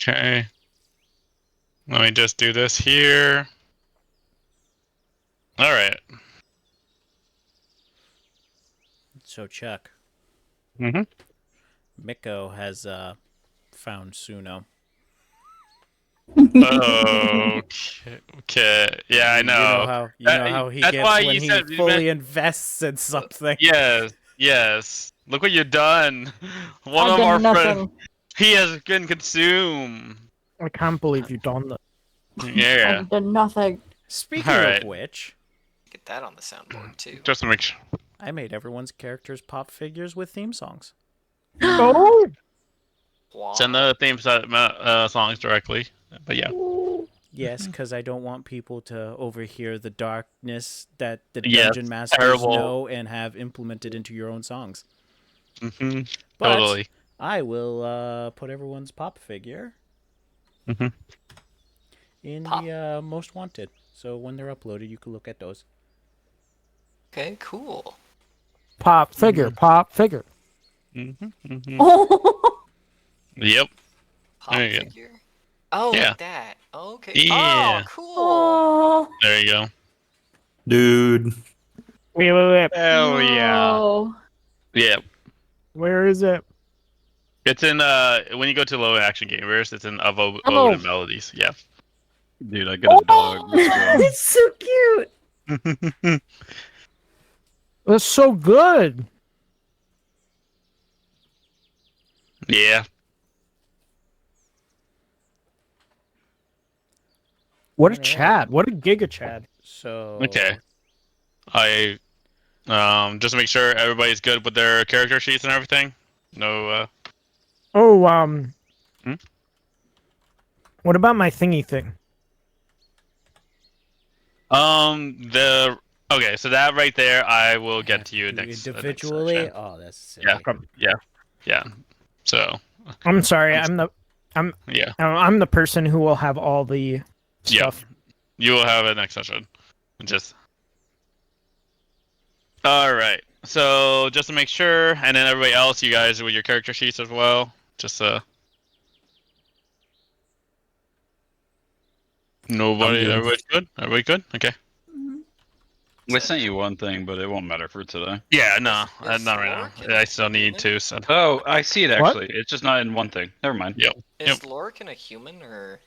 Okay. Let me just do this here. All right. So Chuck, Mm-hmm. Miko has found Suno. Okay. Okay. Yeah, I You know know. how he That's gets why when you he said fully invests in something. yes. Yes. Look what you've done. One I've of our done friends. nothing. He has been consumed. I can't believe you've done that. Yeah. I've done nothing. Speaking All of right. which, Get that on the soundboard too. Just to make sure. I made everyone's characters pop figures with theme songs. Oh, Send the theme songs directly. But yeah. Yes, because I don't want people to overhear the darkness that the Yes, dungeon masters terrible. know and have implemented into your own songs. Mm-hmm. But Totally. I will put everyone's pop figure Mm-hmm. in Pop. the most wanted. So when they're uploaded, you can look at those. Okay, cool. pop figure, pop figure. Mm-hmm. Mm-hmm. Oh, Yep. Pop There you go. figure. Oh, Yeah. like that. Okay. Yeah. Oh, cool. oh, There you go. Dude. Wait. Hell yeah. no. Yeah. Where is it? It's in when you go to low action gamers, it's in Ode Oh. and Melodies. Yeah. Dude, I got a dog. Let's go. It's so cute. That's so good. Yeah. What a Alright. Chad. What a Giga Chad. So Okay. I just to make sure everybody's good with their character sheets and everything. No Oh, Hmm? what about my thingy thing? the okay, so that right there I will get to you have next individually. Next Oh, that's silly. yeah. So I'm sorry. I'm- I'm yeah. I'm the person who will have all the stuff. You will have it next session. Just alright. So just to make sure, and then everybody else, you guys with your character sheets as well. Just nobody good. everybody good? Everybody good? Okay. I sent you one thing, but it won't matter for today. Yeah, no, Is not right Lorcan now. I still need human? to. So. Oh, I see it What? actually. It's just not in one thing. Never mind. Yep. Is Lorcan a human or?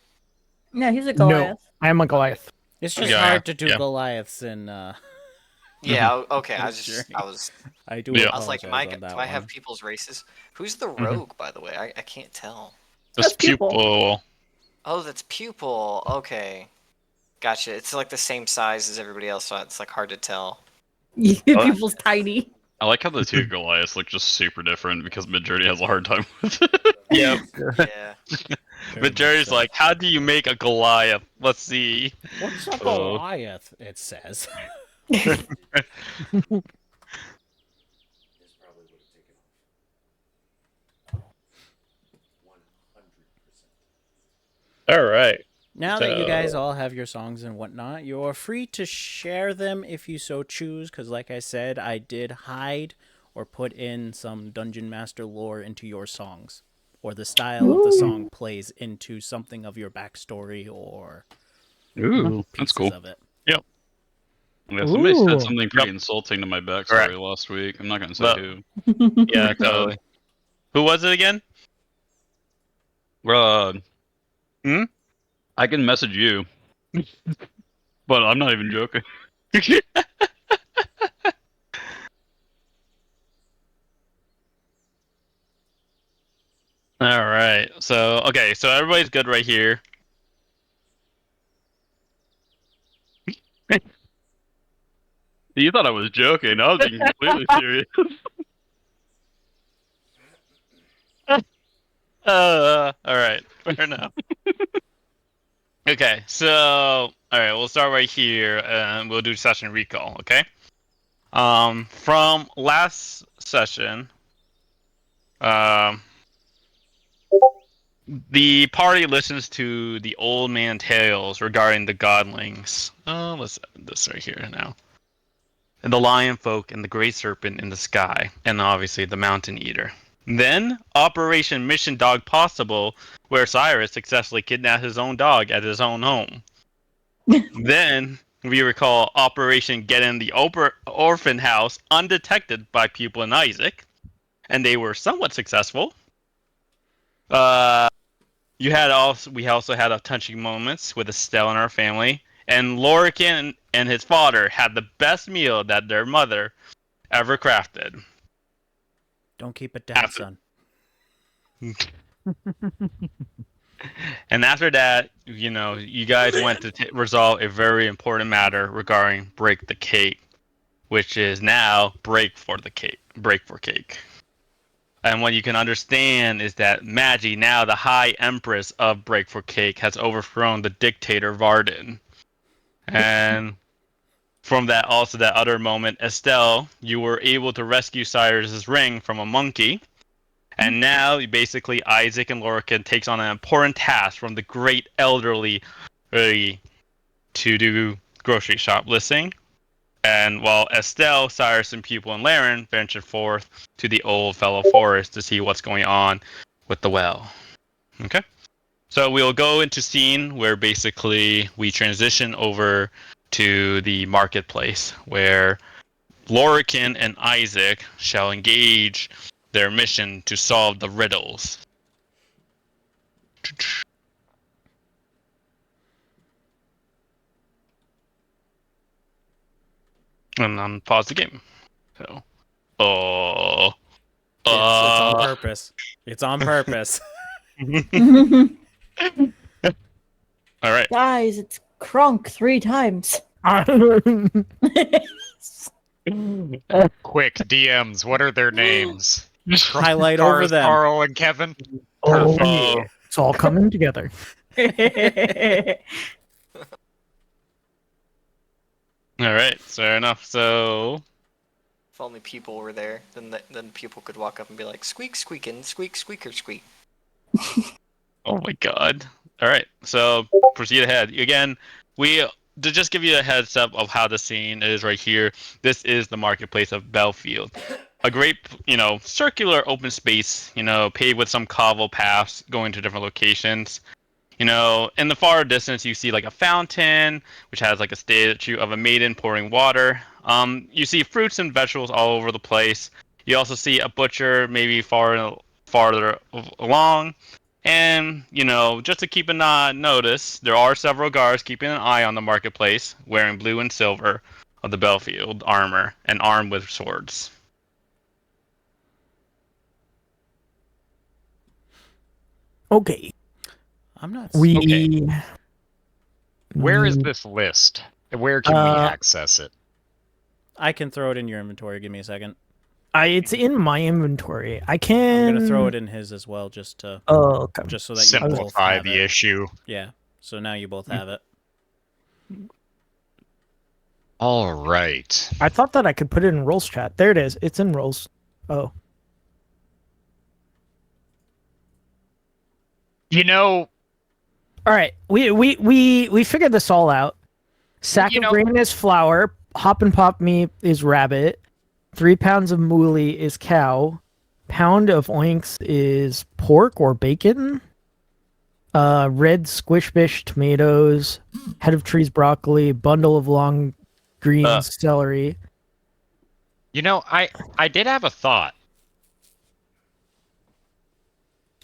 Yeah, he's a No, Goliath. I am a Goliath. It's just Yeah, hard to do yeah. Goliaths in. Yeah. Okay. I Sure. was. I do. Yeah. I was like, apologize on do that I have one. people's races? Who's the rogue, by the way? I can't tell. This That's pupil. pupil. Oh, that's pupil. Okay. Gotcha. It's like the same size as everybody else, so it's like hard to tell. People's tiny. I like how the two Goliaths look just super different because Midjourney has a hard time with it. Yep. Yeah. But Jerry's like, how do you make a Goliath? Let's see. What's a Goliath? It says. All right. Now that you guys So- all have your songs and whatnot, you're free to share them if you so choose, because like I said, I did hide or put in some Dungeon Master lore into your songs. Or the style of the song plays into something of your backstory or Ooh, pieces that's cool. of it. Yeah, somebody Ooh. said something pretty Yep. insulting to my backstory Correct. last week. I'm not gonna say Well- who. Yeah, totally. Who was it again? Hmm? I can message you, but I'm not even joking. All right. So okay. So everybody's good right here. You thought I was joking. I was being completely serious. All right. Fair enough. Okay. So all right, we'll start right here, and we'll do session recall. Okay. From last session, the party listens to the old man tales regarding the godlings. Let's end this right here now. And the lion folk and the great serpent in the sky, and obviously the mountain eater. Then Operation Mission Dog Possible, where Cyrus successfully kidnapped his own dog at his own home. Then we recall Operation Get in the Orphan House undetected by Pupil and Isaac, and they were somewhat successful. We also had a touching moments with Estelle and our family, and Lorican and his father had the best meal that their mother ever crafted. Don't keep it down, After- son. And after that, you guys went to resolve a very important matter regarding Break the Cake, which is now Break for Cake. And what you can understand is that Magi, now the High Empress of Break for Cake, has overthrown the dictator Varden. And from that other moment, Estelle, you were able to rescue Cyrus's ring from a monkey. And now, basically, Isaac and Lorcan takes on an important task from the great elderly to do grocery shop listing. And while Estelle, Cyrus, and Pupil and Laren venture forth to the old fellow forest to see what's going on with the well. Okay? So we'll go into scene where basically we transition over to the marketplace where Lorcan and Isaac shall engage their mission to solve the riddles. And then pause the game. So, It's on purpose. It's on purpose. All right. Guys, it's Crunk 3 times. Quick DMs. What are their names? Highlight over Cars, them. Carl and Kevin. Oh, Oh. yeah. It's all coming together. All right. Fair enough. So, If only people were there, then people could walk up and be like, squeak, squeakin', squeak, squeaker, squeak. oh my God. All right. So proceed ahead. Again, to just give you a heads up of how the scene is right here. This is the marketplace of Belfield. A great, circular open space, paved with some cobble paths going to different locations. In the far distance, you see like a fountain, which has like a statue of a maiden pouring water. You see fruits and vegetables all over the place. You also see a butcher maybe farther along. And, just to keep a notice, there are several guards keeping an eye on the marketplace, wearing blue and silver of the Belfield armor and armed with swords. Okay. I'm not. We. Okay. Where is Mm, this list? Where can we access it? I can throw it in your inventory. Give me a second. It's in my inventory. I can. I'm gonna throw it in his as well, just so that you both Simplify have the it. issue. Yeah. So now you both have it. All right. I thought that I could put it in rolls chat. There it is. It's in rolls. Oh. You All right. We figured this all out. Sack of grain is flour. Hop and pop meat is rabbit. 3 pounds of mooly is cow. Pound of oinks is pork or bacon. Red squish bish tomatoes. Head of trees broccoli. Bundle of long greens celery. I did have a thought.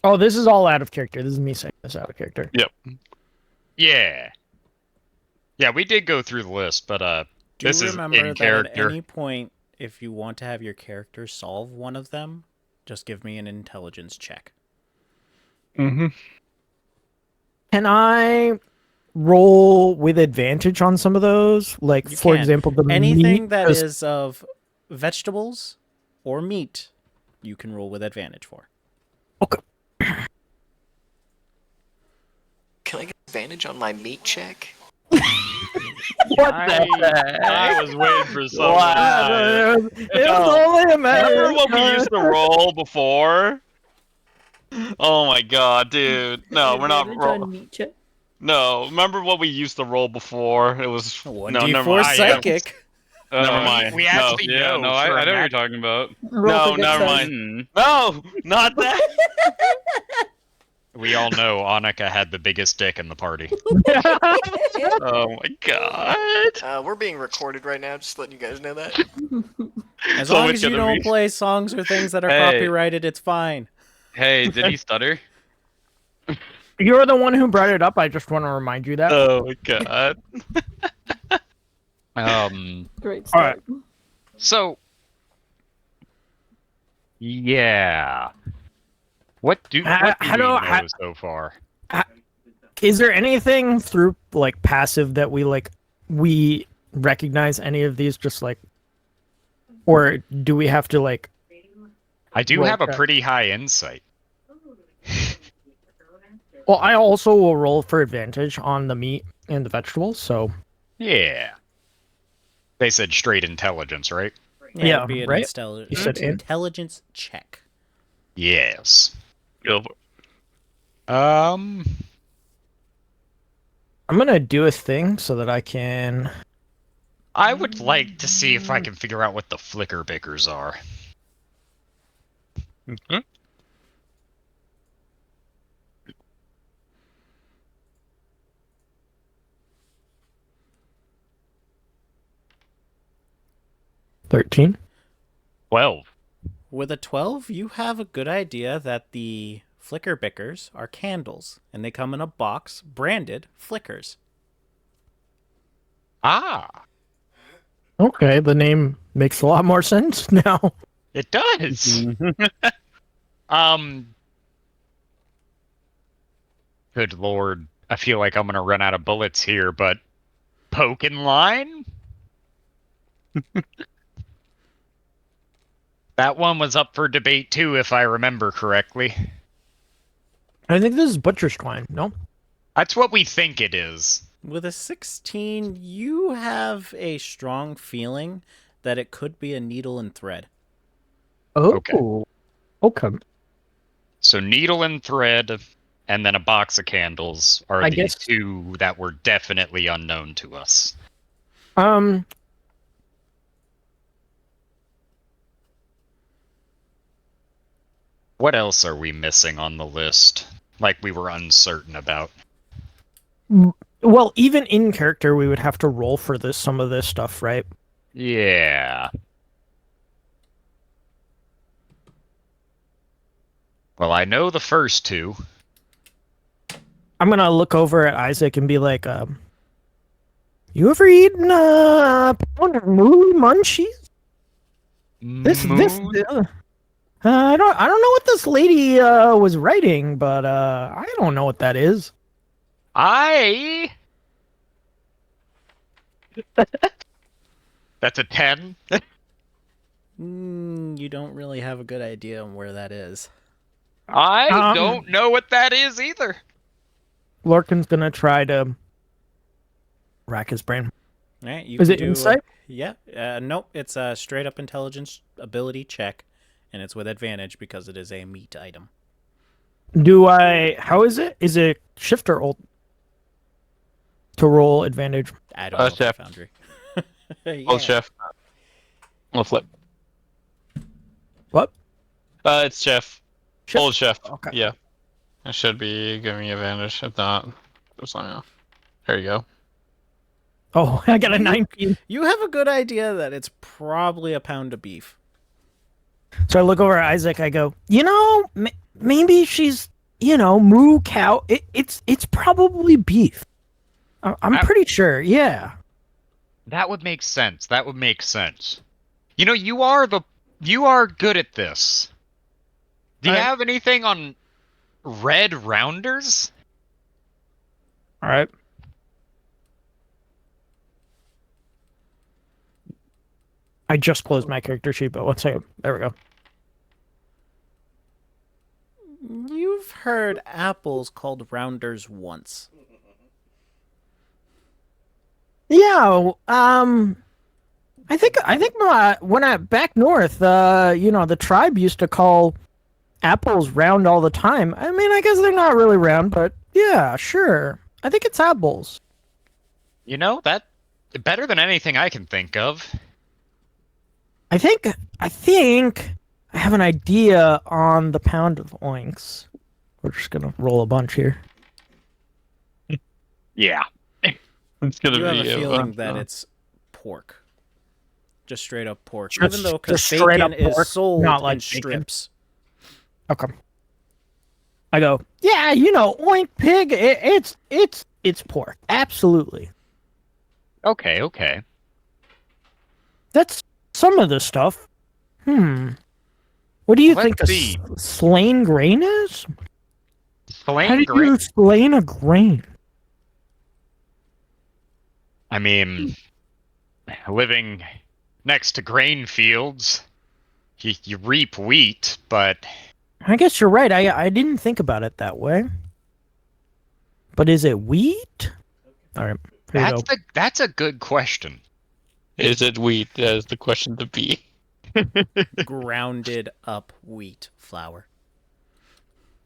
Oh, this is all out of character. This is me saying this out of character. Yep. Yeah. Yeah, we did go through the list, but Do this is remember in that character. at any point, if you want to have your character solve one of them, just give me an intelligence check. Mm-hmm. Can I roll with advantage on some of those? Like, You for can. example, the Anything meat that is- is of vegetables or meat, you can roll with advantage for. Can I get advantage on my meat check? I was waiting for someone Wow. to say it. It's only a matter Remember of what we time. used to roll before? Oh my God, dude! No, we're not. Advantage on meat check. No, remember what we used to roll before? It was no, never 1d4 mind. psychic. Never mind. We No. actually Yeah, know. no, for I a know what you're match. talking about. No, never mind. Hmm. No, not that. We all know Annika had the biggest dick in the party. Oh my god. We're being recorded right now, just letting you guys know that. As So long it's as you gonna don't be- play songs or things that are Hey. copyrighted, it's fine. Hey, did he stutter? You're the one who brought it up. I just want to remind you that. Oh my god. Great All right. start. So, yeah. What do we know so far? Is there anything through like passive that we recognize any of these just like, or do we have to like? I do Roll have a check. pretty high insight. Well, I also will roll for advantage on the meat and the vegetables. So Yeah. They said straight intelligence, right? Yeah, it'd be an right? You said in? intelligence check. Yes. Go for it. I'm gonna do a thing so that I can. I would like to see if I can figure out what the flicker bickers are. Mhm. $13. 12. With a 12, you have a good idea that the flicker bickers are candles, and they come in a box branded flickers. Ah, Okay, the name makes a lot more sense now. it does. Good lord. I feel like I'm gonna run out of bullets here, but poke in line? That one was up for debate too, if I remember correctly. I think this is butcher's twine. No. That's what we think it is. With a 16, you have a strong feeling that it could be a needle and thread. Oh. Okay. Okay. So needle and thread, and then a box of candles are I the guess- two that were definitely unknown to us. What else are we missing on the list? Like we were uncertain about. Well, even in character, we would have to roll for this some of this stuff, right? Yeah. Well, I know the first two. I'm gonna look over at Isaac and be like, "You ever eaten pound of moo munchies? This Moon? I don't know what this lady was writing, but I don't know what that is." That's a 10. You don't really have a good idea on where that is. I don't know what that is either. Lorcan's gonna try to rack his brain. All right, you Is can it do, insight? Yeah. Nope. It's a straight up intelligence ability check, and it's with advantage because it is a meat item. How is it? Is it shift or alt to roll advantage? I don't know. Chef. Foundry. Old chef. We'll flip. What? It's chef. Shift? Old chef. Okay. Yeah. It should be giving me advantage. If not, just let me know. There you go. Oh, I got a 19. You have a good idea that it's probably a pound of beef. So I look over at Isaac. I go, maybe she's, moo cow. It's probably beef. I'm pretty sure. Yeah. That would make sense. That would make sense. You are good at this. Do you have anything on red rounders? All right. I just closed my character sheet, but one second. There we go. You've heard apples called rounders once. Yeah. I think when I back north, the tribe used to call apples round all the time. I mean, I guess they're not really round, but yeah, sure. I think it's apples. That better than anything I can think of. I think I have an idea on the pound of oinks. We're just gonna roll a bunch here. Yeah. It's I gonna do have a be feeling that it's pork. Just straight up pork. Just- Even though, because just straight bacon up is pork, sold not like in bacon. strips. Okay. I go, yeah, you know, oink pig. It's pork. Absolutely. Okay, okay. That's some of the stuff. What do you Let's think a see. slain grain is? How Slain do you grain. slain a grain? I mean, living next to grain fields, you reap wheat, but I guess you're right. I didn't think about it that way. But is it wheat? All right. Here we go. that's a good question. Is it wheat? That is the question to be. Grounded up wheat flour.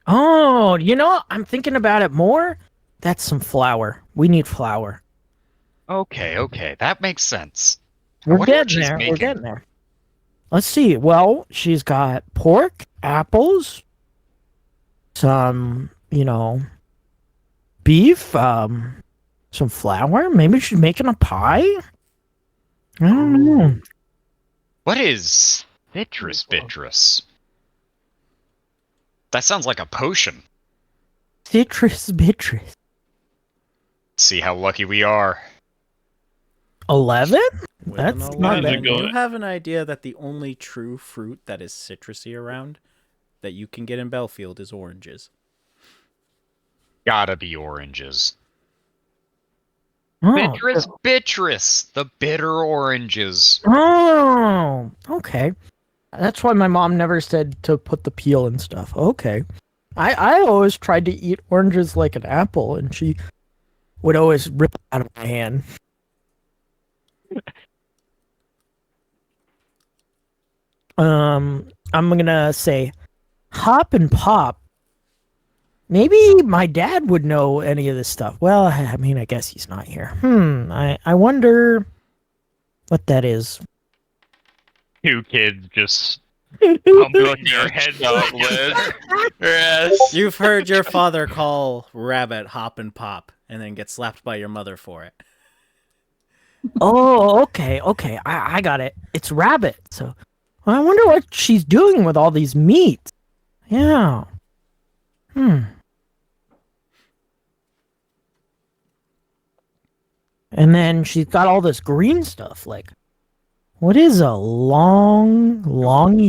Oh, you know, I'm thinking about it more. That's some flour. We need flour. Okay, okay, that makes sense. I We're wonder what getting she's there. We're making. getting there. Let's see. Well, she's got pork, apples, some, you know, beef, some flour. Maybe she's making a pie. I don't know. What is citrus? That sounds like a potion. Citrus bitrus. Let's see how lucky we are. 11? With That's an not 11, bad. you have an idea that the only true fruit that is citrusy around that you can get in Belfield is oranges. Gotta be oranges. Oh. Bitrus, the bitter oranges. Oh, okay. That's why my mom never said to put the peel and stuff. Okay. I always tried to eat oranges like an apple, and she would always rip it out of my hand. I'm gonna say hop and pop. Maybe my dad would know any of this stuff. Well, I mean, I guess he's not here. I wonder what that is. Two kids just Look their your heads head up, Liz. Yes. You've heard your father call rabbit hop and pop and then get slapped by your mother for it. Oh, okay. I got it. It's rabbit. So I wonder what she's doing with all these meats. Yeah. And then she's got all this green stuff. Like, what is a longy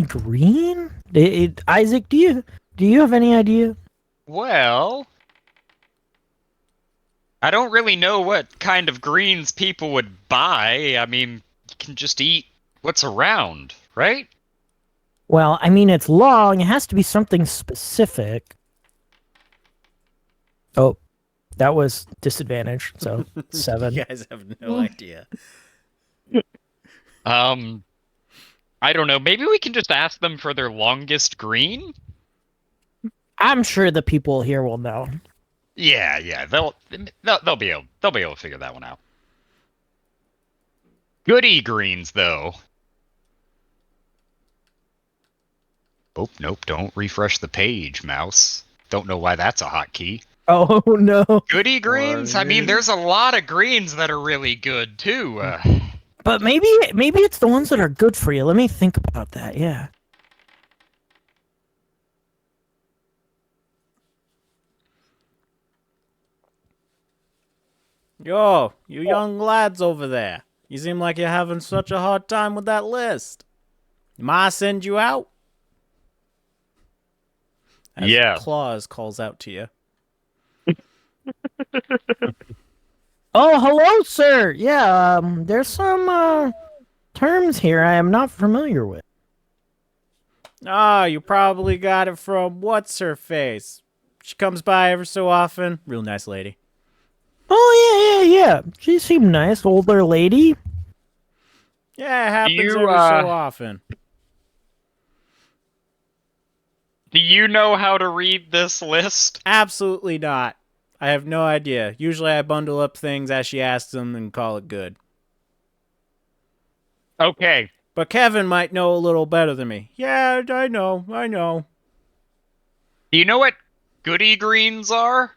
green? Isaac, do you have any idea? Well, I don't really know what kind of greens people would buy. I mean, you can just eat what's around, right? Well, I mean, it's long. It has to be something specific. Oh, that was disadvantage. So 7. You guys have no idea. I don't know. Maybe we can just ask them for their longest green? I'm sure the people here will know. Yeah, they'll be able to figure that one out. Goody greens though. Oh, nope, don't refresh the page, mouse. Don't know why that's a hotkey. Oh no! Goody greens? I mean, there's a lot of greens that are really good too. But maybe it's the ones that are good for you. Let me think about that. Yeah. Yo, you young lads over there. You seem like you're having such a hard time with that list. Ma send you out? As Yeah. Claus calls out to you. Oh, hello, sir. Yeah. There's some terms here I am not familiar with. Ah, you probably got it from what's her face. She comes by ever so often. Real nice lady. Oh yeah. She seemed nice, older lady. Yeah, it happens You, every so often. Do you know how to read this list? Absolutely not. I have no idea. Usually I bundle up things as she asks them and call it good. Okay. But Kevin might know a little better than me. Yeah, I know. Do you know what goody greens are?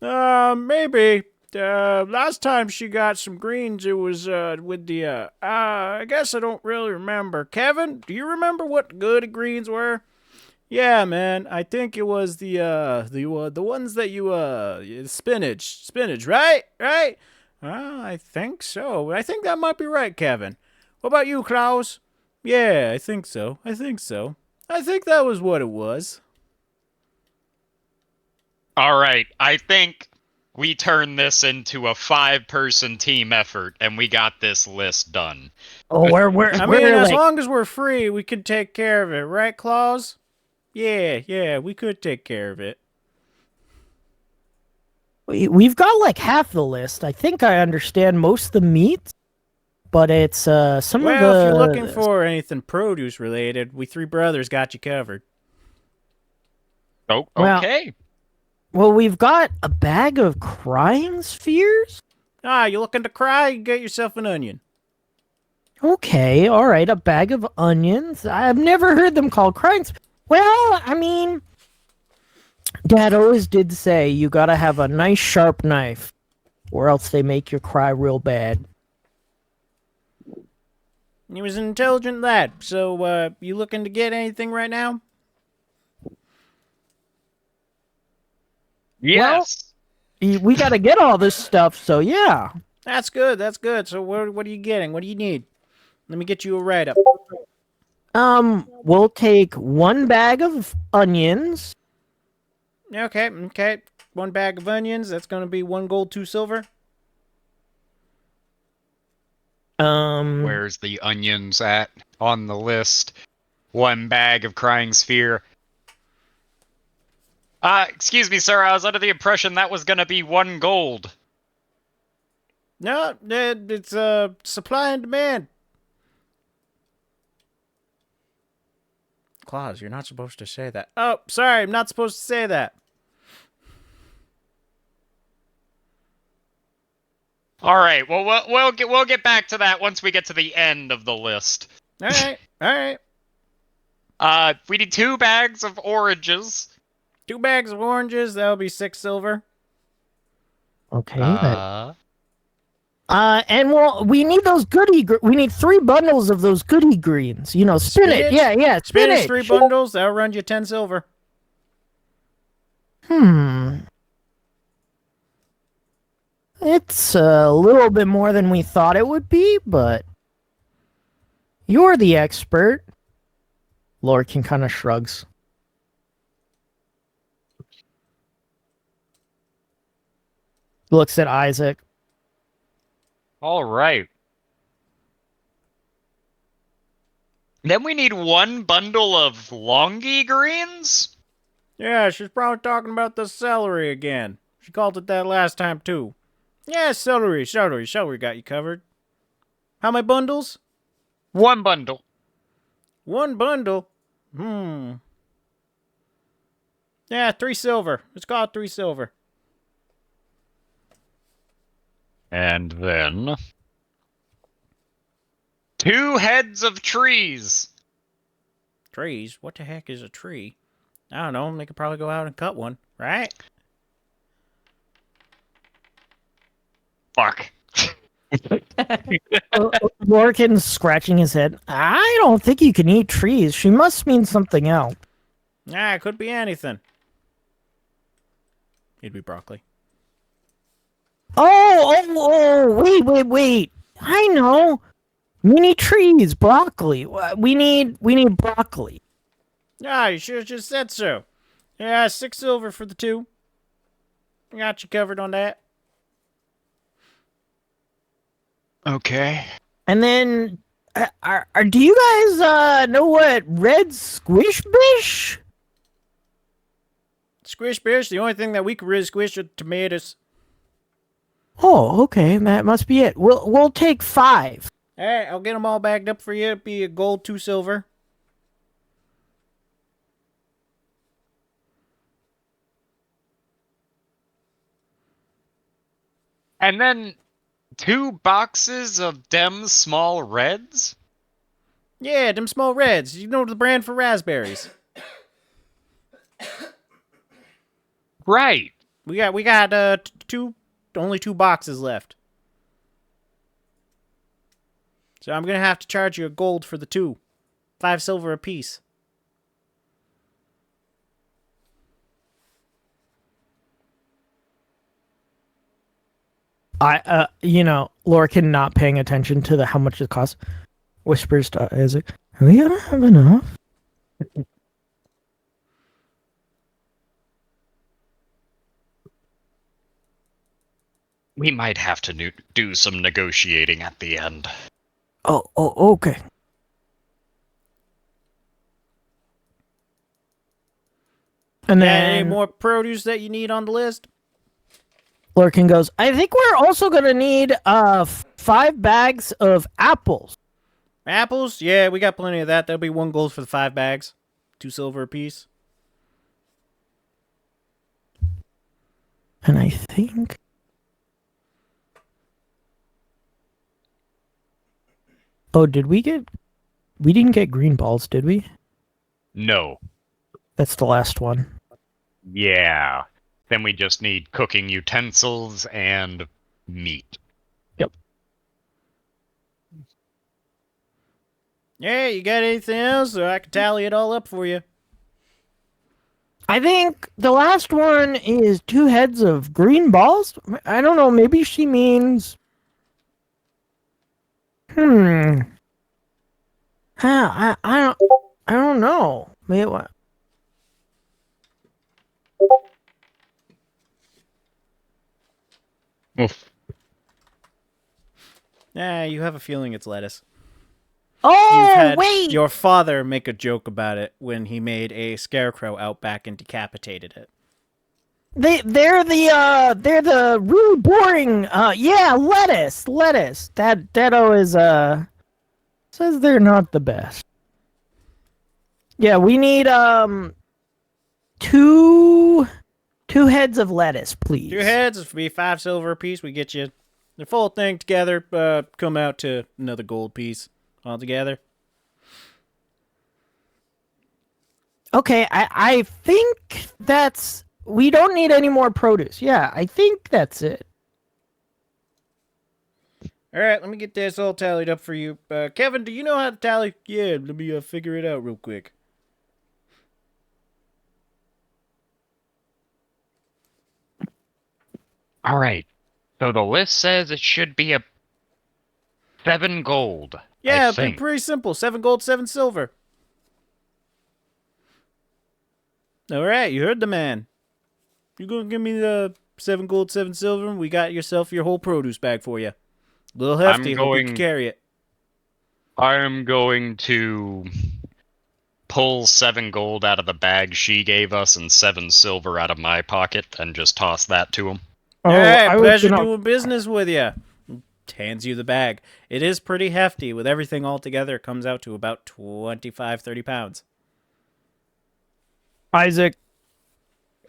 Maybe. Last time she got some greens, it was, with the, I guess I don't really remember. Kevin, do you remember what good greens were? Yeah, man, I think it was the ones that spinach, right? Right? I think so. I think that might be right, Kevin. What about you, Klaus? Yeah, I think so. I think that was what it was. All right, I think we turn this into a 5-person team effort, and we got this list done. Oh, we're I mean, as like, long as we're free, we could take care of it, right, Klaus? Yeah, we could take care of it. we've got like half the list. I think I understand most of the meat, but it's some of Well, the. if you're looking for anything produce related, we three brothers got you covered. Oh, Well- okay. Well, we've got a bag of crying spheres. You looking to cry? You get yourself an onion. Okay, all right, a bag of onions. I've never heard them called crying. Well, I mean, Dad always did say you gotta have a nice sharp knife, or else they make you cry real bad. He was an intelligent lad. So, you looking to get anything right now? Yes. We gotta get all this stuff, so yeah. That's good. So, what are you getting? What do you need? Let me get you a write up. We'll take one bag of onions. Okay. 1 bag of onions. That's gonna be 1 gold, 2 silver. Where's the onions at on the list? 1 bag of crying sphere. Excuse me, sir. I was under the impression that was gonna be 1 gold. No, it's supply and demand. Claus, you're not supposed to say that. Oh, sorry, I'm not supposed to say that. All right. Well, we'll get back to that once we get to the end of the list. All right. We need 2 bags of oranges. 2 bags of oranges. That'll be 6 silver. Okay. Uh, And we need those we need 3 bundles of those goody greens. You know, spinach. Yeah, Spinach 3 bundles. That'll run you 10 silver. It's a little bit more than we thought it would be, but you're the expert. Lorcan kind of shrugs. Looks at Isaac. all right. Then we need 1 bundle of longy greens. Yeah, she's probably talking about the celery again. She called it that last time, too. Yeah, celery got you covered. How many bundles? 1 bundle. 1 bundle? Yeah, 3 silver. Let's call it 3 silver. And then 2 heads of trees. Trees? What the heck is a tree? I don't know. They could probably go out and cut one, right? Fuck. Lorcan's scratching his head. I don't think you can eat trees. She must mean something else. Nah, it could be anything. It'd be broccoli. Wait. I know. We need trees, broccoli. We need broccoli. Ah, you should have just said so. Yeah, 6 silver for the 2. Got you covered on that. Okay. And then, do you guys know what red squish bish? Squish bish, the only thing that we can really squish are tomatoes. Oh, okay, that must be it. We'll take 5. Alright, I'll get them all bagged up for you. It'll be a gold, 2 silver. And then 2 boxes of dem small reds? Yeah, them small reds. You know the brand for raspberries. Right. We got only 2 boxes left. So I'm gonna have to charge you a gold for the 2. 5 silver apiece. Lorcan not paying attention to how much it costs, whispers to Isaac, "Are we gonna have enough?" We might have to do some negotiating at the end. Oh, okay. And Any then more produce that you need on the list? Lorcan goes, "I think we're also gonna need 5 bags of apples." Apples? Yeah, we got plenty of that. There'll be 1 gold for the 5 bags. 2 silver apiece. And I think we didn't get green balls, did we? No. That's the last one. Yeah. Then we just need cooking utensils and meat. Yep. Yeah, you got anything else? So I can tally it all up for you. I think the last one is 2 heads of green balls. I don't know. Maybe she means. Huh, I don't know. Maybe what? Oof. Yeah, you have a feeling it's lettuce. Oh, You've had wait! your father make a joke about it when he made a scarecrow out back and decapitated it. They're the really boring. Yeah, lettuce. That Dedo is says they're not the best. Yeah, we need 2 heads of lettuce, please. 2 heads, it'll be 5 silver apiece. We get you the full thing together. Come out to another gold piece altogether. Okay, I think that's. We don't need any more produce. Yeah, I think that's it. All right, let me get this all tallied up for you. Kevin, do you know how to tally? Yeah, let me figure it out real quick. All right. So the list says it should be a 7 gold. Yeah, I it'd be think. pretty simple. 7 gold, 7 silver. All right, you heard the man. You gonna give me the 7 gold, 7 silver? We got yourself your whole produce bag for you. A little hefty, hope you can carry it. I'm going to pull 7 gold out of the bag she gave us and 7 silver out of my pocket and just toss that to him. Oh, All right, I was pleasure gonna- doing business with you. Hands you the bag. It is pretty hefty. With everything all together, it comes out to about 25, 30 pounds. Isaac,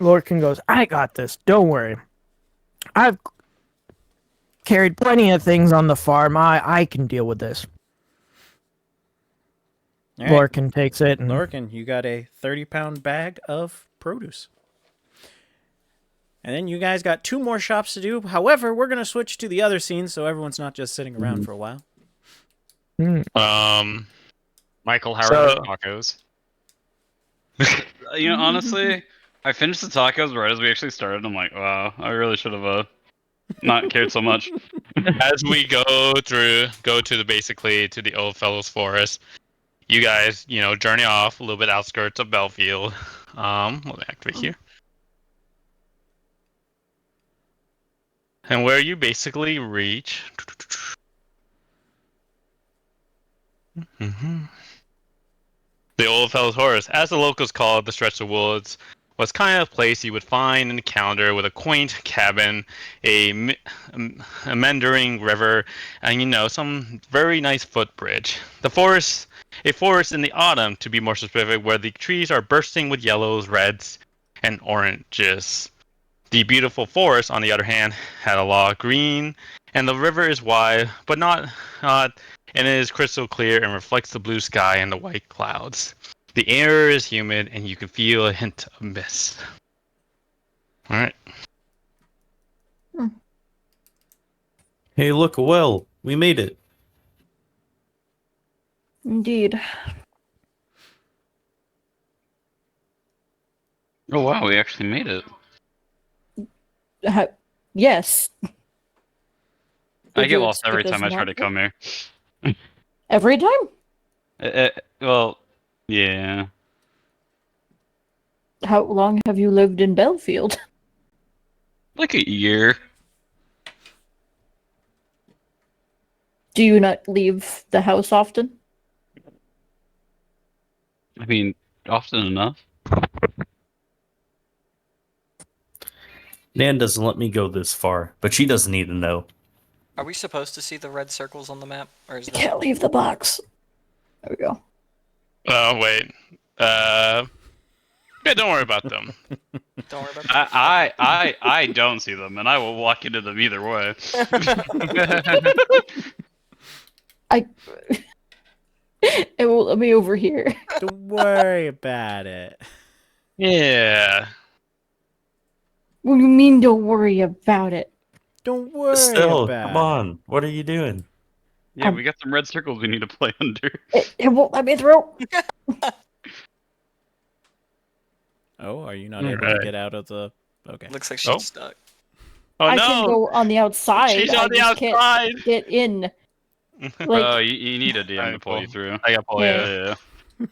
Lorcan goes, "I got this. Don't worry. I've carried plenty of things on the farm. I can deal with this." All right. Lorcan takes it. And Lorcan, you got a 30-pound bag of produce. And then you guys got 2 more shops to do. However, we're going to switch to the other scene so everyone's not just sitting around for a while. Michael, how So- are the tacos? Honestly, I finished the tacos right as we actually started. I'm like, wow, I really should have not cared so much. As we go to basically to the Old Fellows Forest, you guys, journey off a little bit outskirts of Belfield. We'll activate here. And where you basically reach. The Old Fellows Forest, as the locals call it, the stretch of woods, was kind of a place you would find and encounter with a quaint cabin, a meandering river, and some very nice footbridge. A forest in the autumn, to be more specific, where the trees are bursting with yellows, reds, and oranges. The beautiful forest, on the other hand, had a lot of green and the river is wide, but not, and it is crystal clear and reflects the blue sky and the white clouds. The air is humid, and you can feel a hint of mist. All right. Hey, look, a well. We made it. Indeed. Oh wow, we actually made it. Yes. I Did get you lost every expect us time I try not to come here. Every time? Well, yeah. How long have you lived in Belfield? Like a year. Do you not leave the house often? I mean, often enough. Nan doesn't let me go this far, but she doesn't need to know. Are we supposed to see the red circles on the map, or is You this? can't leave the box. There we go. Oh wait. Yeah, don't worry about them. Don't worry about that. I don't see them, and I will walk into them either way. It won't let me over here. Don't worry about it. Yeah. What do you mean don't worry about it? Don't worry Still, about come it. on. What are you doing? Yeah, we got some red circles we need to play under. It won't let me through. Oh, are you not able to Alright. get out of the... Okay. Looks like she's Oh. stuck. Oh I no! can go on the outside. She's I on the just outside. can't get in. Like, Oh, you need a DM to Alright, pull cool. you through. I got pull Yeah. you. Yeah.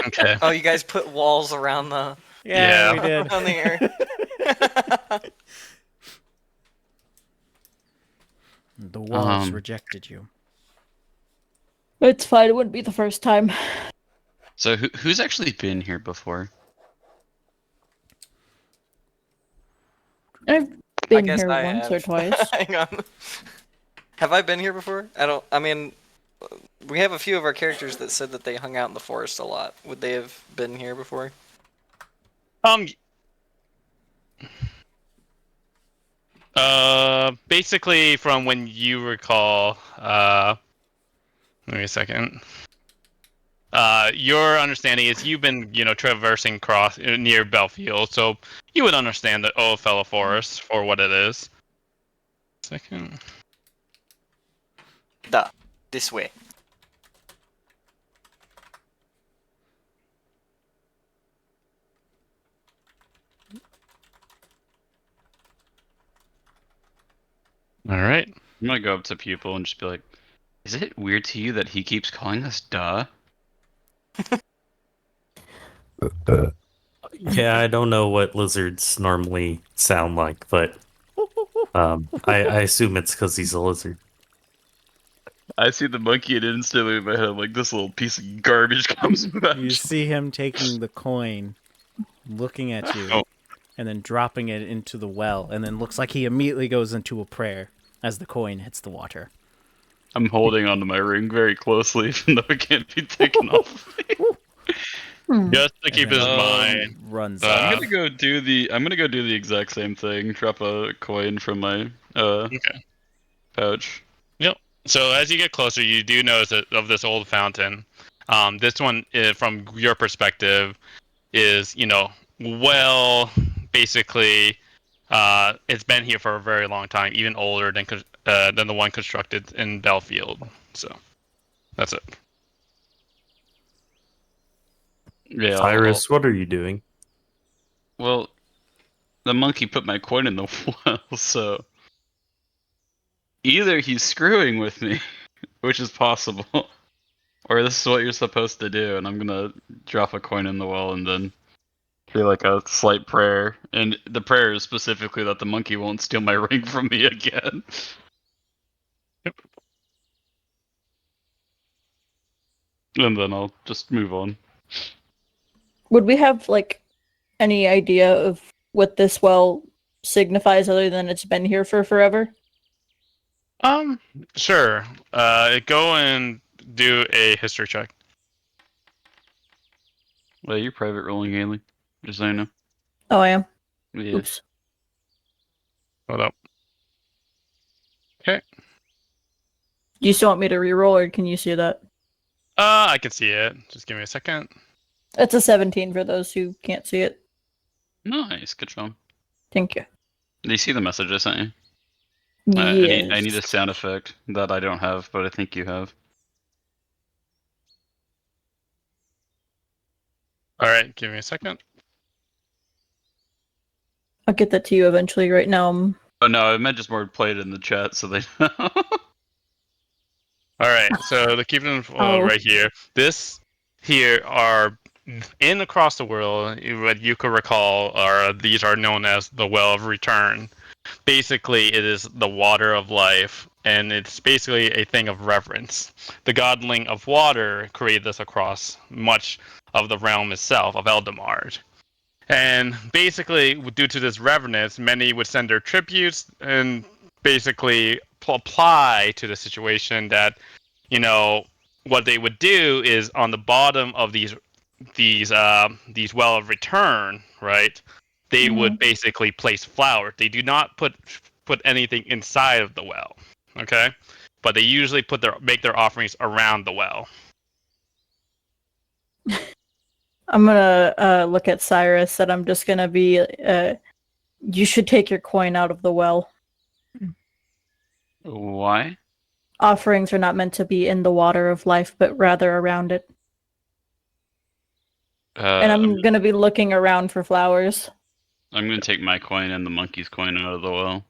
Okay. Oh, you guys put walls around the Yeah, Yeah. we did. around the air. The walls Um, rejected you. it's fine. It wouldn't be the first time. So who's actually been here before? I've I been guess here I once have. or twice. Hang on. Have I been here before? I mean, we have a few of our characters that said that they hung out in the forest a lot. Would they have been here before? Basically, from when you recall, give me a second. Your understanding is you've been, traversing cross near Belfield, so you would understand the Ophella Forest for what it is. Second. This way. All right. I'm gonna go up to Pupil and just be like, "Is it weird to you that he keeps calling us duh?" Yeah, I don't know what lizards normally sound like, but I assume it's because he's a lizard. I see the monkey and instantly in my head like this little piece of garbage comes back. You see him taking the coin, looking at you, Oh. and then dropping it into the well, and then looks like he immediately goes into a prayer as the coin hits the water. I'm holding onto my ring very closely, even though it can't be taken off. Just to keep And his then mind. runs I'm I'm off. gonna go do the exact same thing. Drop a coin from my Okay. pouch. So as you get closer, you do notice that of this old fountain. This one, from your perspective, is well, basically, it's been here for a very long time, even older than the one constructed in Belfield. So that's it. Yeah. Cyrus, what are you doing? Well, the monkey put my coin in the well, so either he's screwing with me, which is possible, or this is what you're supposed to do, and I'm gonna drop a coin in the well and then say like a slight prayer. And the prayer is specifically that the monkey won't steal my ring from me again. And then I'll just move on. Would we have, like, any idea of what this well signifies other than it's been here for forever? Sure. Go and do a history check. Well, you're private rolling, Haley. Just so you know. Oh, I am. Yeah. Oops. Hold up. Okay. Do you still want me to reroll, or can you see that? I can see it. Just give me a second. It's a 17 for those who can't see it. Nice, good job. Thank you. Do you see the message I sent you? Yes. I need a sound effect that I don't have, but I think you have. All right, give me a second. I'll get that to you eventually. Right now, Oh no, I meant just more play it in the chat so they know. All right, so the keeping it Oh. right here. This here are in across the world. What you could recall are these are known as the Well of Return. Basically, it is the water of life, and it's basically a thing of reverence. The godling of water created this across much of the realm itself of Eldamard. And basically, due to this reverence, many would send their tributes and basically apply to the situation that, what they would do is on the bottom of these well of return, right? They would basically place flowers. They do not put anything inside of the well, okay? But they usually make their offerings around the well. I'm gonna look at Cyrus, and I'm just gonna be. You should take your coin out of the well. Why? Offerings are not meant to be in the water of life, but rather around it. And I'm gonna be looking around for flowers. I'm gonna take my coin and the monkey's coin out of the well.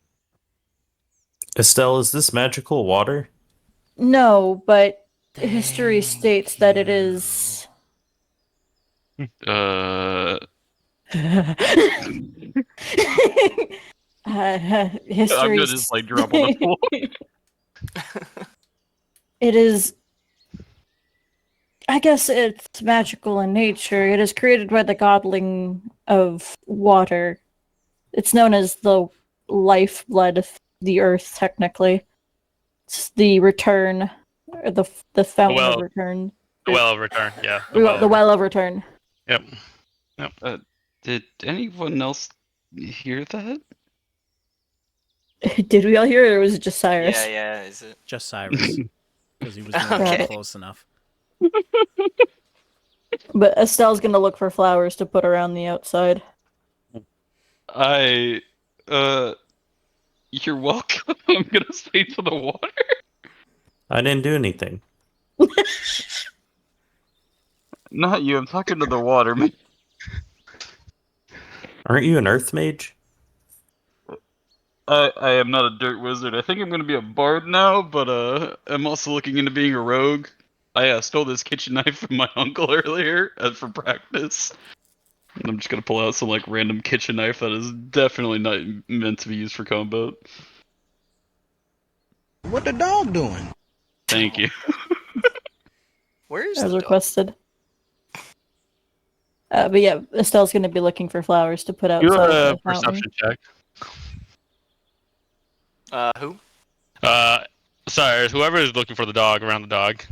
Estelle, is this magical water? No, but history states that it is. History. I'm gonna just like drop on the floor. It is. I guess it's magical in nature. It is created by the godling of water. It's known as the lifeblood of the earth, technically. It's the return, or the fountain of return. The Well of Return, yeah. The well of return. Yep. Did anyone else hear that? Did we all hear it, or was it just Cyrus? Yeah, is it? Just Cyrus, because he was not Okay. close enough. But Estelle's gonna look for flowers to put around the outside. You're welcome. I'm gonna stay to the water. I didn't do anything. Not you, I'm talking to the water, man. Aren't you an earth mage? I am not a dirt wizard. I think I'm gonna be a bard now, but I'm also looking into being a rogue. I stole this kitchen knife from my uncle earlier for practice. And I'm just gonna pull out some like random kitchen knife that is definitely not meant to be used for combat. What the dog doing? Thank you. Where's As the requested. But yeah, Estelle's gonna be looking for flowers to put outside Do a the fountain. perception check. Who? Sorry, whoever is looking for the dog around the dog.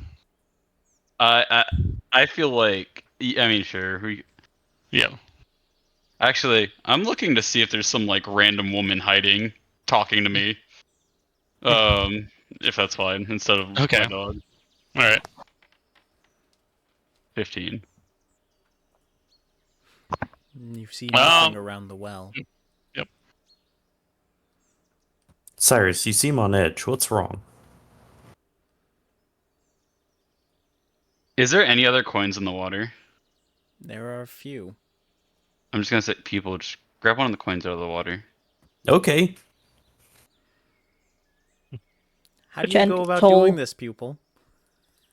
I feel like I mean sure Yeah. Actually, I'm looking to see if there's some like random woman hiding, talking to me. If that's fine, instead of Okay. my dog. All right. 15. You see nothing around the well. Yep. Cyrus, you seem on edge. What's wrong? Is there any other coins in the water? There are a few. I'm just gonna say, people, just grab one of the coins out of the water. Okay. How do you go about doing this, pupil?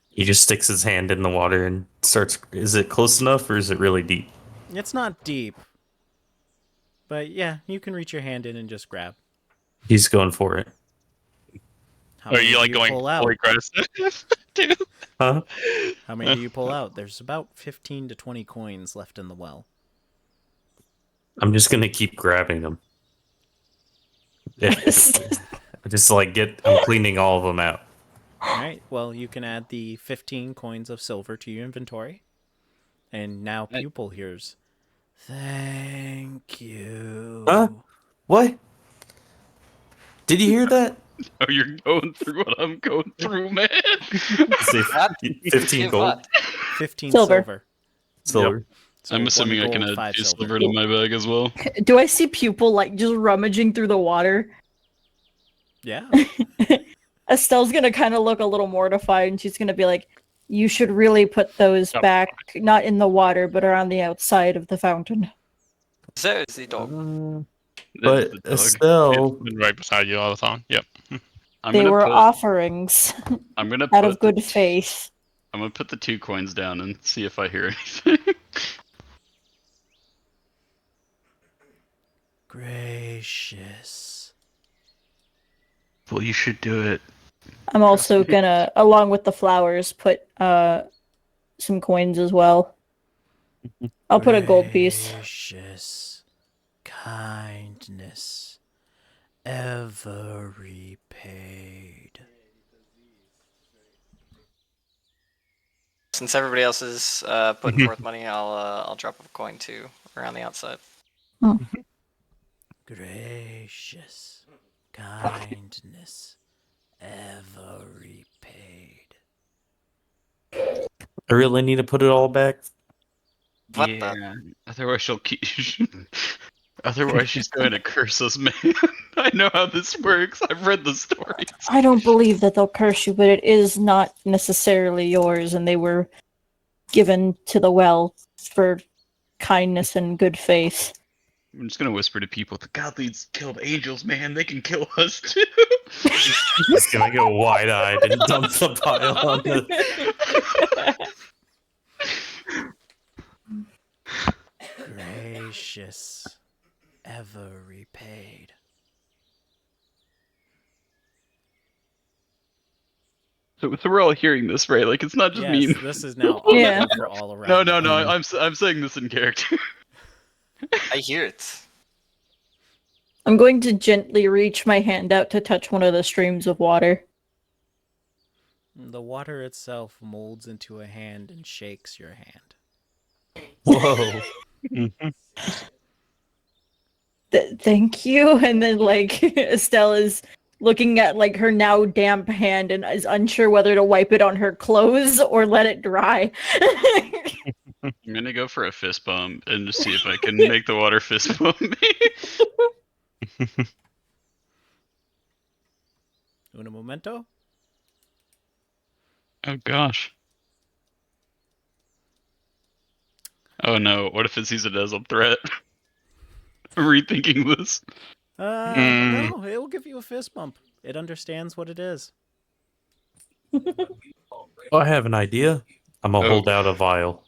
He just sticks his hand in the water and starts. Is it close enough or is it really deep? It's not deep. But yeah, you can reach your hand in and just grab. He's going for it. How Are many you do like going pull out? fully aggressive? Dude. Huh? How many do you pull out? There's about 15 to 20 coins left in the well. I'm just gonna keep grabbing them. Just like I'm cleaning all of them out. Alright, well, you can add the 15 coins of silver to your inventory. And now Pupil hears, "Thank you." Huh? What? Did you hear that? Oh, you're going through what I'm going through, man. Say What? 15 Give gold. what? 15 Silver. silver. Silver. So I'm 1 assuming I can gold, add 5 2 silver. silver to my bag as well. Do I see Pupil like just rummaging through the water? Yeah. Estelle's gonna kind of look a little mortified, and she's gonna be like, "You should really put those Yep. back, not in the water, but around the outside of the fountain." So is the dog. But That's the dog. Estelle, Been right beside you all the time. Yep. I'm They gonna were put. offerings I'm gonna out put of good faith. I'm gonna put the 2 coins down and see if I hear anything. Gracious. Well, you should do it. I'm also gonna, along with the flowers, put some coins as well. I'll put a gold piece. Gracious kindness ever repaid. Since everybody else is putting forth money, I'll drop a coin too around the outside. Gracious kindness ever repaid. I really need to put it all back. What Yeah. Otherwise she'll keep. Otherwise she's going to curse us, man. I know how this works. I've read the stories. I don't believe that they'll curse you, but it is not necessarily yours, and they were given to the well for kindness and good faith. I'm just gonna whisper to people: the godlings killed angels, man. They can kill us too. He's gonna go wide-eyed and dump the pile on the. Gracious ever repaid. So we're all hearing this, right? Like it's not just Yes, me. this is now Yeah. for all around. No. I'm saying this in character. I hear it. I'm going to gently reach my hand out to touch one of the streams of water. The water itself molds into a hand and shakes your hand. Whoa. Thank you. And then, like, Estelle is looking at, like, her now damp hand and is unsure whether to wipe it on her clothes or let it dry. I'm gonna go for a fist bump and just see if I can make the water fist bump me. Uno momento. Oh gosh. Oh no, what if it sees it as a threat? I'm rethinking this. No, it will give you a fist bump. It understands what it is. Oh, I have an idea. I'm gonna Oh. hold out a vial.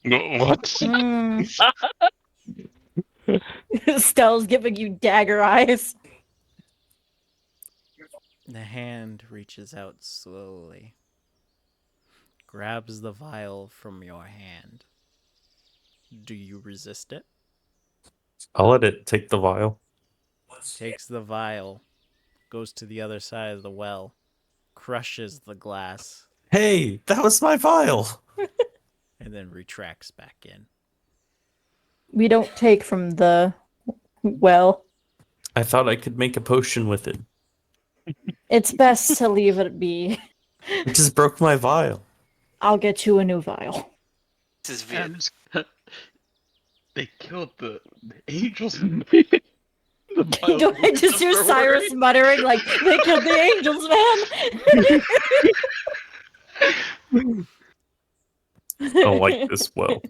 What? Estelle's giving you dagger eyes. The hand reaches out slowly, grabs the vial from your hand. Do you resist it? I'll let it take the vial. Takes the vial, goes to the other side of the well, crushes the glass, Hey, that was my vial. and then retracts back in. We don't take from the well. I thought I could make a potion with it. It's best to leave it be. It just broke my vial. I'll get you a new vial. This is Viet. They killed the angels. The vial Do I just hear was Cyrus everywhere. muttering like, they killed the angels, man? I don't like this well.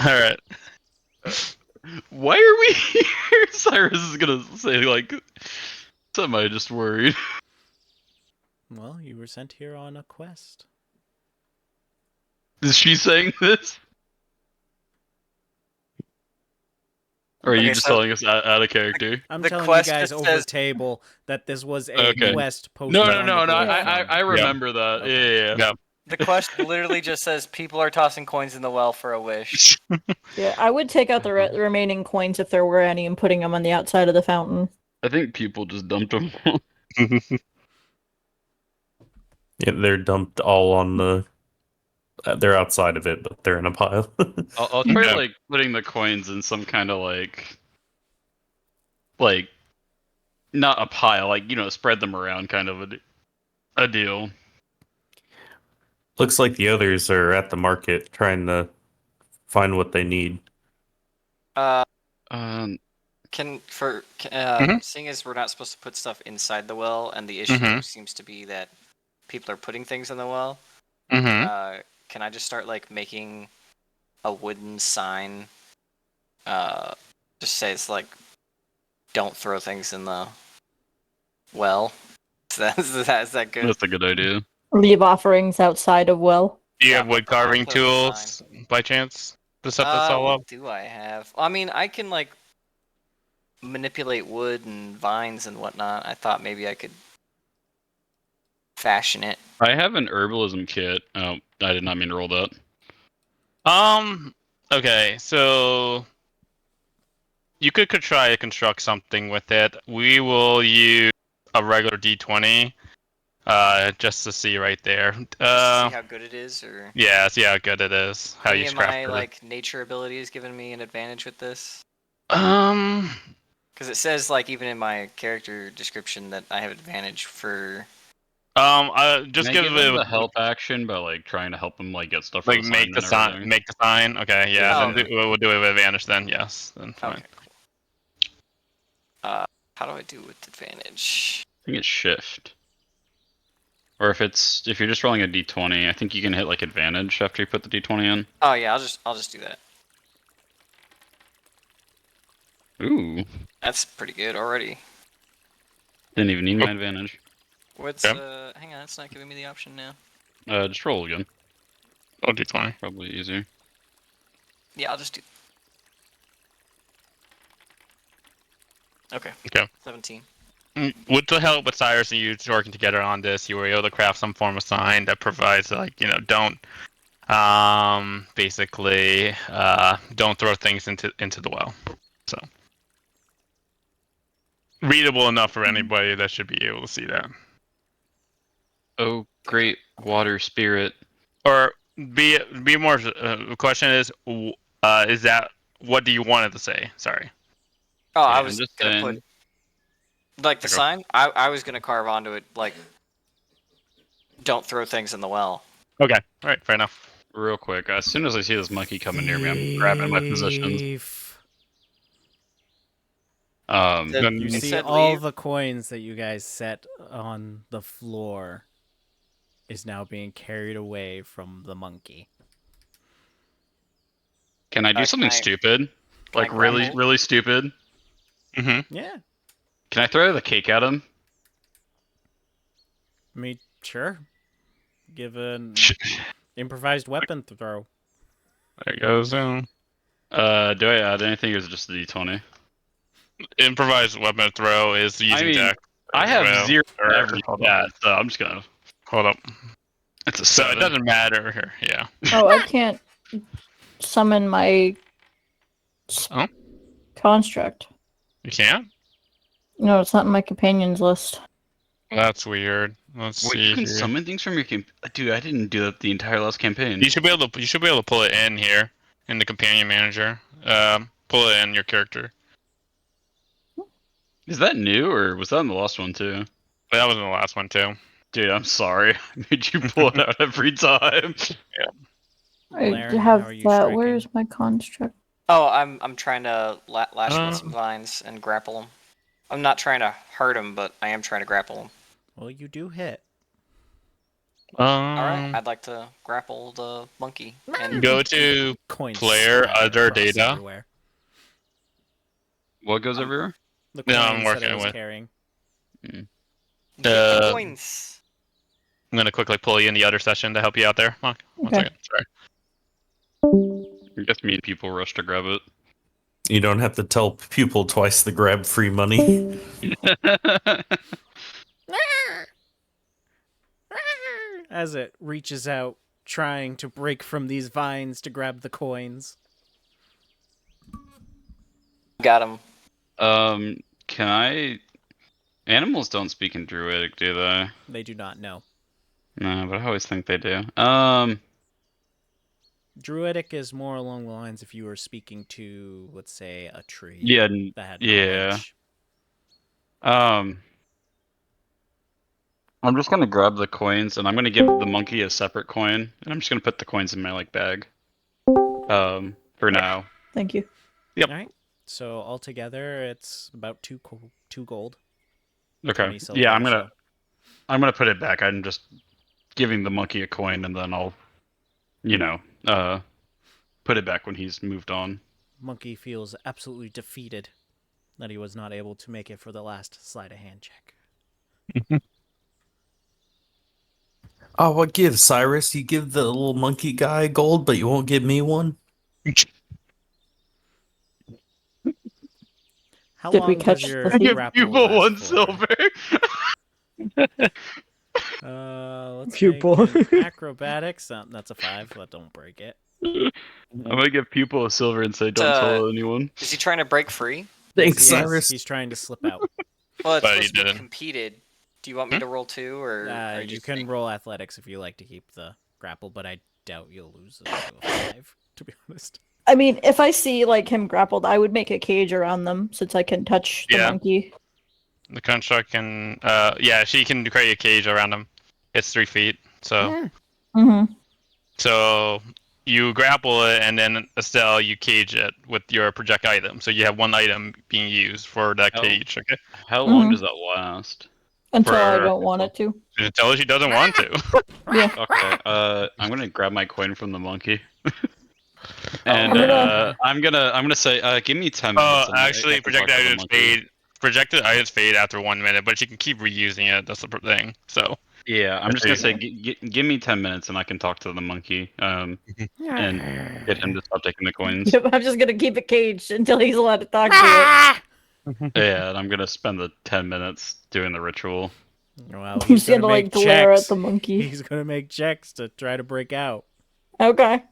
All right. Why are we here? Cyrus is gonna say like, "Am I just worried?" Well, you were sent here on a quest. Is she saying this? Or are you Okay, just so- telling us out of character? I'm The telling you quest guys just over says- table that this was a Okay. quest posted No. on the I remember that. Okay. Yeah. The quest literally just says people are tossing coins in the well for a wish. Yeah, I would take out the remaining coins if there were any and putting them on the outside of the fountain. I think people just dumped them. Yeah, they're dumped all on the. They're outside of it, but they're in a pile. I'll try Yeah. like putting the coins in some kind of like not a pile, like spread them around, kind of a deal. Looks like the others are at the market trying to find what they need. Uh, Um, Mhm. seeing as we're not supposed to put stuff inside the well, and the issue Mhm. seems to be that people are putting things in the well, Mm-hmm. can I just start like making a wooden sign? Just say it's like, don't throw things in the well. Is that good? that's a good idea. Leave offerings outside of well. Do you Yeah, have wood I'll carving put a wood sign. tools by chance to set this all What up? do I have? I mean, I can like manipulate wood and vines and whatnot. I thought maybe I could fashion it. I have an herbalism kit. Oh, I did not mean to roll that. Okay, so you could try to construct something with it. We will use a regular D20, just to see right there. Just to see how good it is, or Yeah, see how good it is. How any you of my crafted it. like nature abilities giving me an advantage with this? Um, Because it says like even in my character description that I have advantage for. just Can I give give him it the help action by like trying to help him like get stuff for like the sign and everything? make the sign. Okay, yeah, Yeah. Oh, then okay. we'll do it with advantage then. Yes, then fine. Okay, cool. How do I do with advantage? I think it's shift. Or if you're just rolling a d20, I think you can hit like advantage after you put the d20 in. Oh yeah, I'll just do that. Ooh, That's pretty good already. didn't even need my advantage. What's Yeah. hang on, it's not giving me the option now. Just roll again. Oh, D20. Probably easier. Yeah, I'll just do. Okay. Okay. 17. With the help with Cyrus and you working together on this, you were able to craft some form of sign that provides like don't basically don't throw things into the well. So readable enough for anybody that should be able to see that. Oh, great water spirit. Or be more. The question is that what do you want it to say? Sorry. Oh, I Yeah, was I'm just gonna saying. put like the Okay. sign. I was gonna carve onto it like, don't throw things in the well. Okay. All right. Fair enough. Real quick, as soon as I see this monkey coming near me, I'm grabbing my positions. Thief. Then You It see said all leave. the coins that you guys set on the floor is now being carried away from the monkey. Can I do something stupid? I Like really, grapple? really stupid? Mm-hmm. Yeah. Can I throw the cake at him? I mean, sure. Give an improvised weapon throw. There goes. Do I add anything or is it just the d20? Improvised weapon throw is using deck. I have Well, 0 or, every hold stat, up. so I'm just gonna. Hold up. It's a So 7. it doesn't matter here. Yeah. Oh, I can't summon my Oh, construct. you can't? No, it's not in my companions list. That's weird. Let's Wait, see you can here. summon things from your Dude, I didn't do that the entire last campaign. You should be able to pull it in here in the companion manager. Pull it in your character. Is that new or was that in the last one too? But that was in the last one too. Dude, I'm sorry. I made you pull it out every time. I Laren, have how are you that. striking? Where's my construct? Oh, I'm trying to lash him with some vines and grapple him. I'm not trying to hurt him, but I am trying to grapple him. Well, you do hit. All right, I'd like to grapple the monkey. And Go to Coins player splatter other across data. everywhere. What goes everywhere? The No, coins I'm that working it was with. carrying. get the coins. I'm gonna quickly pull you in the other session to help you out there. One Okay. second. Sorry. I guess me and people rush to grab it. You don't have to tell people twice the grab free money. As it reaches out, trying to break from these vines to grab the coins. Got him. Can I? Animals don't speak in Druidic, do they? They do not know. No, but I always think they do. Druidic is more along the lines if you were speaking to, let's say, a tree Yeah, that had yeah. knowledge. I'm just gonna grab the coins and I'm gonna give the monkey a separate coin, and I'm just gonna put the coins in my bag. For now. Thank you. Yep. All right. So altogether, it's about two gold. Okay. 20 silver, Yeah, so- I'm gonna put it back. I'm just giving the monkey a coin, and then I'll, put it back when he's moved on. Monkey feels absolutely defeated that he was not able to make it for the last sleight of hand check. Oh, what gives, Cyrus? You give the little monkey guy gold, but you won't give me one? How Did long we does catch your the thief? grapple Pupil last one for? silver. Let's Pupil. make an acrobatics. That's a 5, but don't break it. I'm gonna give Pupil a silver and say don't tell anyone. Is he trying to break free? Thanks, Yes, he is. Cyrus. He's trying to slip out. Well, it's But he supposed to be didn't. competed. Do you want me to roll 2, or are You just can saying- roll athletics if you like to keep the grapple, but I doubt you'll lose it to a 5, to be honest. I mean, if I see like him grappled, I would make a cage around them since I can touch the Yeah. monkey. The construct can, she can create a cage around him. It's 3 feet, so Mm-hmm. so you grapple it, and then Estelle, you cage it with your project item. So you have one item being used for that Oh. cage. Okay, How long Mhm. does that last? Until I For- don't want it to. until she doesn't want to. Yeah. Okay. I'm gonna grab my coin from the monkey. And I'm gonna- I'm gonna say, give me 10 minutes. and I Actually, can talk to the projected items monkey. fade. Projected items fade after 1 minute, but you can keep reusing it. That's the thing. So Yeah, I'm just There gonna you say, give me 10 minutes and I can talk to the monkey. And get him to stop taking the coins. Yep, I'm just gonna keep it caged until he's allowed to talk to Yeah, and I'm gonna spend the 10 minutes doing the ritual. Well, it. he's He's gonna make like glare checks. at the monkey. He's gonna make checks to try to break out. Okay.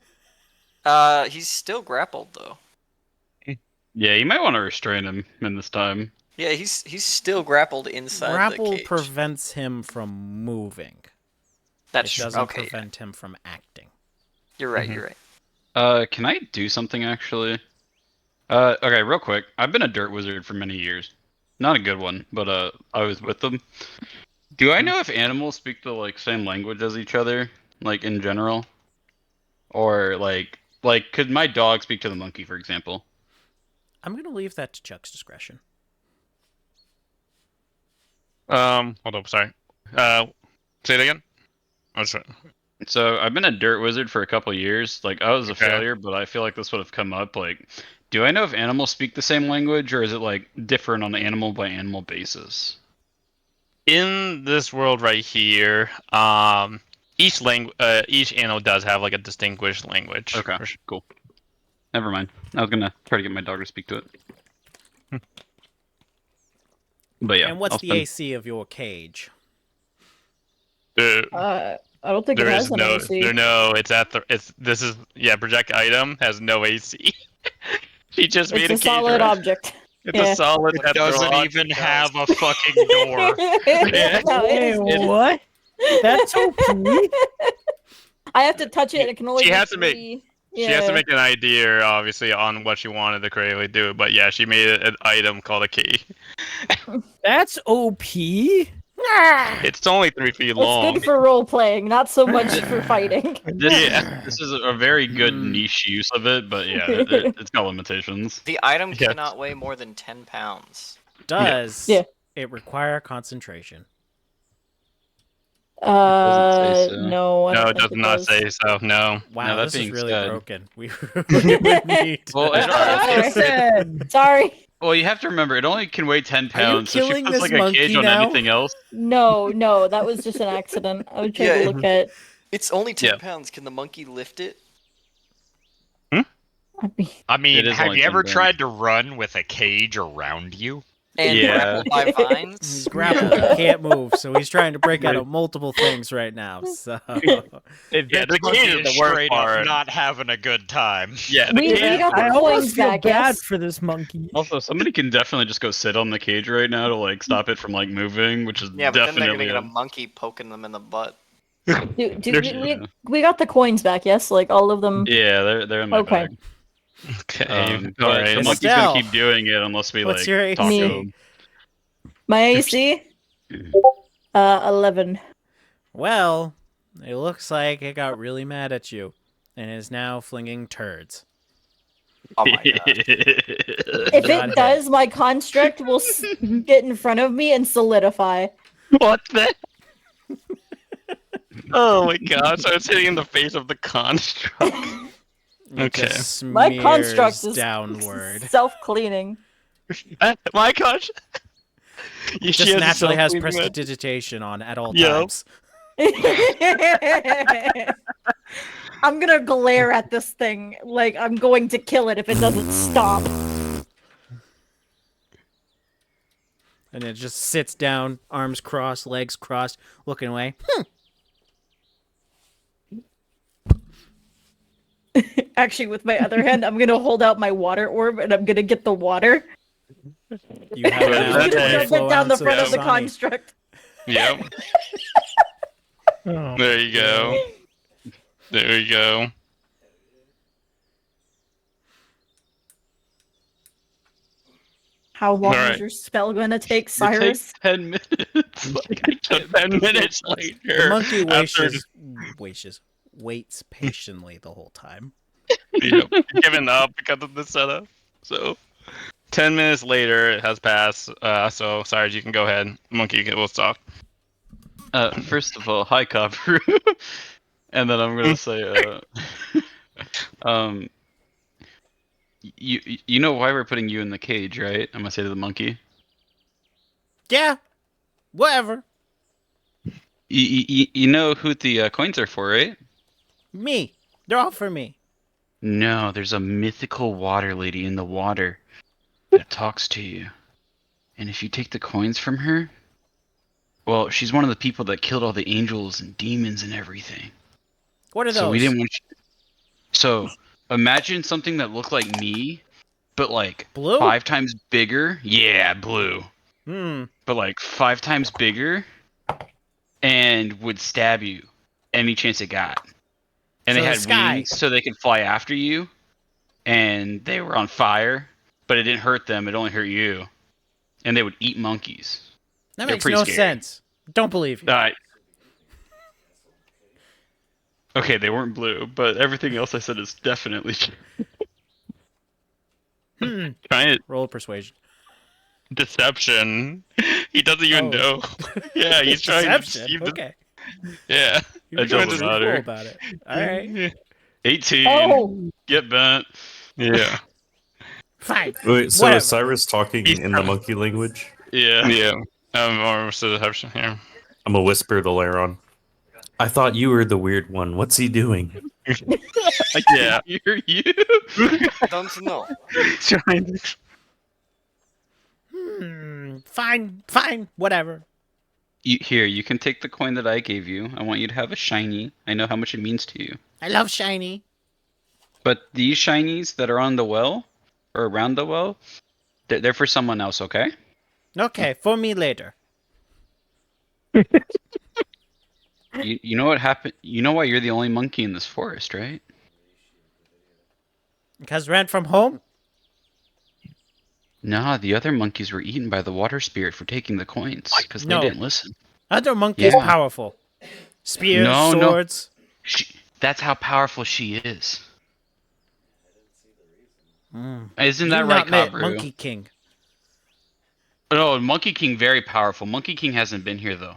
He's still grappled though. Yeah, you might want to restrain him in this time. Yeah, he's still grappled inside Grapple the cage. prevents him from moving. That's It doesn't okay. prevent him from acting. You're right. Mhm. You're right. Can I do something actually? Okay, real quick. I've been a dirt wizard for many years. Not a good one, but I was with them. Do I know if animals speak the same language as each other, in general? Or could my dog speak to the monkey, for example? I'm gonna leave that to Chuck's discretion. hold up, sorry. Say it again. Oh, sorry. So I've been a dirt wizard for a couple years. I was a Okay. failure, but I feel like this would have come up. Do I know if animals speak the same language, or is it different on an animal by animal basis? In this world right here, each animal does have a distinguished language. Okay, For sure. cool. Never mind. I was gonna try to get my dog to speak to it. But yeah. And what's I'll the spend- AC of your cage? I don't think it There has is an no, AC. it's at the, this is, project item has no AC. She just made It's a cage solid around- object. It's yeah. a solid. It that's doesn't all even it does. have a fucking door. Yeah. No, it is- Wait, what? That's OP? I have to touch it. It can only She be has to make- 3. She has to make an idea, obviously, on what she wanted to creatively do. But yeah, she made an item called a key. That's OP? It's only 3 feet It's long. good for role playing, not so much for fighting. This is a very good Hmm. niche use of it, but yeah, it's got limitations. The item Yes. cannot weigh more than 10 pounds. Does Yeah. it require concentration? doesn't say so. No, I No, don't it think does not say so. No. Wow, Now, that this is being really said- broken. We really would need to... Well, Alright. Sorry. Well, you have to remember, it only can weigh 10 Are you pounds, so she killing puts this a monkey cage on now? anything else. No, that was just an accident. I was trying Yeah. to look at. It's only 10 Yeah. pounds. Can the monkey lift it? I mean, It is have only you ever 10 tried to run with a cage around you? And Yeah. grappled by vines? He's grappled. He can't move, so he's trying to break out of multiple things right now. So Yeah, This the monkey cage is is the worst straight up part. not having a good time. Yeah, the We cage. got the I coins almost feel back, bad yes. for this monkey. Also, somebody can definitely just go sit on the cage right now to stop it from moving, which is Yeah, but then they're definitely gonna get a monkey poking them in the butt. We got the coins back, yes? All of them. Yeah, they're in my Okay. bag. Okay. Yeah, All right. the monkey's Estelle, gonna keep doing it unless we what's your talk AC? to him. My AC? 11. Well, it looks like it got really mad at you and is now flinging turds. Oh my god. If Got it hit. does, my construct will get in front of me and solidify. What the? Oh my god! So it's hitting in the face of the construct. It Okay. just My construct smears is downward. self-cleaning. My gosh. It just naturally has prestidigitation on at all Yep. times. I'm gonna glare at this thing like I'm going to kill it if it doesn't stop. And it just sits down, arms crossed, legs crossed, looking away. Actually, with my other hand, I'm gonna hold out my water orb and I'm gonna get the water. You have now Okay. Shove 24 it down the ounces front of the Sonny. construct. Yep. Oh. There you go. There you go. How long Alright. is your spell gonna take, It Cyrus? takes 10 minutes. Like, I can't 10 believe minutes it. later. The monkey after- waits patiently the whole time. Yep. Giving up because of the setup. So, 10 minutes later, it has passed. So, Cyrus, you can go ahead. Monkey, we'll talk. First of all, hi, Kabaru. And then I'm gonna say, you know why we're putting you in the cage, right? I'm gonna say to the monkey. Yeah, whatever. You know who the coins are for, right? Me. They're all for me. No, there's a mythical water lady in the water that talks to you. And if you take the coins from her, well, she's one of the people that killed all the angels and demons and everything. What are those? So we didn't want you... So, imagine something that looked like me, but like Blue? 5 times bigger. Yeah, blue. Hmm. But like 5 times bigger and would stab you any chance it got. And So they the had sky. wings so they could fly after you. And they were on fire, but it didn't hurt them, it only hurt you. And they would eat monkeys. That They're makes pretty no scary. sense. Don't believe you. Okay, they weren't blue, but everything else I said is definitely true. Trying Roll persuasion. deception. He doesn't even Oh. know. Yeah, he's trying to Deception. deceive the... Okay. Yeah. You're It trying doesn't to be cool matter. about it. All right. 18. Oh! Get bent. Yeah. Fine. Wait, so Whatever. is Cyrus talking He's in the monkey language? Yeah. Yeah. Or deception here. I'm a whisper to Laron. I thought you were the weird one. What's he doing? I Yeah. can't hear you. Don't know. Trying to... Fine. Whatever. Here, you can take the coin that I gave you. I want you to have a shiny. I know how much it means to you. I love shiny. But these shinies that are on the well, or around the well, they're for someone else, okay? Okay, for me later. You know what happened? You know why you're the only monkey in this forest, right? Because ran from home? Nah, the other monkeys were eaten by the water spirit for taking the coins because No. they didn't listen. Other monkey is Yeah. powerful. Spears, No, no. swords. That's how powerful she is. Isn't You've that right, not met Kabaru? Monkey King. No, Monkey King very powerful. Monkey King hasn't been here though.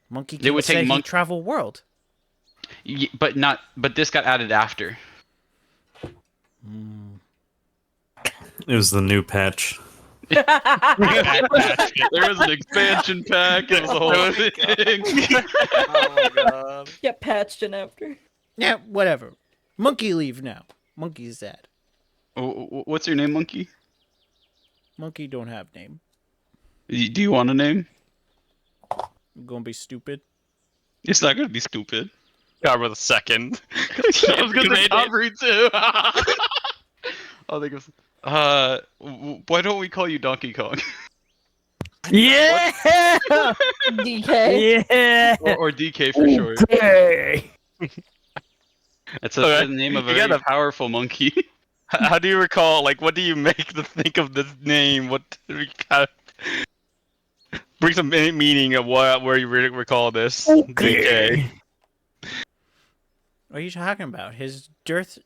Monkey It King would take said he monk- travel world. But this got added after. It was the new patch. There was an expansion pack. It was a whole thing. Oh my god. Get patched in after. Yeah, whatever. Monkey leave now. Monkey's dead. What's your name, Monkey? Monkey don't have name. Do you want a name? You gonna be stupid? It's not gonna be stupid. God, with a second. I was gonna say Kabaru too. I'll think of. Why don't we call you Donkey Kong? Yeah! DK. Yeah! or DK for short. Okay. That's Okay. the name of a You very gotta- powerful monkey. How do you recall? Like, what do you make to think of this name? What kind of bring some meaning of where you recall this? DK. What are you talking about? His dirt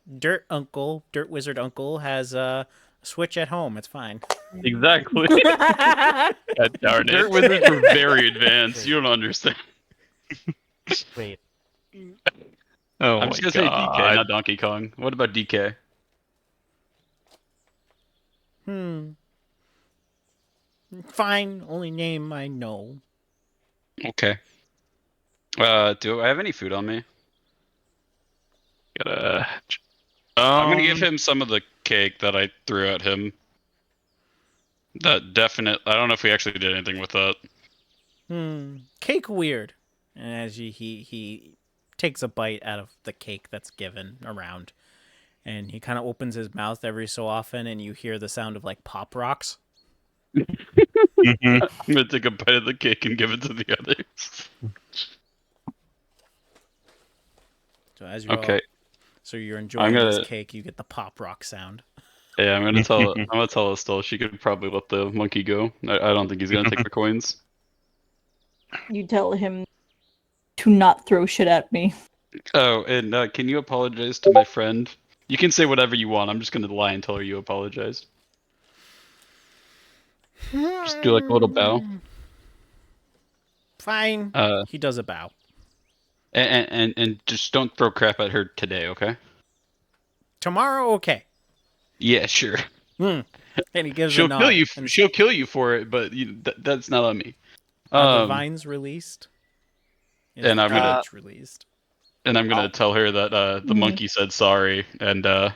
wizard uncle has a switch at home. It's fine. Exactly. God darn Dirt it. wizards are very advanced. You don't understand. Wait. Oh I'm my just gonna say DK, god. not Donkey Kong. What about DK? Fine. Only name I know. Okay. Do I have any food on me? Gotta. I'm gonna give him some of the cake that I threw at him. That definite. I don't know if we actually did anything with that. Cake weird. And as he takes a bite out of the cake that's given around, and he kind of opens his mouth every so often, and you hear the sound of like pop rocks. Mhm. I'm gonna take a bite of the cake and give it to the others. So as you're Okay. so you're enjoying gonna- this cake, you get the pop rock sound. Yeah, I'm gonna tell. I'm gonna tell Estelle she could probably let the monkey go. I don't think he's gonna take the coins. You tell him to not throw shit at me. Oh, and can you apologize to my friend? You can say whatever you want. I'm just gonna lie and tell her you apologized. Just do like a little bow. Fine. He does a bow. And just don't throw crap at her today, okay? Tomorrow, okay. Yeah, sure. And he gives a She'll nod. kill you. And She'll kill you for it, but that's not on me. are the vines released? Is and the I'm gonna- cage released. And I'm gonna tell her that the monkey said sorry, and I'm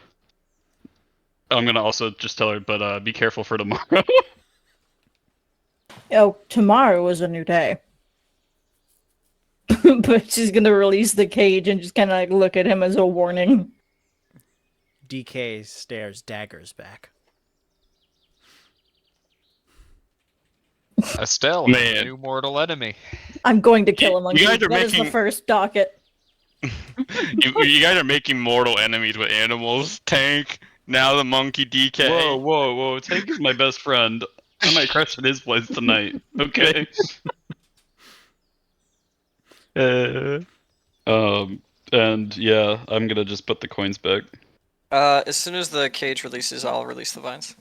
gonna also just tell her, but be careful for tomorrow. Oh, tomorrow is a new day. But she's gonna release the cage and just kind of like look at him as a warning. DK stares daggers back. Estelle, Man. new mortal enemy. I'm going to kill him. You guys are That is the making- first docket. you guys are making mortal enemies with animals. Tank. Now the monkey DK. Whoa! Tank is my best friend. I might crash at his place tonight. Okay. And yeah, I'm gonna just put the coins back. As soon as the cage releases, I'll release the vines.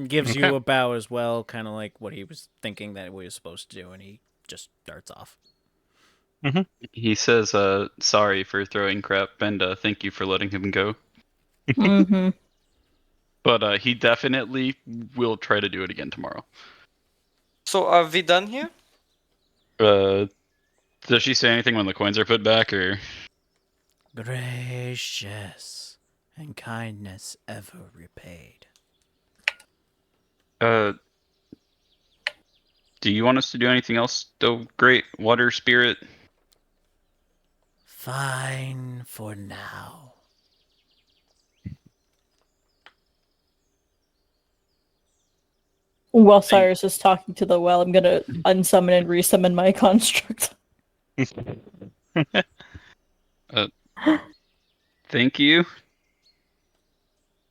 Gives you a bow as well, kind of like what he was thinking that we was supposed to do, and he just starts off. He says, sorry for throwing crap, and thank you for letting him go. Mm-hmm. But he definitely will try to do it again tomorrow. So are we done here? Does she say anything when the coins are put back, or? Gracious and kindness ever repaid. Do you want us to do anything else, though, great water spirit? Fine for now. While Cyrus is talking to the well, I'm gonna unsummon and resummon my construct. Thank you.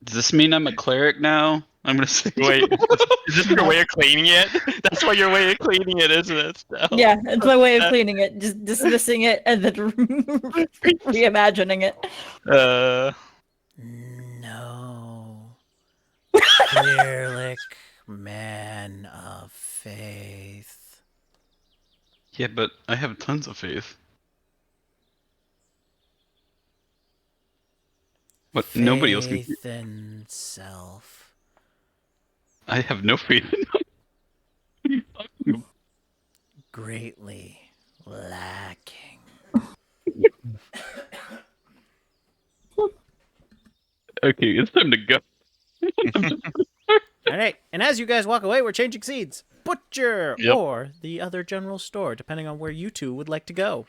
Does this mean I'm a cleric now? I'm gonna say. Wait, is this your way of cleaning it? That's why your way of cleaning it, isn't it? Stell? Yeah, it's my way of cleaning it. Just dismissing it and then reimagining it. No. Clearlick, man of faith. Yeah, but I have tons of faith. But nobody else can. Faith in self. I have no faith in them. Greatly lacking. Okay, it's time to go. All right, and as you guys walk away, we're changing seeds. Butcher Yep. or the other general store, depending on where you two would like to go.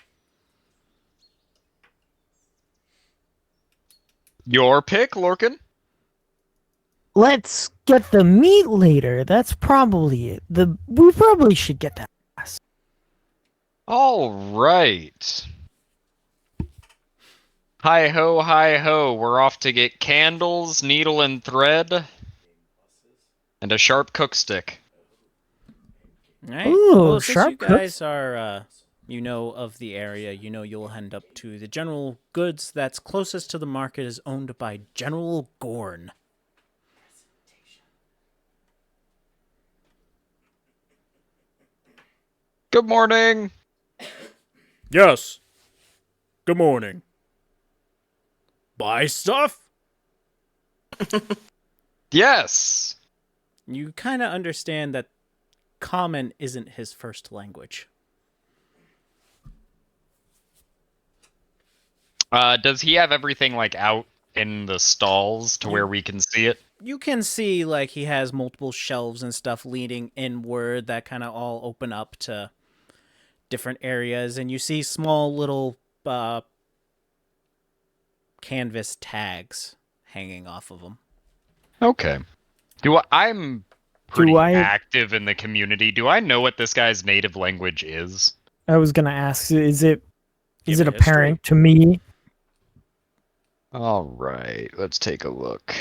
Your pick, Lorcan. Let's get the meat later. That's probably it. We probably should get that. All right. Hi ho, hi ho. We're off to get candles, needle and thread, and a sharp cook stick. All right. Ooh, Well, since you sharp cooks. guys are, of the area, you'll end up to the general goods that's closest to the market is owned by General Gorn. Good morning. Yes. Good morning. Buy stuff? Yes. You kind of understand that Common isn't his first language. Does he have everything like out in the stalls to where we can see it? You can see like he has multiple shelves and stuff leading inward that kind of all open up to different areas, and you see small little canvas tags hanging off of them. Okay. I'm pretty active in the community. Do I know what this guy's native language is? I was gonna ask, is it Give me apparent to me? All right, let's take a look.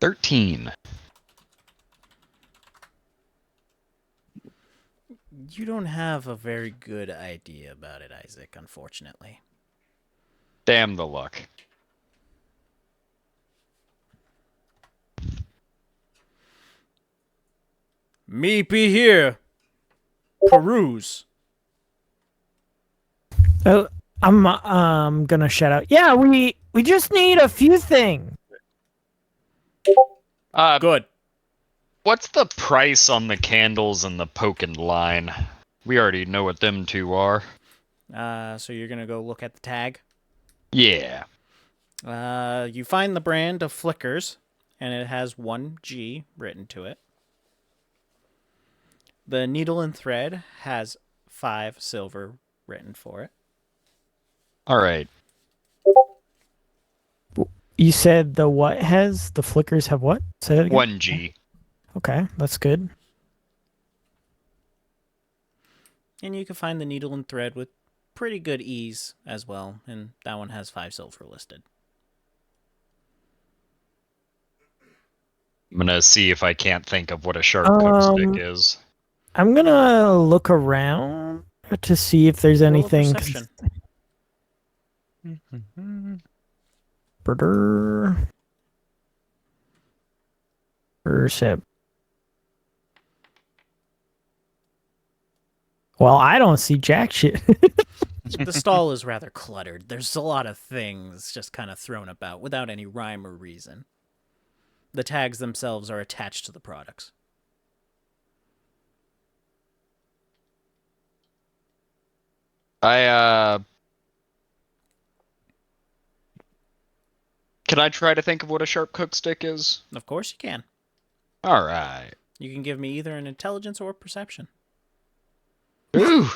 13. You don't have a very good idea about it, Isaac, unfortunately. Damn the luck. Me be here. Peruse. Oh, I'm gonna shout out. Yeah, we just need a few things. Good. What's the price on the candles and the poking line? We already know what them two are. So you're gonna go look at the tag? Yeah. You find the brand of Flickers, and it has 1G written to it. The needle and thread has 5 silver written for it. All right. You said the what has? The flickers have what? Say that again. 1G. Okay, that's good. And you can find the needle and thread with pretty good ease as well, and that one has 5 silver listed. I'm gonna see if I can't think of what a sharp cook stick is. I'm gonna look around to see if there's Roll a anything. perception. Percep. Well, I don't see jack shit. The stall is rather cluttered. There's a lot of things just kind of thrown about without any rhyme or reason. The tags themselves are attached to the products. Can I try to think of what a sharp cook stick is? Of course you can. All right. You can give me either an intelligence or perception. Ooh.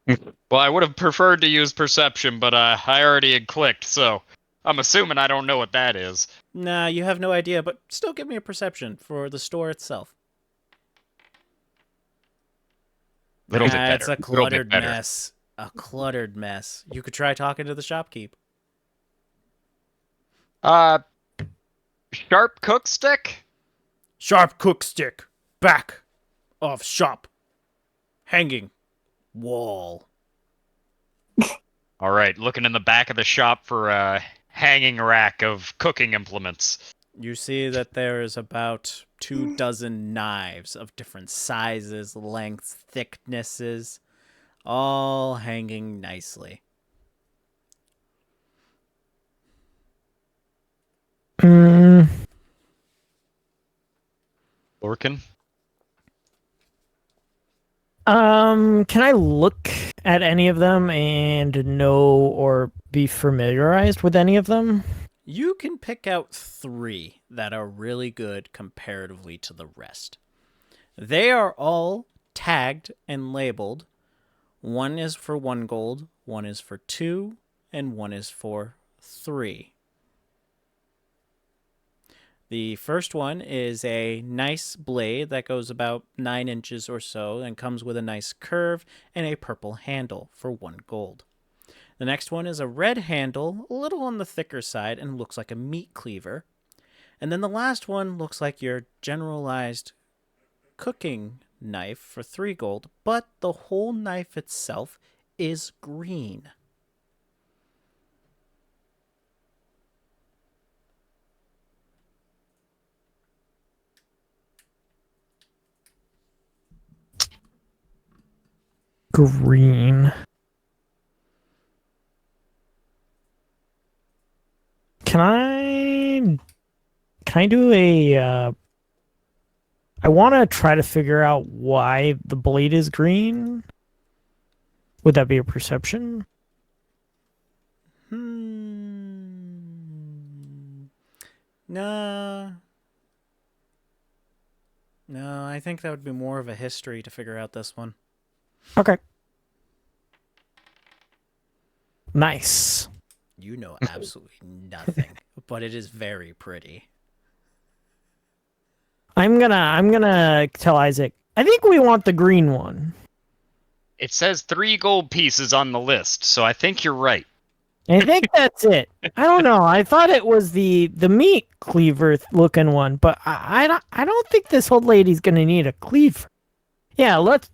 Well, I would have preferred to use perception, but I already had clicked, so I'm assuming I don't know what that is. Nah, you have no idea, but still give me a perception for the store itself. Little bit better. It's a cluttered mess. A cluttered mess. You could try talking to the shopkeep. Sharp cook stick? Sharp cook stick. Back of shop. Hanging. Wall. All right, looking in the back of the shop for a hanging rack of cooking implements. You see that there is about 24 knives of different sizes, lengths, thicknesses, all hanging nicely. Lorcan? Can I look at any of them and know or be familiarized with any of them? You can pick out 3 that are really good comparatively to the rest. They are all tagged and labeled. One is for 1 gold, one is for 2, and one is for 3. The first one is a nice blade that goes about 9 inches or so and comes with a nice curve and a purple handle for 1 gold. The next one is a red handle, a little on the thicker side, and looks like a meat cleaver. And then the last one looks like your generalized cooking knife for 3 gold, but the whole knife itself is green. Green. Can I do a I want to try to figure out why the blade is green. Would that be a perception? No. No, I think that would be more of a history to figure out this one. Okay. Nice. You know absolutely nothing, but it is very pretty. I'm gonna tell Isaac. I think we want the green one. It says 3 gold pieces on the list, so I think you're right. I think that's it. I don't know. I thought it was the meat cleaver looking one, but I don't think this old lady's gonna need a cleaver. Yeah, let's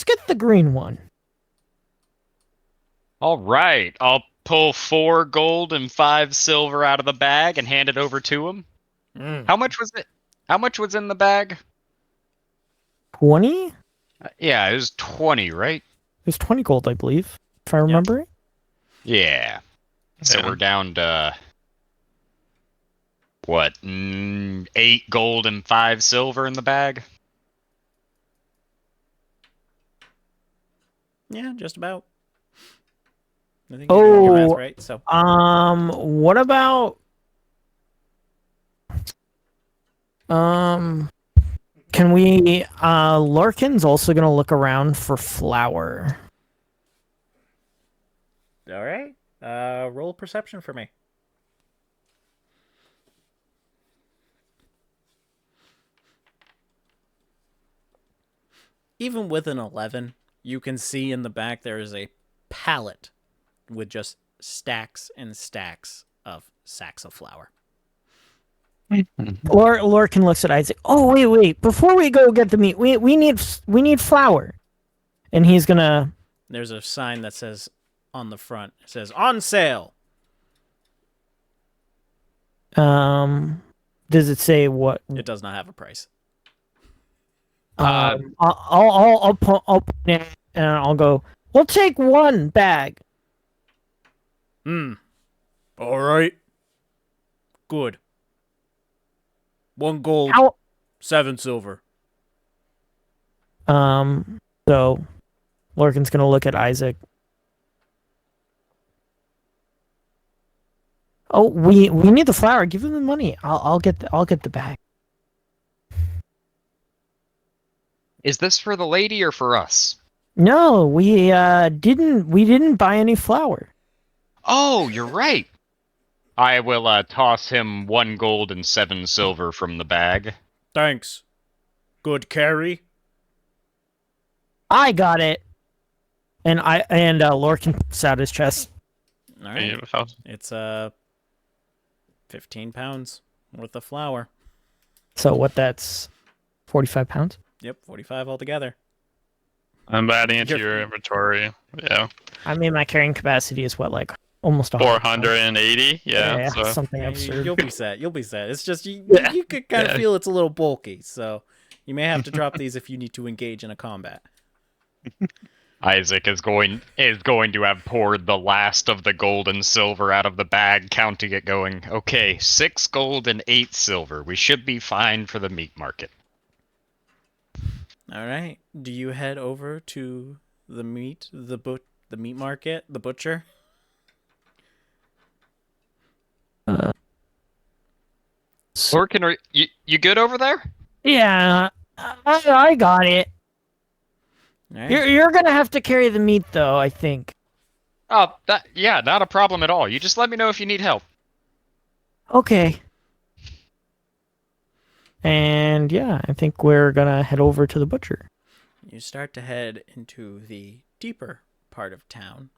get the green one. All right, I'll pull 4 gold and 5 silver out of the bag and hand it over to him. How much was it? How much was in the bag? 20? Yeah, it was 20, right? It was 20 gold, I believe, if I remember it. Yeah. So Yeah. we're down to what? 8 gold and 5 silver in the bag. Yeah, just about. I think you're doing your math right. So What about can we Larkin's also gonna look around for flour. all right. Roll perception for me. Even with an 11, you can see in the back there is a pallet with just stacks and stacks of sacks of flour. Larkin looks at Isaac. Oh wait! Before we go get the meat, we need flour, and he's gonna. There's a sign that says on the front. It says on sale. Does it say what? It does not have a price. I'll put it and I'll go. We'll take 1 bag. All right. Good. 1 gold, 7 silver. So Larkin's gonna look at Isaac. Oh, we need the flour. Give him the money. I'll get the bag. Is this for the lady or for us? No, we didn't buy any flour. Oh, you're right. I will toss him 1 gold and 7 silver from the bag. Thanks. Good carry. I got it. And Larkin puts out his chest. All right. It's 15 pounds worth of flour. So what? That's 45 pounds. Yep, 45 altogether. I'm adding it to your inventory. Yeah. I mean, my carrying capacity is what, like almost 480. Yeah. So. Something absurd. You'll be set. You'll be set. It's just you could kind of Yeah. feel it's a little bulky, so you may have to drop these if you need to engage in a combat. Isaac is going to have poured the last of the gold and silver out of the bag, counting it, going, okay, 6 gold and 8 silver. We should be fine for the meat market. All right. Do you head over to the meat market, the butcher? Lorcan, are you good over there? Yeah, I got it. All right. You're gonna have to carry the meat though, I think. Oh, yeah, not a problem at all. You just let me know if you need help. Okay. And yeah, I think we're gonna head over to the butcher. You start to head into the deeper part of town,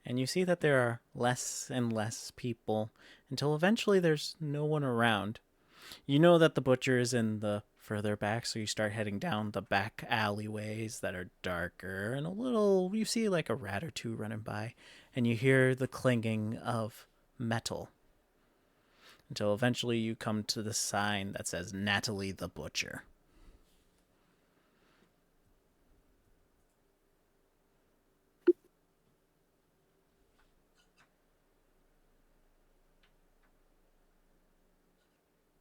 and you see that there are less and less people until eventually there's no one around. You know that the butcher is in the further back, so you start heading down the back alleyways that are darker and a little. You see like a rat or two running by, and you hear the clanging of metal until eventually you come to the sign that says Natalie the Butcher.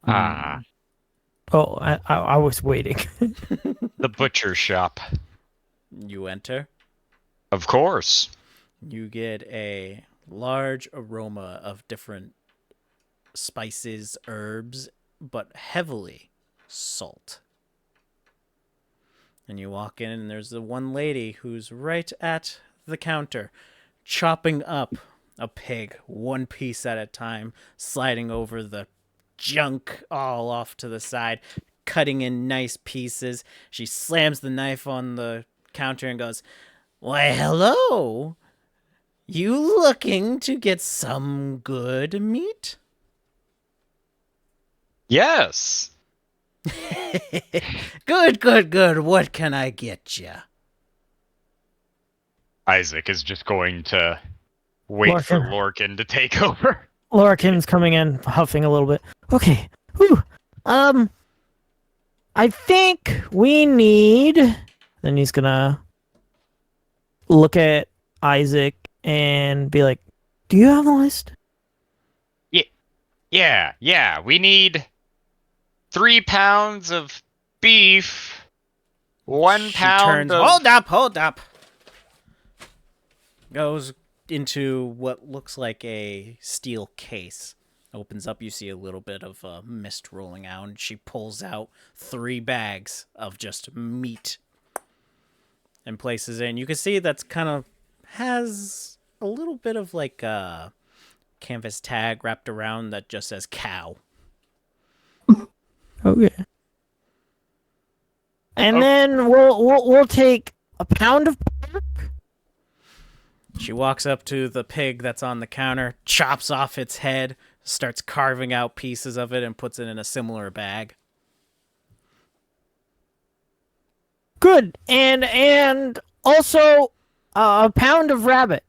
Ah, Oh, I was waiting. the butcher shop. You enter. Of course. You get a large aroma of different spices, herbs, but heavily salt. And you walk in, and there's the one lady who's right at the counter, chopping up a pig one piece at a time, sliding over the junk all off to the side, cutting in nice pieces. She slams the knife on the counter and goes, "Why, hello! You looking to get some good meat?" Yes. Good, good, good. What can I get you? Isaac is just going to wait for Lorcan to take over. Lorcan's coming in, huffing a little bit. Okay. Whew. I think we need. Then he's gonna look at Isaac and be like, "Do you have the list?" Yeah. We need 3 pounds of beef, 1 She pound turns. of... Hold up. Goes into what looks like a steel case. Opens up, you see a little bit of mist rolling out, and she pulls out 3 bags of just meat and places it in. You can see that's kind of has a little bit of like a canvas tag wrapped around that just says cow. Okay. And then we'll take a pound of pork. She walks up to the pig that's on the counter, chops off its head, starts carving out pieces of it, and puts it in a similar bag. Good. And also a pound of rabbit.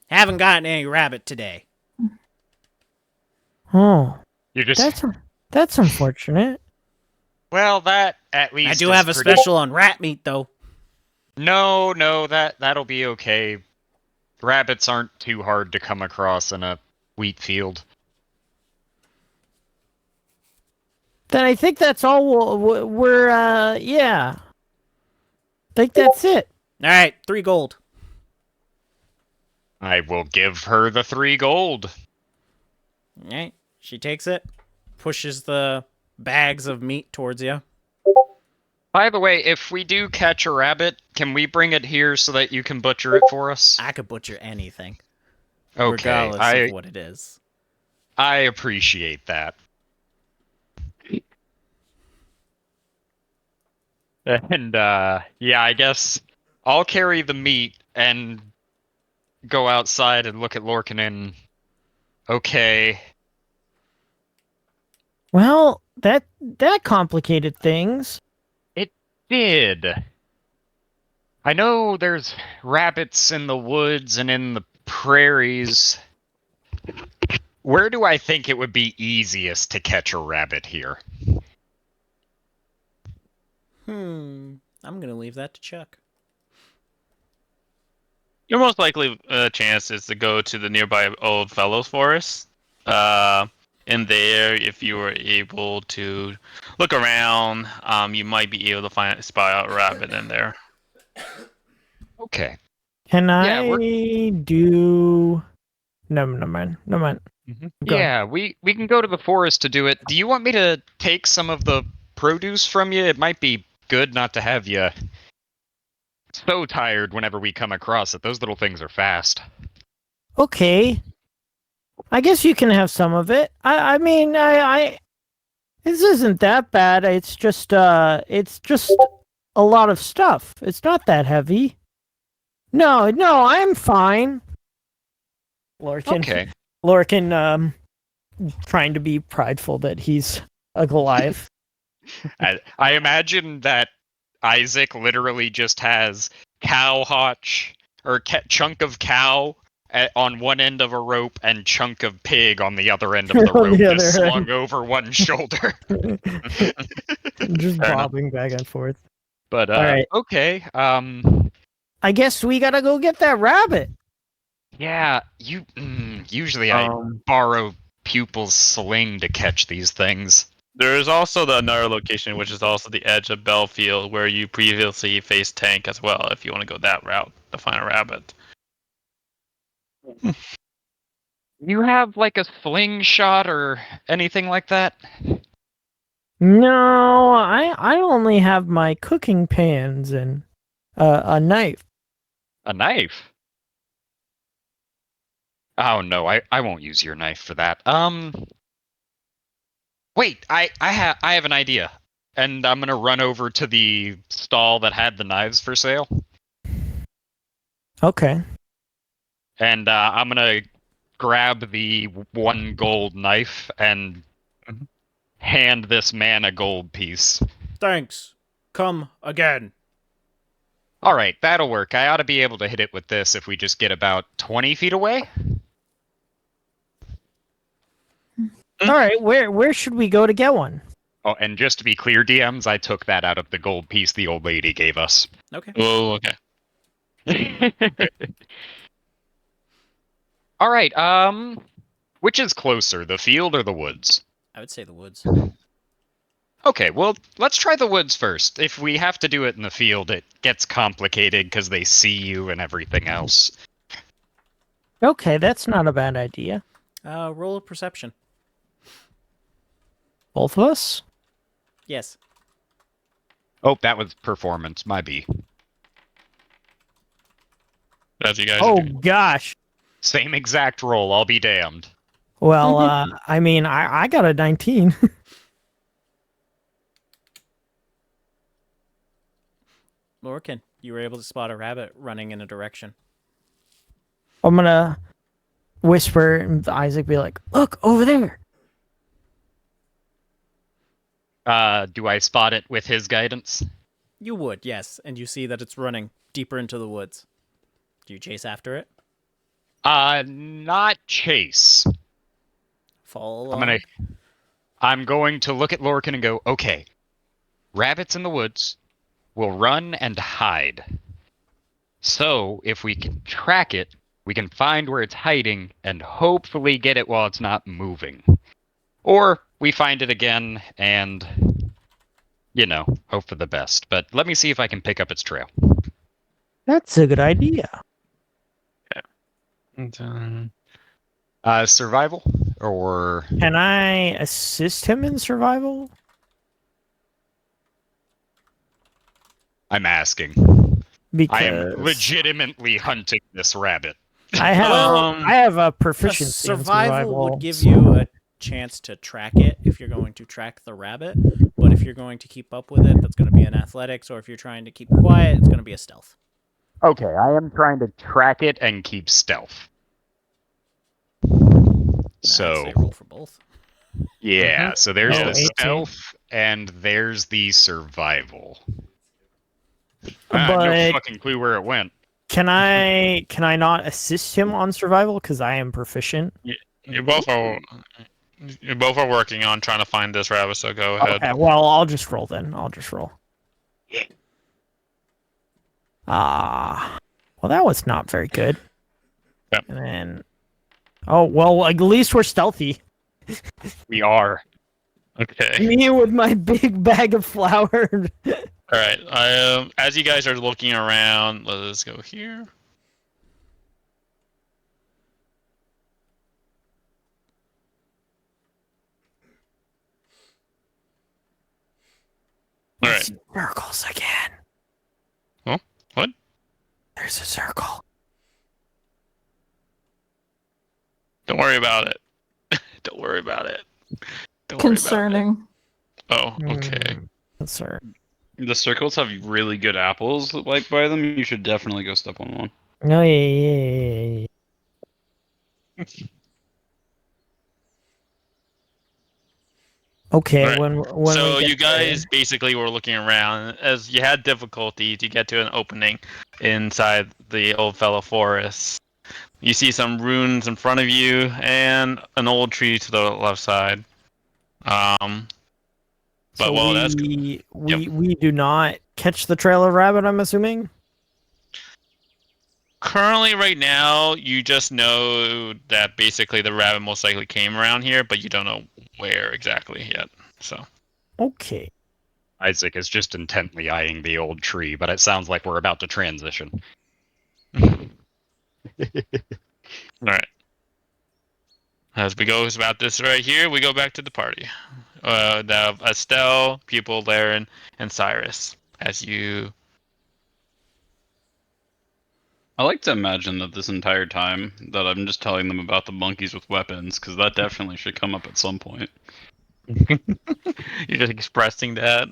Haven't gotten any rabbit today. Oh, You just... that's unfortunate. Well, that at least I do is have a pretty... special on rat meat, though. No, that'll be okay. Rabbits aren't too hard to come across in a wheat field. Then I think that's all we're yeah. I think that's it. All right, 3 gold. I will give her the 3 gold. All right, she takes it, pushes the bags of meat towards you. By the way, if we do catch a rabbit, can we bring it here so that you can butcher it for us? I could butcher anything, Okay, regardless of what it is. I appreciate that. And, yeah, I guess I'll carry the meat and go outside and look at Lorcan and... Okay. Well, that complicated things. It did. I know there's rabbits in the woods and in the prairies. Where do I think it would be easiest to catch a rabbit here? I'm gonna leave that to Chuck. Your most likely chance is to go to the nearby Old Fellows Forest. In there, if you were able to look around, you might be able to spot out a rabbit in there. Okay. Can Yeah, I do? No, mind. Yeah, we can go to the forest to do it. Do you want me to take some of the produce from you? It might be good not to have you so tired whenever we come across it. Those little things are fast. Okay. I guess you can have some of it. I mean, this isn't that bad. It's just a lot of stuff. It's not that heavy. No, I'm fine. Lorcan, Okay. Lorcan, trying to be prideful that he's a Goliath. I imagine that Isaac literally just has cow hotch or chunk of cow on one end of a rope and chunk of pig on the other end of the On rope, the just other slung end. over one shoulder. Just Fair enough. bobbing back and forth. But All right. okay. I guess we gotta go get that rabbit. Yeah. Usually I borrow pupil's sling to catch these things. There is also another location, which is also the edge of Belfield, where you previously faced Tank as well. If you want to go that route to find a rabbit. You have like a slingshot or anything like that? No, I only have my cooking pans and a knife. A knife? Oh no, I won't use your knife for that. Wait, I have an idea. And I'm gonna run over to the stall that had the knives for sale. Okay. And I'm gonna grab the 1 gold knife and hand this man a gold piece. Thanks. Come again. All right, that'll work. I ought to be able to hit it with this if we just get about 20 feet away. All right, where should we go to get one? Oh, and just to be clear, DMs, I took that out of the gold piece the old lady gave us. Okay. Oh, okay. All right, which is closer, the field or the woods? I would say the woods. Okay, well, let's try the woods first. If we have to do it in the field, it gets complicated because they see you and everything else. Okay, that's not a bad idea. Roll a perception. Both of us? Yes. Oh, that was performance, my B. As you guys. Oh do. gosh. Same exact roll, I'll be damned. Well, I mean, I got a 19. Lorcan, you were able to spot a rabbit running in a direction. I'm gonna whisper and Isaac be like, "Look over there." Do I spot it with his guidance? You would, yes, and you see that it's running deeper into the woods. Do you chase after it? Not chase. Follow along. I'm going to look at Lorcan and go, okay, rabbits in the woods will run and hide. So, if we can track it, we can find where it's hiding and hopefully get it while it's not moving. Or we find it again and, hope for the best. But let me see if I can pick up its trail. That's a good idea. And, Survival? Or... Can I assist him in survival? I'm asking. Because I am legitimately hunting this rabbit. I have a proficiency in Survival would give you a chance to track it if you're going to track the rabbit, but if you're going to keep up with it, that's going to be an athletics, or if you're trying to keep quiet, it's going to be a stealth. Okay, I am trying to track it and keep stealth. I'd So, say roll for both. yeah, so there's Oh, the 18. stealth and there's the survival. But No fucking clue where it went. can I not assist him on survival because I am proficient? you both are working on trying to find this rabbit, so go ahead. Okay, well, I'll just roll then. I'll just roll. Well, that was not very good. Yep. And then, oh well, at least we're stealthy. We are. Okay. Me with my big bag of flour. All right. As you guys are looking around, let's go here. All right. Circles again. Oh, what? There's a circle. Don't worry about it. Don't worry about it. Don't worry about it. Concerning. Oh, okay. Yes, sir. The circles have really good apples like by them. You should definitely go step on one. No, yeah. Okay, Alright. when So we get you guys basically were looking around as you had difficulty to get to an opening inside the old fellow forest. You see some runes in front of you and an old tree to the left side. But so well, that's we do not catch the trail of rabbit. I'm assuming. currently right now. You just know that basically the rabbit most likely came around here, but you don't know where exactly yet. So Okay. Isaac is just intently eyeing the old tree, but it sounds like we're about to transition. all right. As we go about this right here, we go back to the party. Now Estelle, Pupil, Laren, and Cyrus. As you I like to imagine that this entire time that I'm just telling them about the monkeys with weapons, because that definitely should come up at some point. you're just expressing that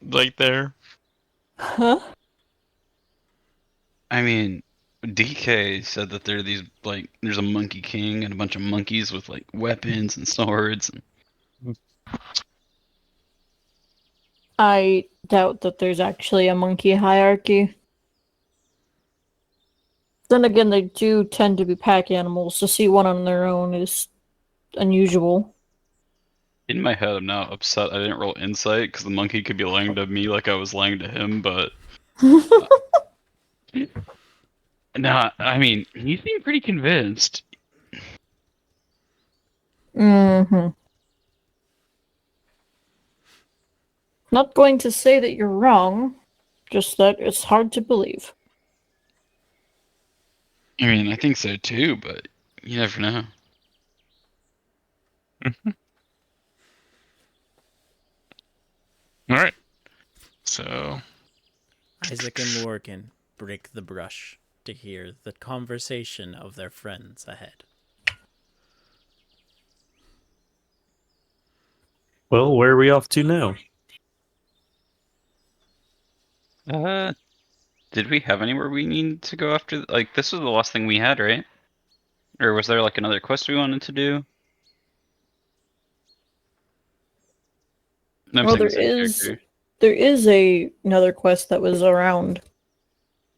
like there. Huh? I mean, DK said that there are these there's a monkey king and a bunch of monkeys with like weapons and swords. I doubt that there's actually a monkey hierarchy. Then again, they do tend to be pack animals. To see one on their own is unusual. In my head, I'm now upset I didn't roll insight because the monkey could be lying to me like I was lying to him, but nah, I mean, he seemed pretty convinced. Mm-hmm. Not going to say that you're wrong, just that it's hard to believe. I mean, I think so too, but you never know. All right. So Isaac and Morgan break the brush to hear the conversation of their friends ahead. Well, where are we off to now? Did we have anywhere we need to go after? Like, this was the last thing we had, right? Or was there like another quest we wanted to do? No, I'm Well, saying the same character. there is another quest that was around.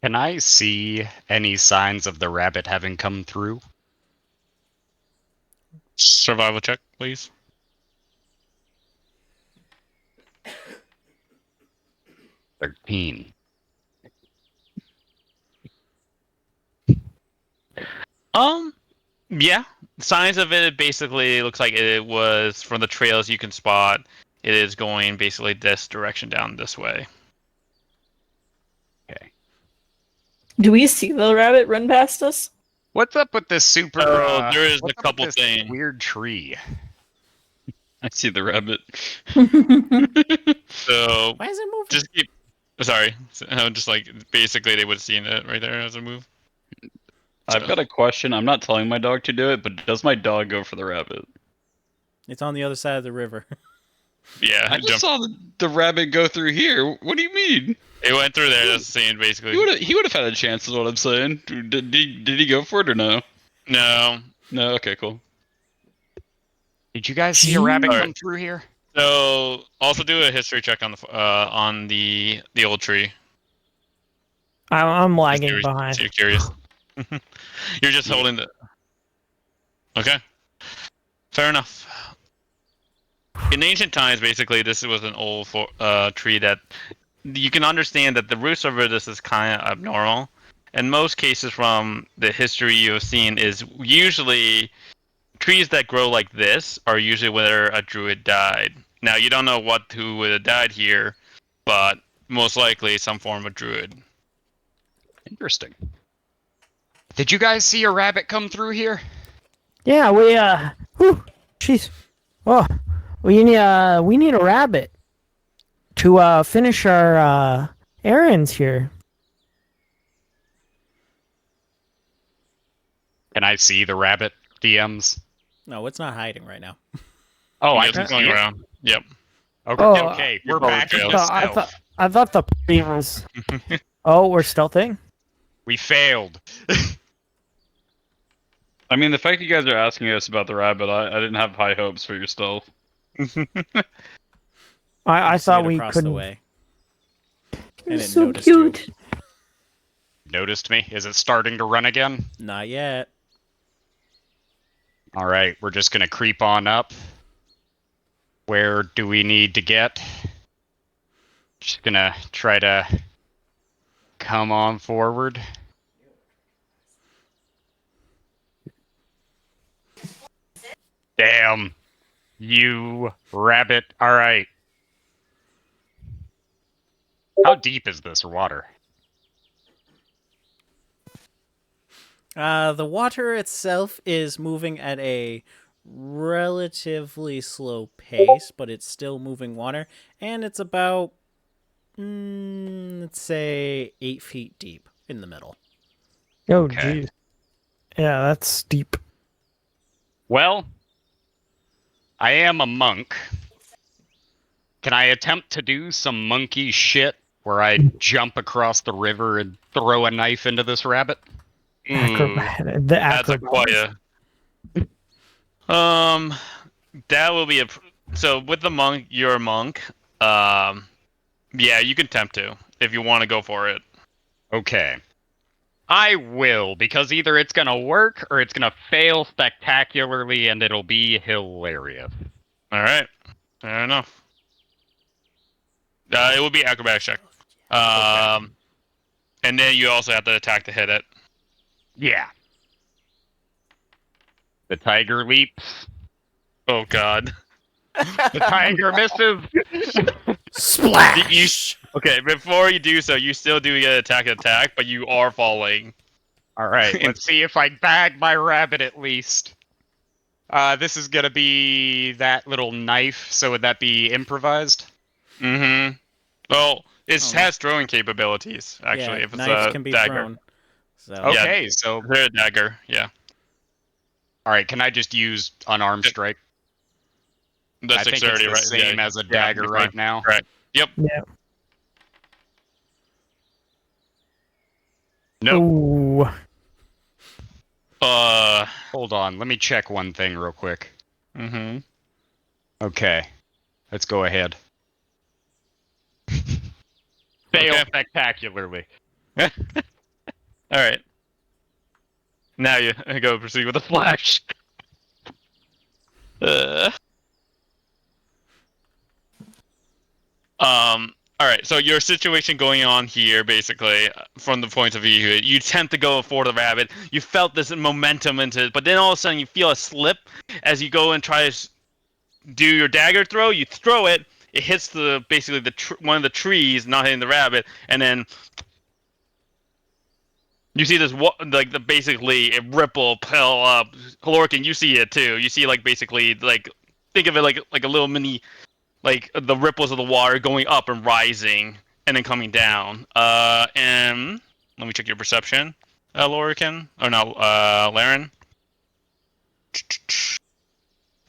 Can I see any signs of the rabbit having come through? survival check, please. "13." Yeah. Signs of it basically looks like it was from the trails you can spot. It is going basically this direction down this way. Okay. Do we see the rabbit run past us? What's up with this super? Oh, there is what's a up with couple this things. weird tree. I see the rabbit. So Why is it moving? just keep. Sorry, just like basically they would have seen it right there as a move. I've got a question. I'm not telling my dog to do it, but does my dog go for the rabbit? It's on the other side of the river. Yeah, I just saw the rabbit go through here. What do you mean? It went through there. That's the same, basically. He would have had a chance, is what I'm saying. Did he go for it or no? No. No. Okay. Cool. Did you guys see a rabbit Alright. come through here? So also do a history check on the old tree. I'm lagging Curious- behind. so you're curious. You're just holding the. Okay. Fair enough. In ancient times, basically, this was an old tree that you can understand that the roots of this is kind of abnormal. In most cases, from the history you've seen, is usually trees that grow like this are usually where a druid died. Now you don't know who would have died here, but most likely some form of druid. Interesting. Did you guys see a rabbit come through here? Yeah, jeez. Oh, we need a rabbit to finish our errands here. Can I see the rabbit? DMs? No, it's not hiding right now. Oh, I Yeah, can it's see going it. around. Yep. Okay, Oh, okay, you're we're probably back into failed. stealth. I thought the party was. Oh, we're stealthing. We failed. I mean, the fact you guys are asking us about the rabbit, I didn't have high hopes for your stealth. I See thought it we across couldn't. the way. And It's it so noticed you. cute. Noticed me? Is it starting to run again? Not yet. All right, we're just gonna creep on up. Where do we need to get? Just gonna try to come on forward. Damn. You rabbit. All right. How deep is this water? The water itself is moving at a relatively slow pace, but it's still moving water, and it's about, let's say, 8 feet deep in the middle. Oh, Okay. jeez. Yeah, that's steep. Well, I am a monk. Can I attempt to do some monkey shit where I jump across the river and throw a knife into this rabbit? Acrobat. The That's a acrobat. quite that will be a. So with the monk, you're a monk. Yeah, you can attempt to if you want to go for it. Okay. I will, because either it's gonna work or it's gonna fail spectacularly and it'll be hilarious. All right. Fair enough. It will be acrobatic check. And then you also have to attack to hit it. Yeah. The tiger leaps. Oh God. The tiger misses. Splash! Okay, before you do so, you still do get attack, but you are falling. All right, let's see if I bag my rabbit at least. This is gonna be that little knife, so would that be improvised? Mm-hmm. Well, it Oh, no. has throwing capabilities, actually, Yeah, if it's knives a can be dagger. thrown. So Okay, so They're a dagger, yeah. all right, can I just use unarmed strike? That's I think it's dexterity, the right? same Yeah, as a yeah, dagger you're right fine. now. Correct. Yep. Yeah. Nope. Ooh. Hold on, let me check one thing real quick. Mm-hmm. Okay, let's go ahead. Fail Okay. spectacularly. All right. Now you go proceed with the flash. All right. So your situation going on here, basically, from the point of view, you attempt to go for the rabbit. You felt this momentum into it, but then all of a sudden you feel a slip as you go and try to do your dagger throw. You throw it. It hits the basically one of the trees, not hitting the rabbit, and then you see this basically a ripple pile up. Lorcan, you see it too. You see basically think of it like a little mini the ripples of the water going up and rising and then coming down. And let me check your perception, Lorcan. Oh no, Laren.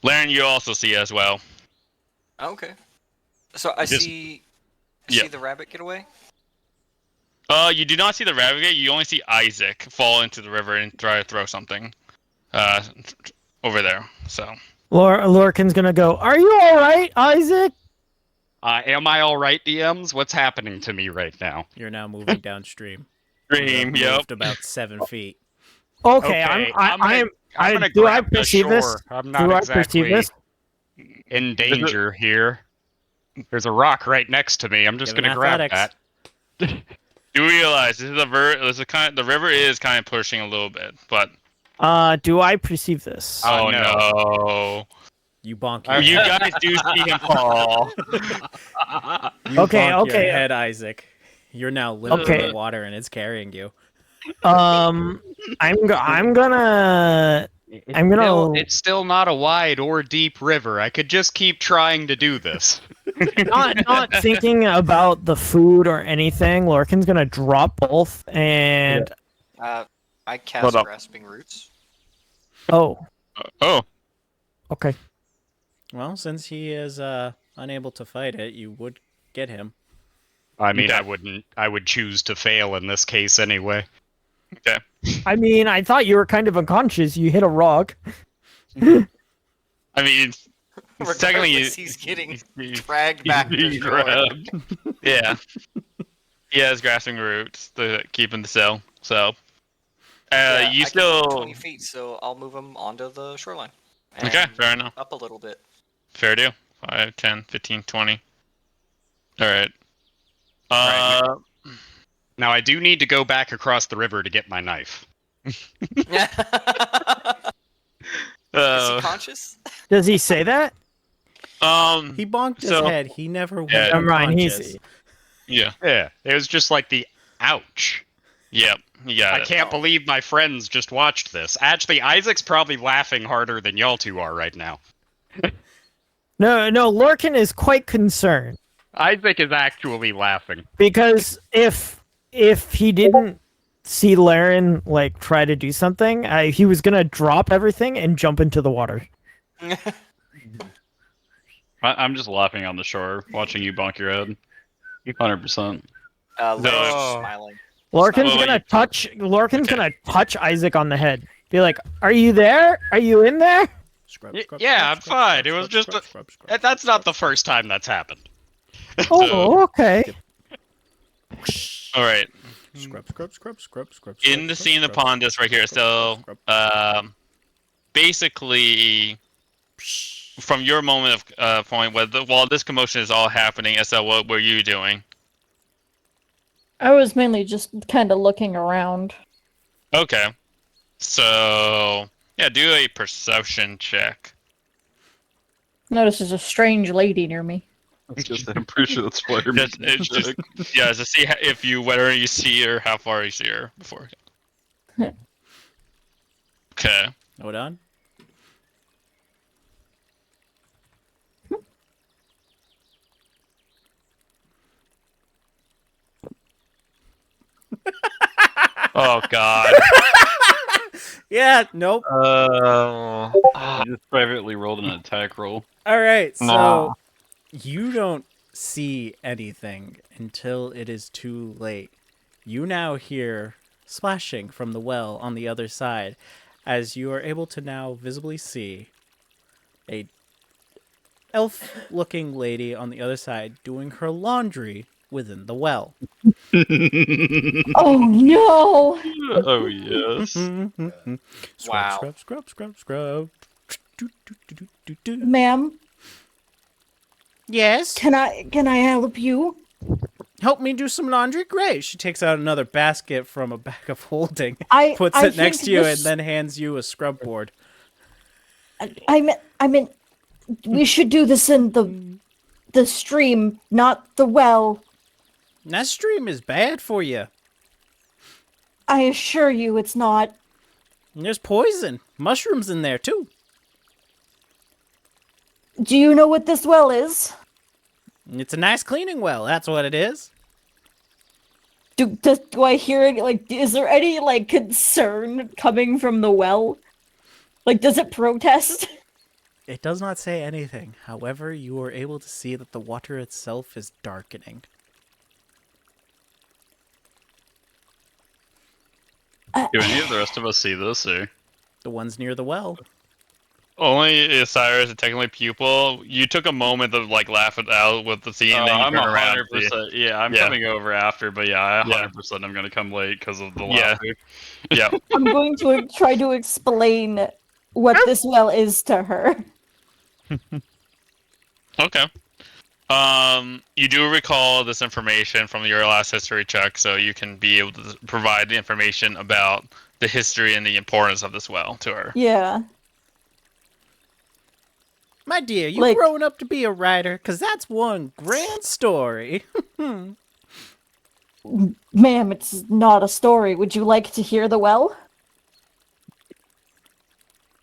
Laren, you also see it as well. Okay. So I see the rabbit get away? You do not see the rabbit. You only see Isaac fall into the river and try to throw something over there. So Lorcan's gonna go, "Are you alright, Isaac?" Am I alright, DMs? What's happening to me right now? you're now moving downstream. Dream, You yep. moved about 7 feet. Okay, I'm I'm gonna do I grab the perceive this? shore. I'm not Do I exactly perceive this? in danger here. There's a rock right next to me. I'm just Give gonna an grab athletics. that. You realize this is the river is kind of pushing a little bit, but Do I perceive this? oh no. no. You bonk your You head. guys do see him fall. You Okay, bonk okay. your head, Isaac. You're now limp in Okay. the water and it's carrying you. I'm gonna. It's still not a wide or deep river. I could just keep trying to do this. not thinking about the food or anything. Lorcan's gonna drop both and I cast Hold up. Grasping Roots. oh, Oh, Okay. Well, since he is unable to fight it, you would get him. I mean, Okay. I would choose to fail in this case anyway. okay. I mean, I thought you were kind of unconscious. You hit a rock. I mean, technically, Regardless, he's getting he- dragged back to Being shore. grabbed. yeah, he has grasping roots to keep in the cell. So, Yeah, you I can move him still 20 feet, so I'll move him onto the shoreline. okay? And Fair enough. Up a little bit. Fair deal. 5, 10, 15, 20. All right. Right. Now I do need to go back across the river to get my knife. Is he conscious? Does he say that? He bonked his So- head. He never went Yeah, Never mind, unconscious. yeah, Yeah, it was just like the ouch. yep. You got I it. can't believe my friends just watched this. Actually, Isaac's probably laughing harder than y'all two are right now. No, Lorcan is quite concerned Isaac is actually laughing. because if he didn't see Laren like try to do something, he was gonna drop everything and jump into the water. I'm just laughing on the shore, watching you bonk your head. 100%. Larry's No. just smiling. Lorcan's Well, gonna you- touch. Lorcan's Okay. gonna touch Isaac on the head. Be like, "Are you there? Are you in there?" Scrub, Y- scrub, yeah, scrub, I'm scrub, fine. scrub, It was scrub, just scrub, a- scrub, scrub, That's scrub, not the first time that's happened. Oh, okay. All right. Scrub, scrub, scrub, scrub, scrub. In the scrub, scene scrub, upon this right here, so scrub, scrub. basically, from your moment of point, while this commotion is all happening, SL, what were you doing? I was mainly just kind of looking around. Okay. So, yeah, do a perception check. Notice there's a strange lady near me. I'm pretty sure that's why you're Just, making it's that just, check. yeah, to see if you whether you see her, how far you see her before. Okay. Hold on. Oh God. Yeah, nope. I just privately rolled an attack roll. All right, so Nah. you don't see anything until it is too late. You now hear splashing from the well on the other side, as you are able to now visibly see a elf-looking lady on the other side doing her laundry within the well. Oh no! Oh, yes. Wow. Scrub, scrub, scrub, scrub. Ma'am, Yes. can I help you? Help me do some laundry? Great. She takes out another basket from a bag of holding, I puts I it next think to you, this- and then hands you a scrub board. I meant we should do this in the stream, not the well. That stream is bad for you. I assure you it's not. And there's poison. Mushrooms in there, too. Do you know what this well is? It's a nice cleaning well. That's what it is. Do I hear any, like, is there any, like, concern coming from the well? Like, does it protest? It does not say anything. However, you are able to see that the water itself is darkening. Do any of the rest of us see this, or? The ones near the well. Only Cyrus and technically pupil. You took a moment to like laugh it out with the scene, and then you I'm turn around. 100%. Yeah, I'm Yeah. coming over after, but yeah, I Yeah. 100% I'm gonna come late because of the Yeah. laughter. Yeah. I'm going to try to explain what this well is to her. Okay. You do recall this information from your last history check, so you can be able to provide the information about the history and the importance of this well to her. Yeah. My dear, you Like- growing up to be a writer? Because that's one grand story. Ma'am, it's not a story. Would you like to hear the well?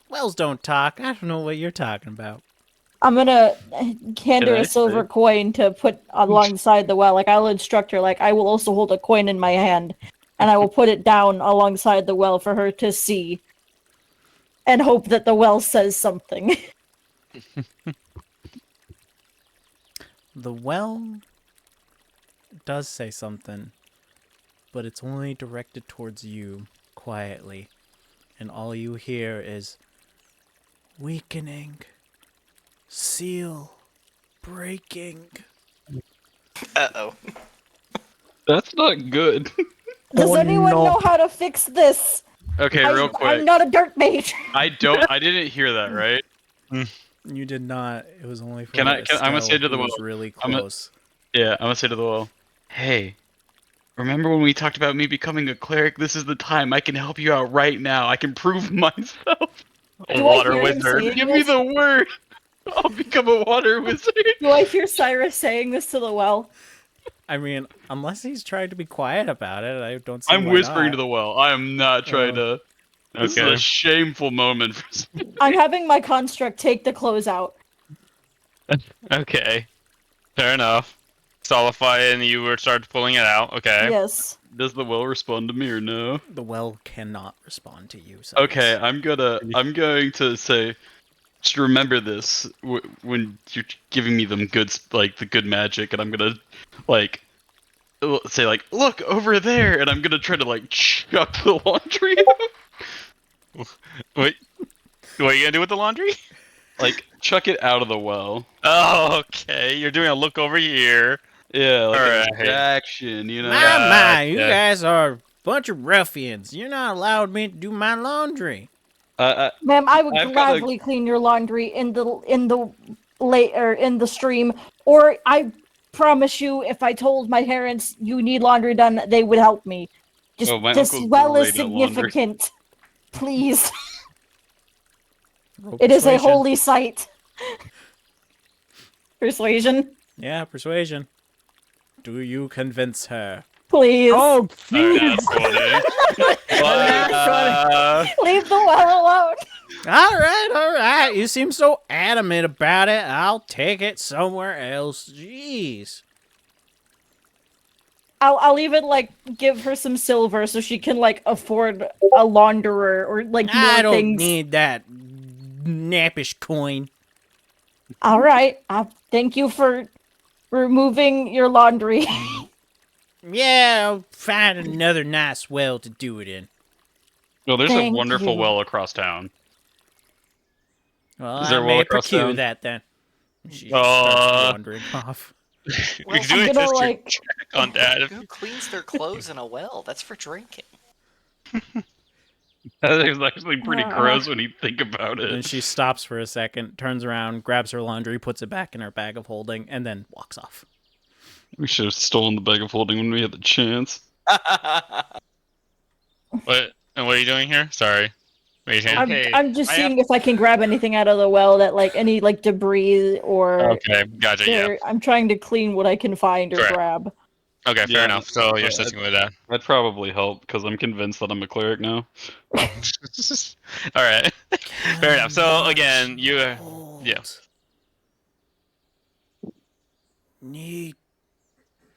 Wells don't talk. I don't know what you're talking about. I'm gonna hand her I a silver say? coin to put alongside the well. Like, I'll instruct her, like, I will also hold a coin in my hand, and I will put it down alongside the well for her to see. and hope that the well says something. The well does say something, but it's only directed towards you quietly, and all you hear is weakening, seal, breaking. Uh-oh. That's not good. Does Oh, anyone no. know how to fix this? Okay, real quick. I'm not a dirt mage. I didn't hear that, right? You did not. It was only for I'm gonna say to the who was well. really I'm gonna- close. Yeah, I'm gonna say to the well, hey, remember when we talked about me becoming a cleric? This is the time. I can help you out right now. I can prove myself. A Do I water hear him wizard. saying Give me this? the word. I'll become a water wizard. Do I hear Cyrus saying this to the well? I mean, unless he's trying to be quiet about it, I don't see I'm why whispering not. to the well. I am not trying to. This Okay. is a shameful moment for me. I'm having my construct take the clothes out. Okay. Fair enough. Solidify it and you were started pulling it out. Okay. Yes. Does the well respond to me or no? The well cannot respond to you. Cyrus. Okay, I'm going to say, just remember this when you're giving me them goods, like the good magic, and I'm gonna like say like, look over there, and I'm gonna try to like chuck the laundry, Wait. What are you gonna do with the laundry? like chuck it out of the well. Oh, okay. You're doing a look over here. Yeah, like a Alright. reaction, you know. My, you Gotcha. guys are a bunch of ruffians. You're not allowed me to do my laundry. Ma'am, I would I've got a- gladly clean your laundry in the stream, or I promise you, if I told my parents you need laundry done, they would help me. Just Oh, my this uncle's well is great at laundry. significant. Please. Roll It is a persuasion. holy site. Persuasion, Yeah, persuasion. Do you convince her? please. Oh, Alright, jeez. that's funny. Leave the well alone. All right. You seem so adamant about it. I'll take it somewhere else. Jeez. I'll even like give her some silver so she can like afford a launderer or like more I don't things. need that nappish coin. All right. Thank you for removing your laundry. Yeah, I'll find another nice well to do it in. No, there's Thank a wonderful you. well across town. Well, Is I there a well may across procure town? that then. She just starts wandering off. We Well, can do I'm a gonna history like check on that. Who cleans their clothes in a well? That's for drinking. That is actually pretty Uh, gross when you think about And it. she stops for a second, turns around, grabs her laundry, puts it back in her bag of holding, and then walks off. We should have stolen the bag of holding when we had the chance. What? And what are you doing here? Sorry. What are you saying? Okay, I'm just I seeing if I can grab anything out of the well that like any like debris or Okay, gotcha. Yeah. dirt. I'm trying to clean what I can find or Correct. grab. Okay, fair Yeah, enough. So you're but sticking with that. That'd probably help because I'm convinced that I'm a cleric now. All right. Fair enough. So again, you. Yeah. Need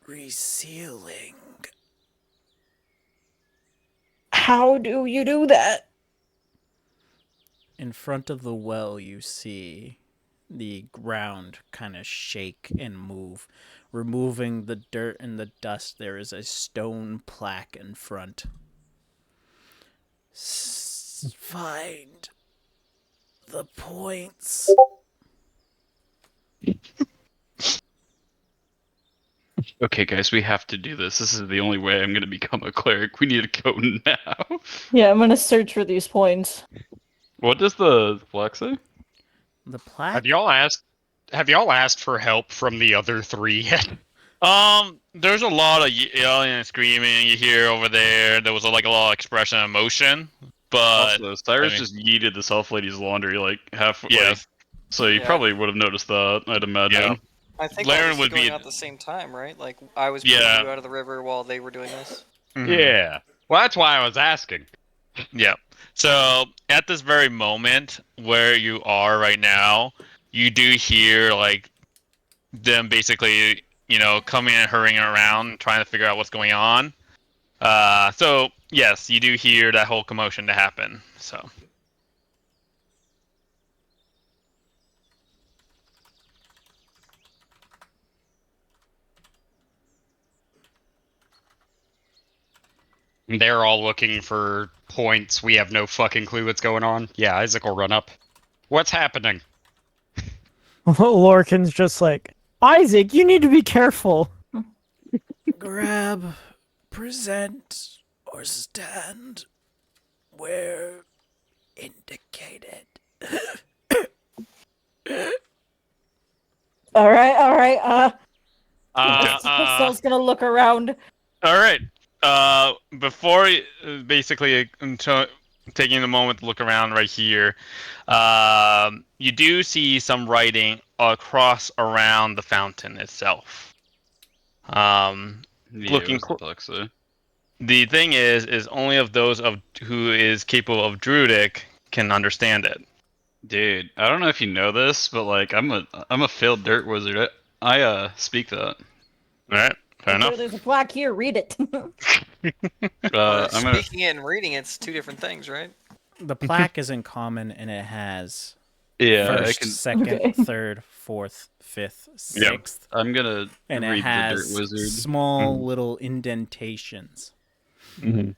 resealing. How do you do that? In front of the well, you see the ground kind of shake and move. Removing the dirt and the dust, there is a stone plaque in front. Find the points. Okay, guys, we have to do this. This is the only way I'm going to become a cleric. We need to go now. Yeah, I'm gonna search for these points. What does the flag say? The plaque? Have y'all asked for help from the other three yet? There's a lot of yelling and screaming you hear over there. There was like a lot of expression and emotion, but Also, Cyrus I mean- just yeeted this elf lady's laundry like half. Yeah. Like, so you Yeah. probably would have noticed that. I'd imagine. Yeah. I think Laren all this would was going be- on at the same time, right? Like I was pulling Yeah. you out of the river while they were doing this. Yeah. Well, that's why I was asking. Yeah. So at this very moment where you are right now, you do hear like them basically, coming and hurrying around, trying to figure out what's going on. So yes, you do hear that whole commotion to happen. So They're all looking for points. We have no fucking clue what's going on. Yeah, Isaac will run up. What's happening? Lorcan's just like, Isaac, you need to be careful. Grab, present, or stand where indicated. All right. Uh, So's gonna look around. All right. Before basically until taking a moment to look around right here, you do see some writing across around the fountain itself. Looking. The thing is only of those of who is capable of druidic can understand it. Dude, I don't know if you know this, but like I'm a failed dirt wizard. I speak that. All right. Fair enough. There's a plaque here. Read it. I'm gonna. Speaking it and reading it's two different things, right? The plaque is in common, and it has Yeah, first, I can. second, Okay. third, fourth, fifth, sixth, I'm gonna and read it has the dirt wizard. small little indentations. Mm-hmm.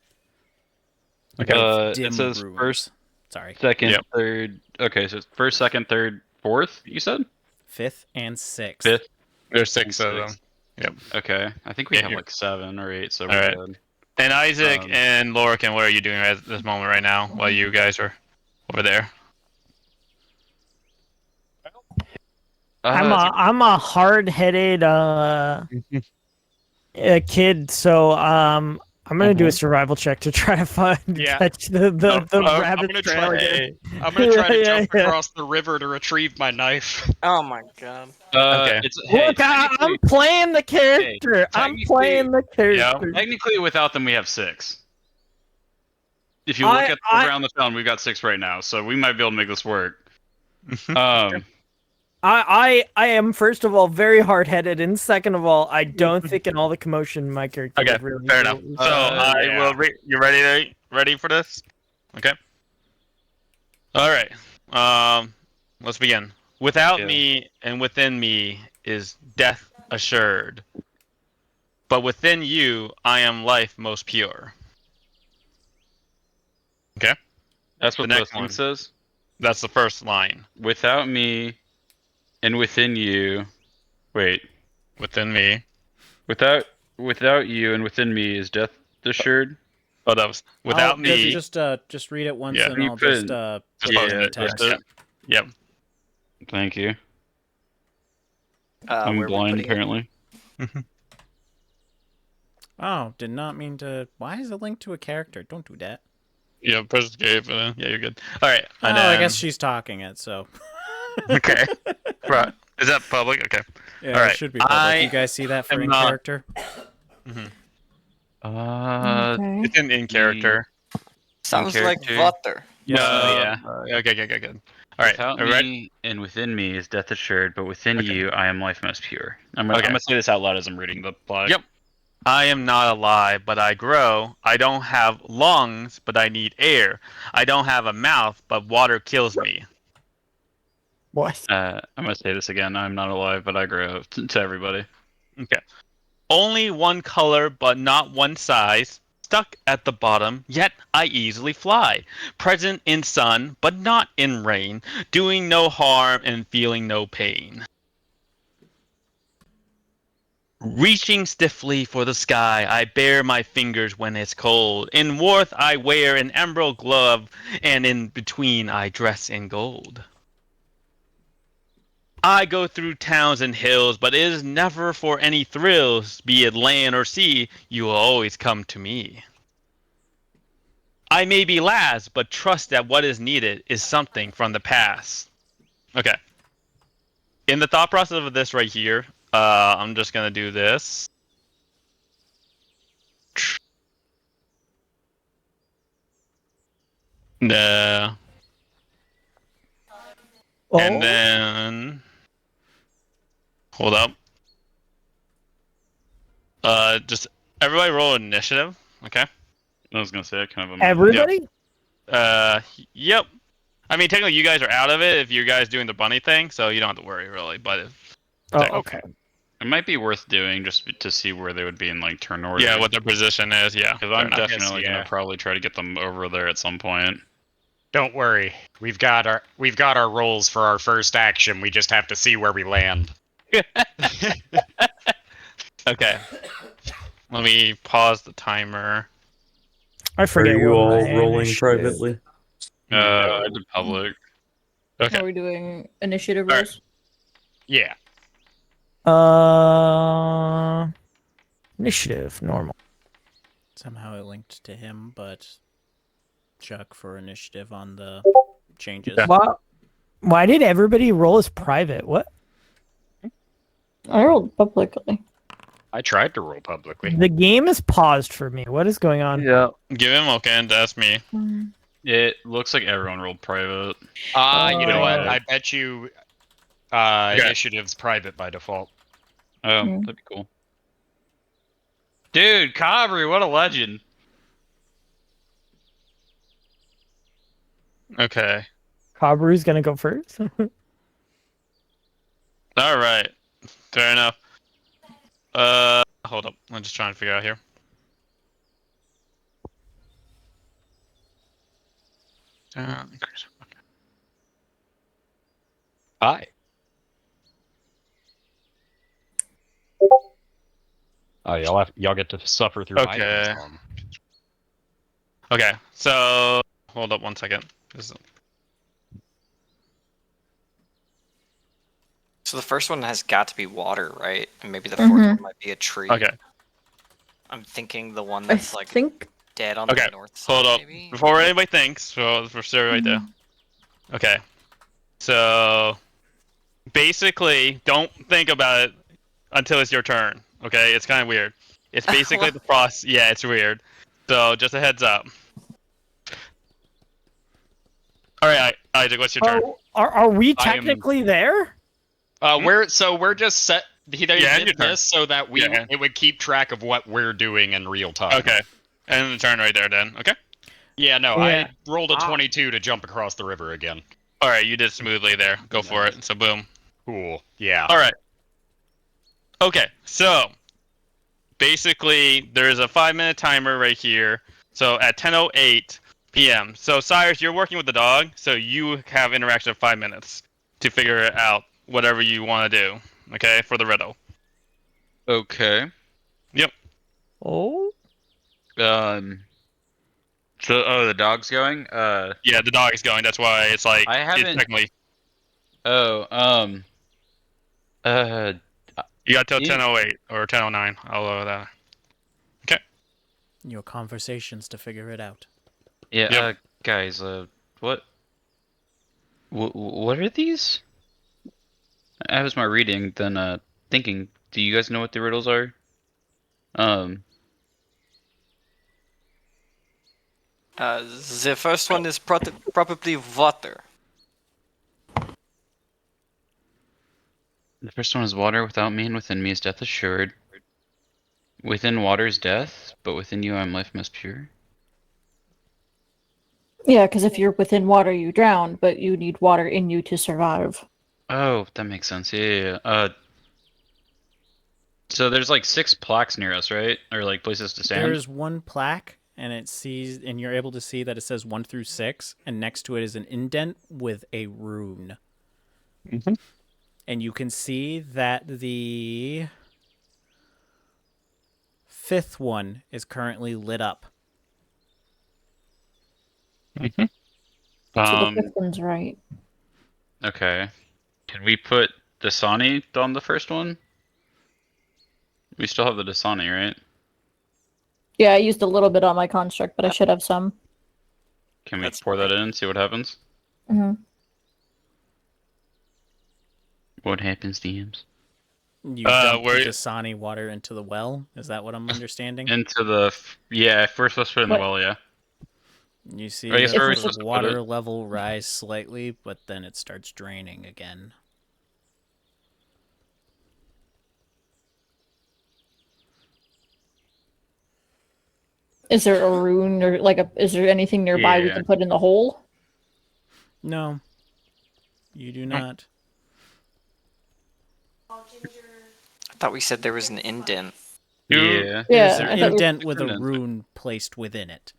It Dim says runes. first, Sorry, second, Yep. third. Okay, so it's first, second, third, fourth. You said fifth and sixth. fifth. There's six of them. Sixth. Yep. Okay, I think we Yeah, have you're- like 7 or 8, so All we're right. good. And Isaac Um, and Lorcan, what are you doing at this moment right now while you guys are over there? I'm a hard-headed kid, so I'm gonna do a survival check to try to find Yeah. catch the I'm rabbit gonna trail try. again. I'm gonna try to Yeah, jump yeah. across the river to retrieve my knife. Oh my god. Okay. Hey, Look, I'm playing the character. I'm technically- playing the character. technically, without them, we have 6. If you look at around the fountain, we've got 6 right now, so we might be able to make this work. I am, first of all, very hard-headed, and second of all, I don't think in all the commotion my character Okay, would really fair enough. So I yeah. will. You ready for this? Okay. All right. Let's begin. Without Yeah. me and within me is death assured, but within you I am life most pure. Okay. That's what The the next thing one. says. That's the first line. Without me and within you. Wait. Within me. Without you and within me is death assured. Oh, that was without me. Just read it once, Yeah. and You I'll put just it- put Yeah, it in the just text. Yep. Thank you. Where I'm are we blind putting it? apparently. Oh, did not mean to. Why is it linked to a character? Don't do that. Yeah. Press escape. And then, yeah, you're good. All right. Oh, And I then- guess she's talking it. So. Okay. Right. Is that public? Okay. Yeah, All right. it should be public. You guys see that for am in not- character? Okay. It's in character. Sounds like character. water. Yeah. Okay. Good. All right. Without All right. me and within me is death assured, but within Okay. you I am life most pure. I'm Okay. gonna say this out loud as I'm reading the plot. Yep. I am not alive, but I grow. I don't have lungs, but I need air. I don't have a mouth, but water kills me. What? I'm gonna say this again. I'm not alive, but I grow to everybody. Okay. Only one color, but not one size. Stuck at the bottom, yet I easily fly. Present in sun, but not in rain. Doing no harm and feeling no pain. Reaching stiffly for the sky, I bare my fingers when it's cold. In warmth I wear an emerald glove, and in between I dress in gold. I go through towns and hills, but it is never for any thrills, be it land or sea, you will always come to me. I may be last, but trust that what is needed is something from the past. Okay. In the thought process of this right here, I'm just gonna do this. No. Oh, And then hold up. Just everybody roll initiative, okay? I was gonna say I kind of. everybody? Yep. I mean, technically, you guys are out of it if you guys doing the bunny thing, so you don't have to worry really. But if, Oh, okay. It might be worth doing just to see where they would be in like turn order. Yeah, what their position is. Yeah, Because I'm fair enough. definitely yeah. gonna probably try to get them over there at some point. Don't worry. We've got our rolls for our first action. We just have to see where we land. Okay. Let me pause the timer. I Are forget you what all my rolling initiative- privately? I did public. Okay. Are we doing initiative All right. rolls? Yeah. Initiative normal. Somehow it linked to him, but Chuck for initiative on the changes. Yeah. Why did everybody roll as private? What? I rolled publicly. I tried to roll publicly. The game is paused for me. What is going on? Yeah. Give him okay, and that's me. It looks like everyone rolled private. You know what? Uh, I bet you initiative's private by default. Oh, Hmm. that'd be cool. Dude, Cabri, what a legend. Okay. Kabru's gonna go first. All right. Fair enough. Hold up. I'm just trying to figure out here. Increase. Hi. Oh, y'all get to suffer through my Okay. storm. Okay. So hold up 1 second. So the first one has got to be water, right? And maybe the Mhm. fourth one might be a tree. Okay. I'm thinking the one I that's like think dead on Okay, the north side. Hold up. Maybe? Before anybody thinks, so we're still right there. Okay. So basically, don't think about it until it's your turn. Okay, it's kind of weird. It's basically the frost. Yeah, it's weird. So just a heads up. All right, Isaac, what's your turn? Oh, are we I am- technically there? We're just set. They Yeah, did your turn. this so that Yeah. it would keep track of what we're doing in real time. Okay. And the turn right there, then. Okay. Yeah, no, Yeah. I rolled a 22 to jump across the river again. All right, you did smoothly there. Go for it. So boom. Cool. Yeah. All right. Okay, so basically there's a 5-minute timer right here. So at 10:08 p.m. So Cyrus, you're working with the dog, so you have interaction of 5 minutes to figure out whatever you want to do. Okay, for the riddle. Okay. Oh, So, the dog's going? Yeah, the dog is going. That's why it's like I it's haven't- technically Oh, you got till you- 10:08 or 10:09. I'll allow that. Your conversations to figure it out. yeah, Yep. guys, what are these? I was my reading, then, thinking, do you guys know what the riddles are? The first one is probably water. The first one is water. Without me and within me is death assured. Within water is death, but within you I am life most pure. yeah, because if you're within water, you drown, but you need water in you to survive. Oh, that makes sense. Yeah. So there's like 6 plaques near us, right? Or like places to stand? There's one plaque, and and you're able to see that it says 1 through 6, and next to it is an indent with a rune. Mm-hmm. And you can see that the 5th one is currently lit up. So the Um, fifth one's right. okay. Can we put Dasani on the first one? We still have the Dasani, right? Yeah, I used a little bit on my construct, but I should have some. Can we That's pour that right. in and see what happens? hmm What happens, DMs? You dump where- the Dasani water into the well. Is that what I'm understanding? Into the... Yeah, if we're supposed to put it in the What? well, yeah. You see I guess that where are we the supposed to put water it? level rise slightly, but then it starts draining again. Is there a rune or is there anything nearby we Yeah. can put in the hole? No, you do not. I thought we said there was an indent. Yeah. There's Yeah, an I thought we- indent with a indent. rune placed within it.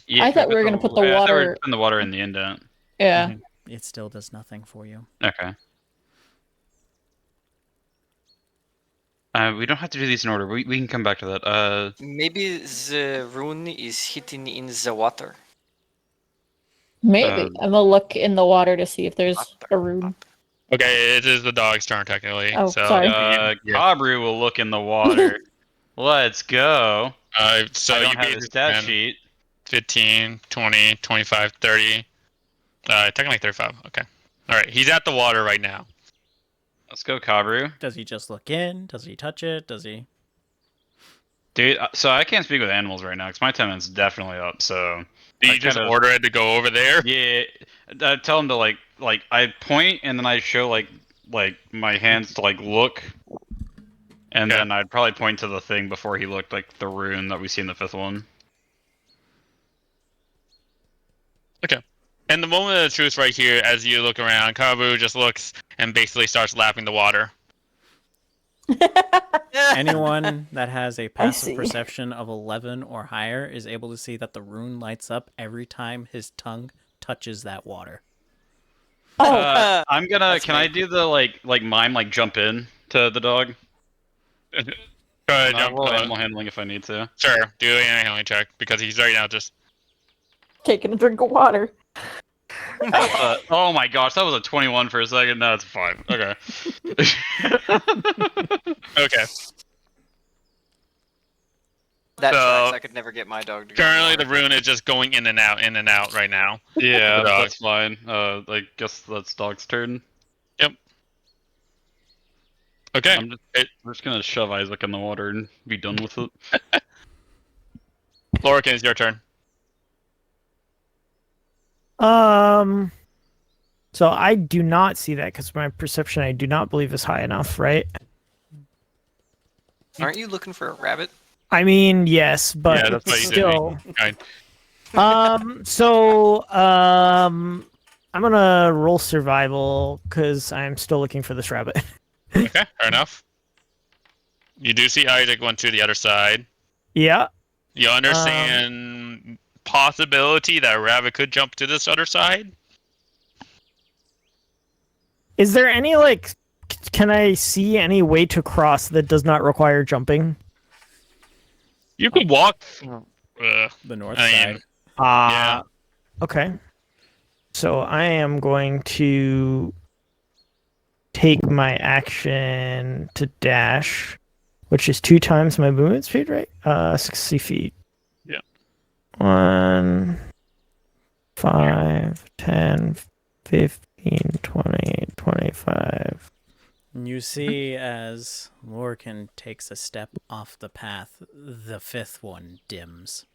Yeah, I thought we were gonna put the I thought we were water. putting the water in the indent. Yeah. It still does nothing for you. Okay. We don't have to do these in order. We can come back to that. Maybe the rune is hidden in the water. Maybe. I'm gonna look in the water to see if there's a rune. Okay, it is the dog's turn technically. Oh, so, sorry. Yeah. Kabru will look in the water. Let's go. So I you don't have a basically stat spend sheet. 15, 20, 25, 30. Technically 35. Okay. All right. He's at the water right now. Let's go, Kabru. Does he just look in? Does he touch it? Does he? Dude, so I can't speak with animals right now because my temperamen's definitely up. So Do you I just kinda- order it to go over there? yeah, I tell him to like I point and then I show like my hands to like look, and Okay. then I'd probably point to the thing before he looked, like the rune that we see in the 5th one. And the moment of the truth right here, as you look around, Kabu just looks and basically starts lapping the water. Anyone that has a passive see. perception of 11 or higher is able to see that the rune lights up every time his tongue touches that water. Oh, I'm gonna. That's Can me. I do the like mime like jump in to the dog? Go ahead, I jump. roll animal handling if I need to. Sure, do an animal handling check because he's right now just. taking a drink of water. Oh my gosh, that was a 21 for a second. No, it's 5. Okay. Okay. That So, tracks. I could never get my dog to go. Currently, in the rune is just going in and out right now. Yeah, The dog. that's fine. I guess that's dog's turn. Okay. We're just gonna shove Isaac in the water and be done with it. Lorcan, it's your turn. So I do not see that because my perception I do not believe is high enough, right? Aren't you looking for a rabbit? I mean, yes, but Yeah, that's what you did. still. Fine. I'm gonna roll survival because I'm still looking for this rabbit. Okay, fair enough. You do see Isaac went to the other side. Yeah. You understand possibility that a rabbit could jump to this other side? Is there any can I see any way to cross that does not require jumping? You could walk. The north I side. mean, Yeah. Okay. So I am going to take my action to dash, which is 2 times my movement speed, right? 60 feet. Yeah. 1, 5, 10, 15, 20, 25. You see as Lorcan takes a step off the path, the 5th one dims.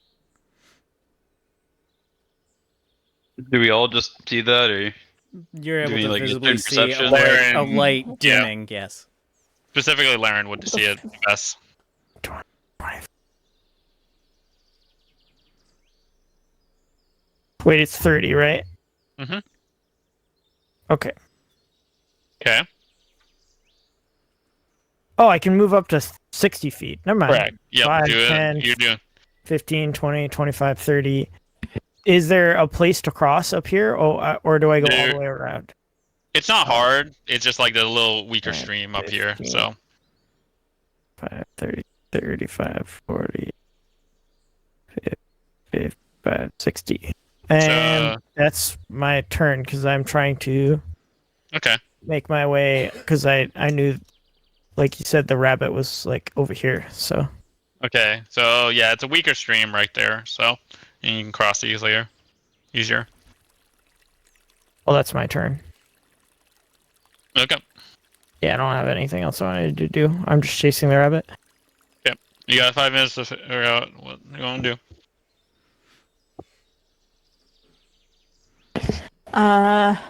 Do we all just see that, or You're able Do you to mean, like, a visibly turn see a perception? light, a Laren, light yeah. dimming, yes. Specifically, Laren would see it best. 25. Wait, it's 30, right? Mhm. Okay. Okay. Oh, I can move up to 60 feet. Never mind. Correct. Yep. 5, do it. 10, You do. 15, 20, 25, 30. Is there a place to cross up here, or do I go all There- the way around? It's not hard. It's just like the little weaker Alright, stream up here. 15. So 5, 30, 35, 40, 55, 60. And that's my turn because I'm trying to okay. make my way because I knew, like you said, the rabbit was like over here. So Okay. So yeah, it's a weaker stream right there. So and you can cross it easier. well, that's my turn. Okay. Yeah, I don't have anything else I wanted to do. I'm just chasing the rabbit. You got 5 minutes to figure out what you want to do.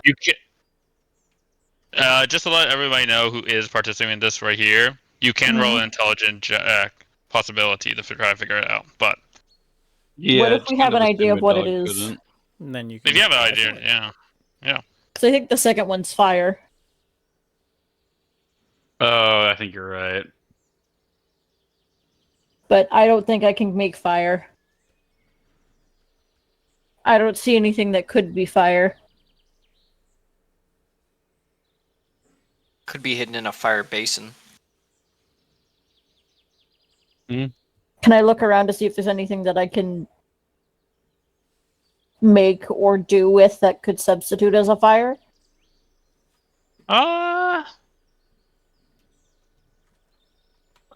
You can. Just to let everybody know who is participating in this right here, you can roll an intelligent check possibility to try to figure it out. But What if we have an idea of what it is? Couldn't. And then you can if you have an idea, yeah. Because I think the second one's fire. Oh, I think you're right. But I don't think I can make fire. I don't see anything that could be fire. Could be hidden in a fire basin. Can I look around to see if there's anything that I can make or do with that could substitute as a fire? I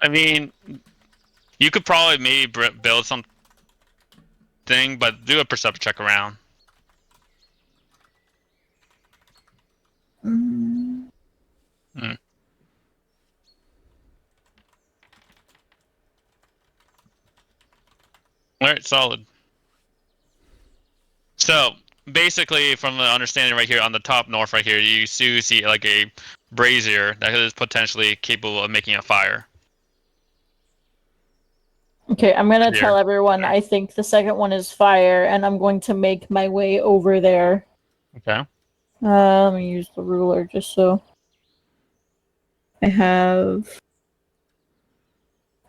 mean, you could probably maybe build something, but do a perception check around. Mm. Mm. All right, solid. So basically, from the understanding right here on the top north, right here, you see like a brazier that is potentially capable of making a fire. Okay, I'm gonna Here. tell everyone I think the second one is fire, and I'm going to make my way over there. Okay. Let me use the ruler just so I have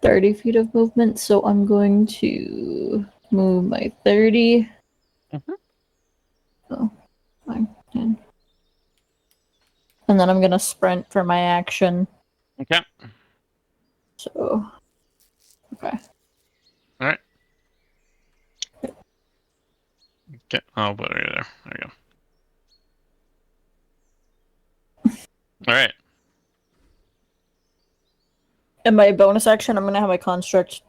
30 feet of movement, so I'm going to move my 30. Mhm. Oh, 9, 10. And then I'm gonna sprint for my action. Okay. So, okay. All right. Okay. Oh, but right there. There you go. All right. In my bonus action, I'm gonna have my construct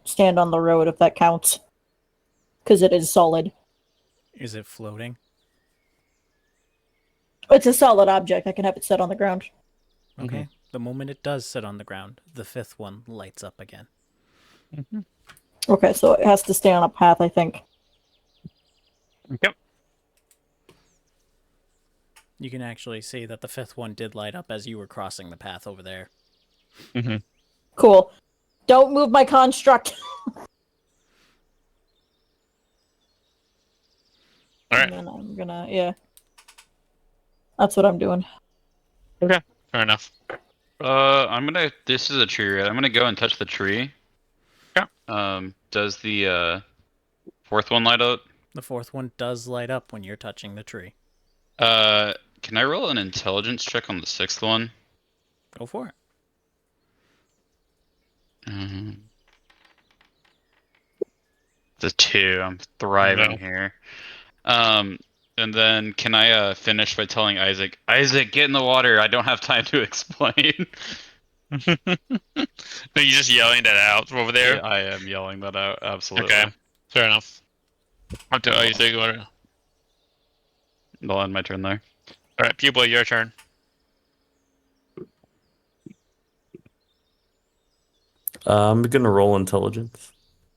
stand on the road if that counts, because it is solid. Is it floating? It's a solid object. I can have it set on the ground. Okay. The moment it does sit on the ground, the fifth one lights up again. Okay, so it has to stay on a path, I think. Yep. You can actually see that the fifth one did light up as you were crossing the path over there. Cool. Don't move my construct. All right. And then I'm gonna, yeah. That's what I'm doing. Okay. Fair enough. This is a tree, right? I'm gonna go and touch the tree. Yeah. Does the fourth one light up? The fourth one does light up when you're touching the tree. Can I roll an intelligence check on the sixth one? Go for it. The 2. I'm thriving here. And then can I finish by telling Isaac, get in the water. I don't have time to explain. Are you just yelling that out over there? Yeah, I am yelling that out. Absolutely. Okay. Fair enough. Up to Isaac. All I'll end my turn there. right, Pupil, your turn. I'm gonna roll intelligence.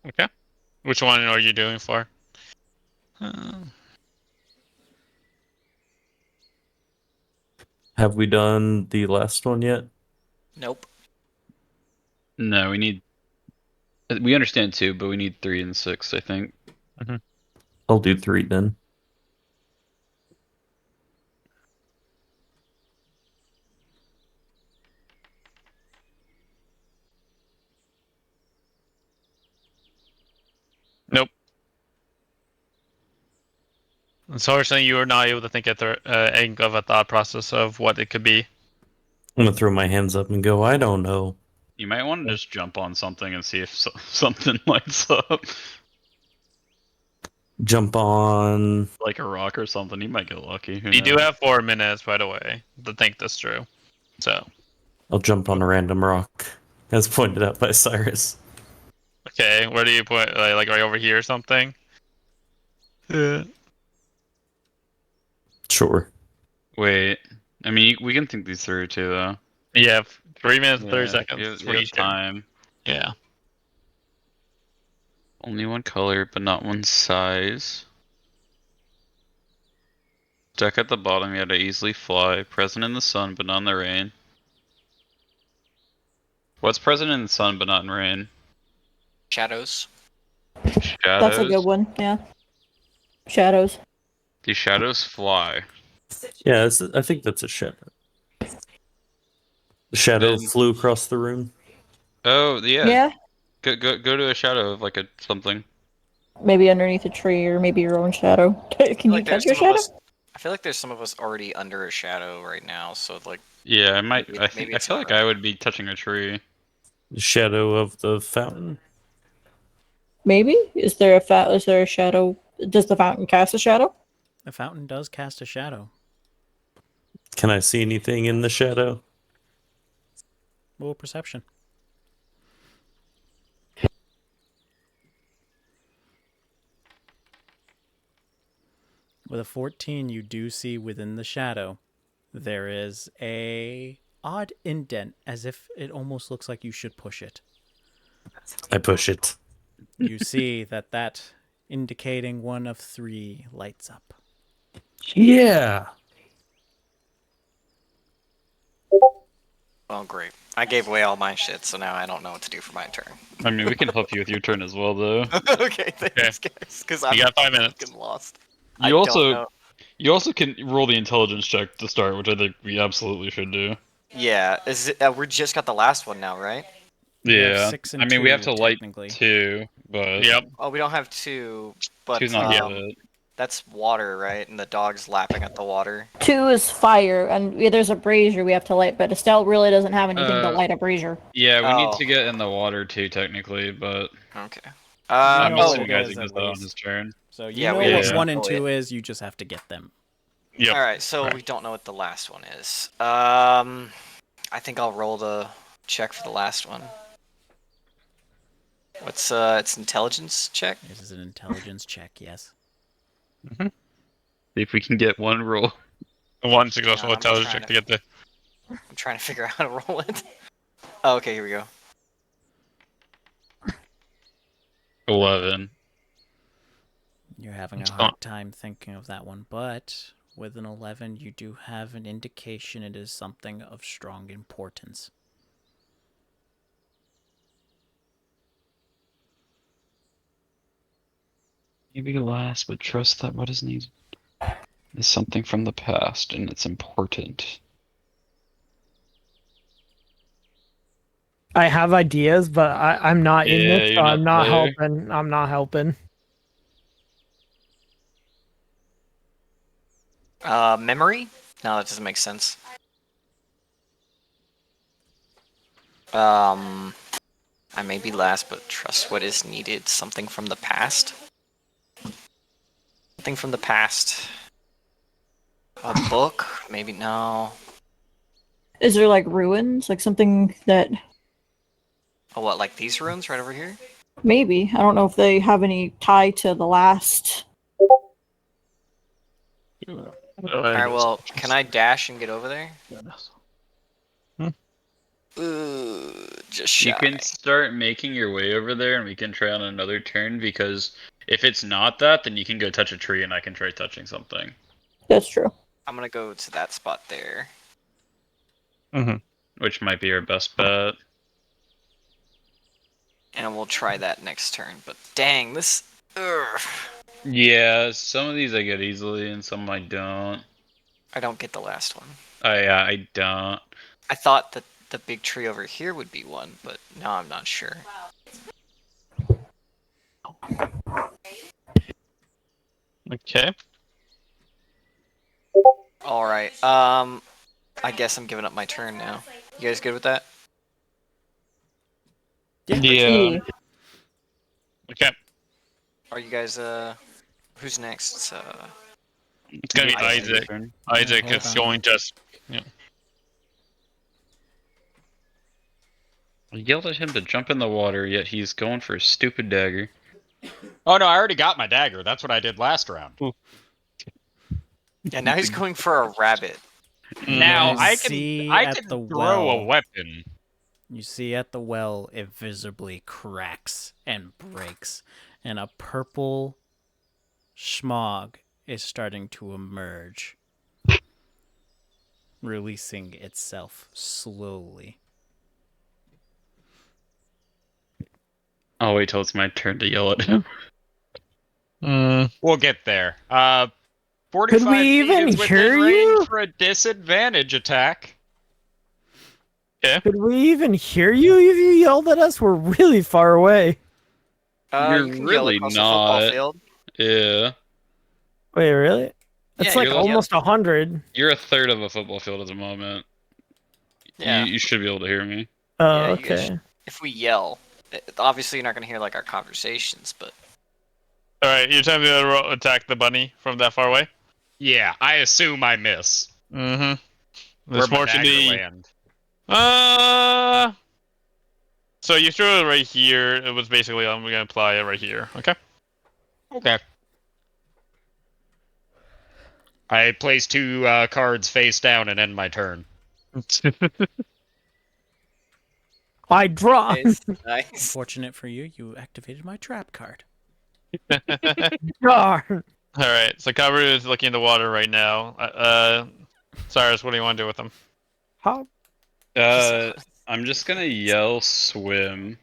Okay. Which one are you doing for? Have we done the last one yet? Nope. No, we understand 2, but we need 3 and 6, I think. I'll do 3 then. Nope. Unfortunately, you were not able to think of a thought process of what it could be. I'm gonna throw my hands up and go, I don't know. You might want to just jump on something and see if something lights up. Jump on. Like a rock or something. You might get lucky. Who You do knows? have 4 minutes, by the way, to think this through. So, I'll jump on a random rock, as pointed out by Cyrus. okay, where do you put, like right over here or something? Sure. Wait. I mean, we can think these through too, though. You have 3 minutes and 30 Yeah, seconds. you have time. Yeah. Only one color, but not one size. Stuck at the bottom, you had to easily fly. Present in the sun, but not in the rain. What's present in the sun, but not in rain? Shadows. Shadows? That's a good one, yeah. Shadows. Do shadows fly? Yeah, I think that's a shadow. The shadow Then- flew across the room. Oh yeah. Yeah, Go to a shadow of like a something. maybe underneath a tree or maybe your own shadow. Can you touch your shadow? I feel like there's some of us already under a shadow right now, so like Yeah, I might. maybe, I maybe think I it's feel not like right. I would be touching a tree. The shadow of the fountain. Maybe? Is there a shadow? Does the fountain cast a shadow? The fountain does cast a shadow. Can I see anything in the shadow? Roll perception. With a 14, you do see within the shadow there is a odd indent, as if it almost looks like you should push it. I push it. You see that indicating one of 3 lights up. Yeah. Oh great. I gave away all my shit, so now I don't know what to do for my turn. I mean, we can help you with your turn as well, though. Okay, thanks guys. Because I'm You got 5 minutes. fucking lost. You I also don't know. you also can roll the intelligence check to start, which I think we absolutely should do. Yeah, we just got the last one now, right? You have Yeah, 6 and I mean we have 2, to light technically. 2, but Yep. Oh, we don't have 2, but 2's not good. that's water, right? And the dog's lapping at the water. 2 is fire, and there's a brazier we have to light, but Estelle really doesn't have anything to light a brazier. Yeah, we need Oh. to get in the water too, technically, but Okay. You I'm know what assuming it Isaac is, does at that on least. his turn. So you Yeah, know we what have 1 and to 2 know is, you just have to get them. Yep. All right, so Right. we don't know what the last one is. I think I'll roll the check for the last one. What's its intelligence check? This is an intelligence check, yes. See if we can get one roll. One successful I'm intelligence trying check to get the. I'm trying to figure out how to roll it. Oh, okay, here we go. 11. You're having a It's hard time thinking of that one, but with an 11, you do have an indication it is something of strong importance. Maybe last, but trust that what is needed is something from the past, and it's important. I have ideas, but I'm not in Yeah, this, so you're not I'm not there. helping. I'm not helping. Memory? No, that doesn't make sense. I may be last, but trust what is needed. Something from the past? Something from the past. A book? Maybe no. Is there like ruins? Like something that Oh, what, like these runes right over here? maybe. I don't know if they have any tie to the last. Alright, well, can I dash and get over there? Just shy. You can start making your way over there, and we can try on another turn, because if it's not that, then you can go touch a tree, and I can try touching something. That's true. I'm gonna go to that spot there. Which might be our best bet. And we'll try that next turn. But dang, this... Ugh. Yeah, some of these I get easily, and some I don't. I don't get the last one. I don't. I thought that the big tree over here would be one, but now I'm not sure. Okay. Alright, I guess I'm giving up my turn now. You guys good with that? Yeah. Okay. Are you guys, who's next? It's gonna be Isaac. Isaac hold is on. going just. I yelled at him to jump in the water, yet he's going for a stupid dagger. Oh no, I already got my dagger. That's what I did last round. Yeah, now he's going for a rabbit. Now You I see can I at can the throw a well. weapon. You see at the well, it visibly cracks and breaks, and a purple smog is starting to emerge, releasing itself slowly. I'll wait till it's my turn to yell at him. We'll get there. 45 Could we feet even is within hear range you? for a disadvantage attack. Could we even hear you if you yelled at us? We're really far away. You're You can yell really across the football not. field. Yeah. Wait, really? Yeah, It's you like can almost 100. You're a third of a football field at the moment. Yeah. You should be able to hear me. Oh, Yeah, you guys okay. if we yell, obviously you're not gonna hear like our conversations, but All right, you're telling me to attack the bunny from that far away? Yeah, I assume I miss. Mm-hmm. Where There's my more to dagger me. land. So you threw it right here. It was basically I'm gonna apply it right here. Okay. Okay. I place 2 cards face down and end my turn. I draw. nice. Unfortunate for you, you activated my trap card. Darn. All right. So Cover is looking in the water right now. Cyrus, what do you want to do with him? How? I'm just gonna yell swim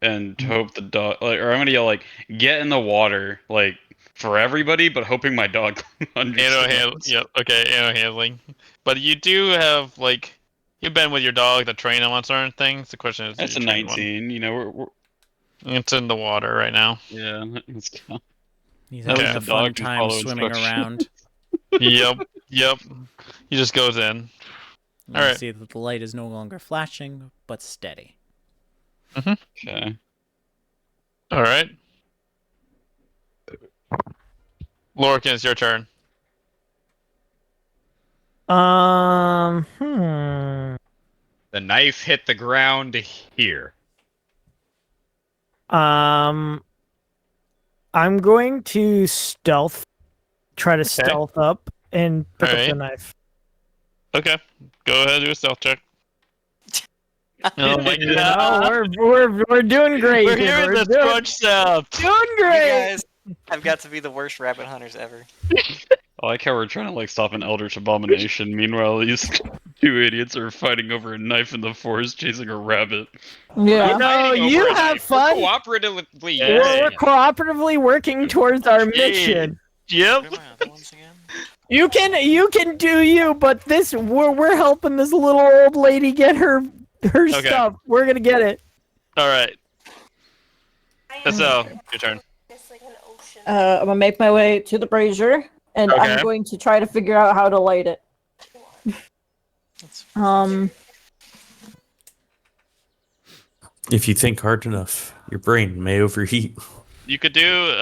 and hope the dog, or I'm gonna yell like get in the water, like for everybody, but hoping my dog understands. Yep. Okay. Anno handling. But you do have like you've been with your dog to train him on certain things. The question is, do That's a you train one? 19. You know, we're It's in the water right now. yeah. Let's go. He's Okay. having a The fun dog can time follow swimming instructions. around. Yep. He just goes in. You Alright. see that the light is no longer flashing, but steady. Okay. All right. Lorcan, it's your turn. The knife hit the ground here. I'm going to try to stealth up and pick up the Alright. knife. Okay. Go ahead, do a stealth check. Oh my You god. know, we're doing great. We're here. hearing We're the scrunch sound. doing You great. guys have got to be the worst rabbit hunters ever. I like how we're trying to like stop an eldritch abomination. Meanwhile, these 2 idiots are fighting over a knife in the forest, chasing a rabbit. Yeah. You know, Fighting over you a have knife. We're fun. cooperatively. Yeah. We're cooperatively working towards our mission. Yep. What are my other ones again? You can do you, but we're helping this little old lady get her stuff. We're gonna get it. All right. So, your turn. I'm gonna make my way to the brazier, and Okay. I'm going to try to figure out how to light it. If you think hard enough, your brain may overheat. You could do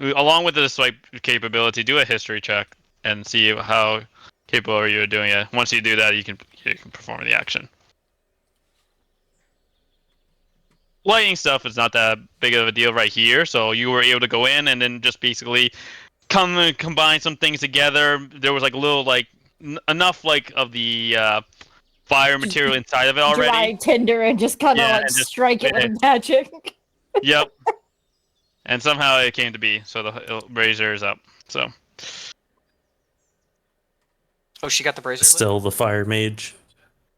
along with this like capability, do a history check and see how capable are you of doing it. Once you do that, you can perform the action. Lighting stuff is not that big of a deal right here, so you were able to go in and then just basically combine some things together. There was like a little like enough like of the fire material inside of it already. Dry tinder and just kind of and just- strike it with magic. Yep. And somehow it came to be, so the brazier is up. So Oh, she got the brazier. Still the fire mage.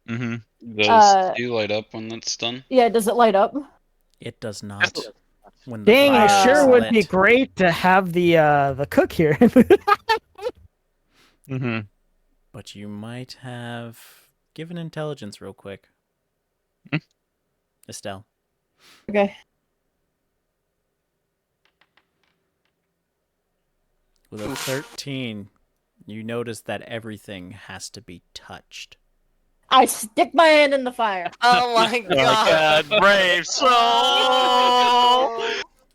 Does you light up when that's done? Yeah, does it light up? It does not. When the Dang, it fire sure is would lit. be great to have the cook here. But you might have given intelligence real quick. Estelle. Okay. With a 13, you notice that everything has to be touched. I stick my hand in the fire. Oh my god! brave soul!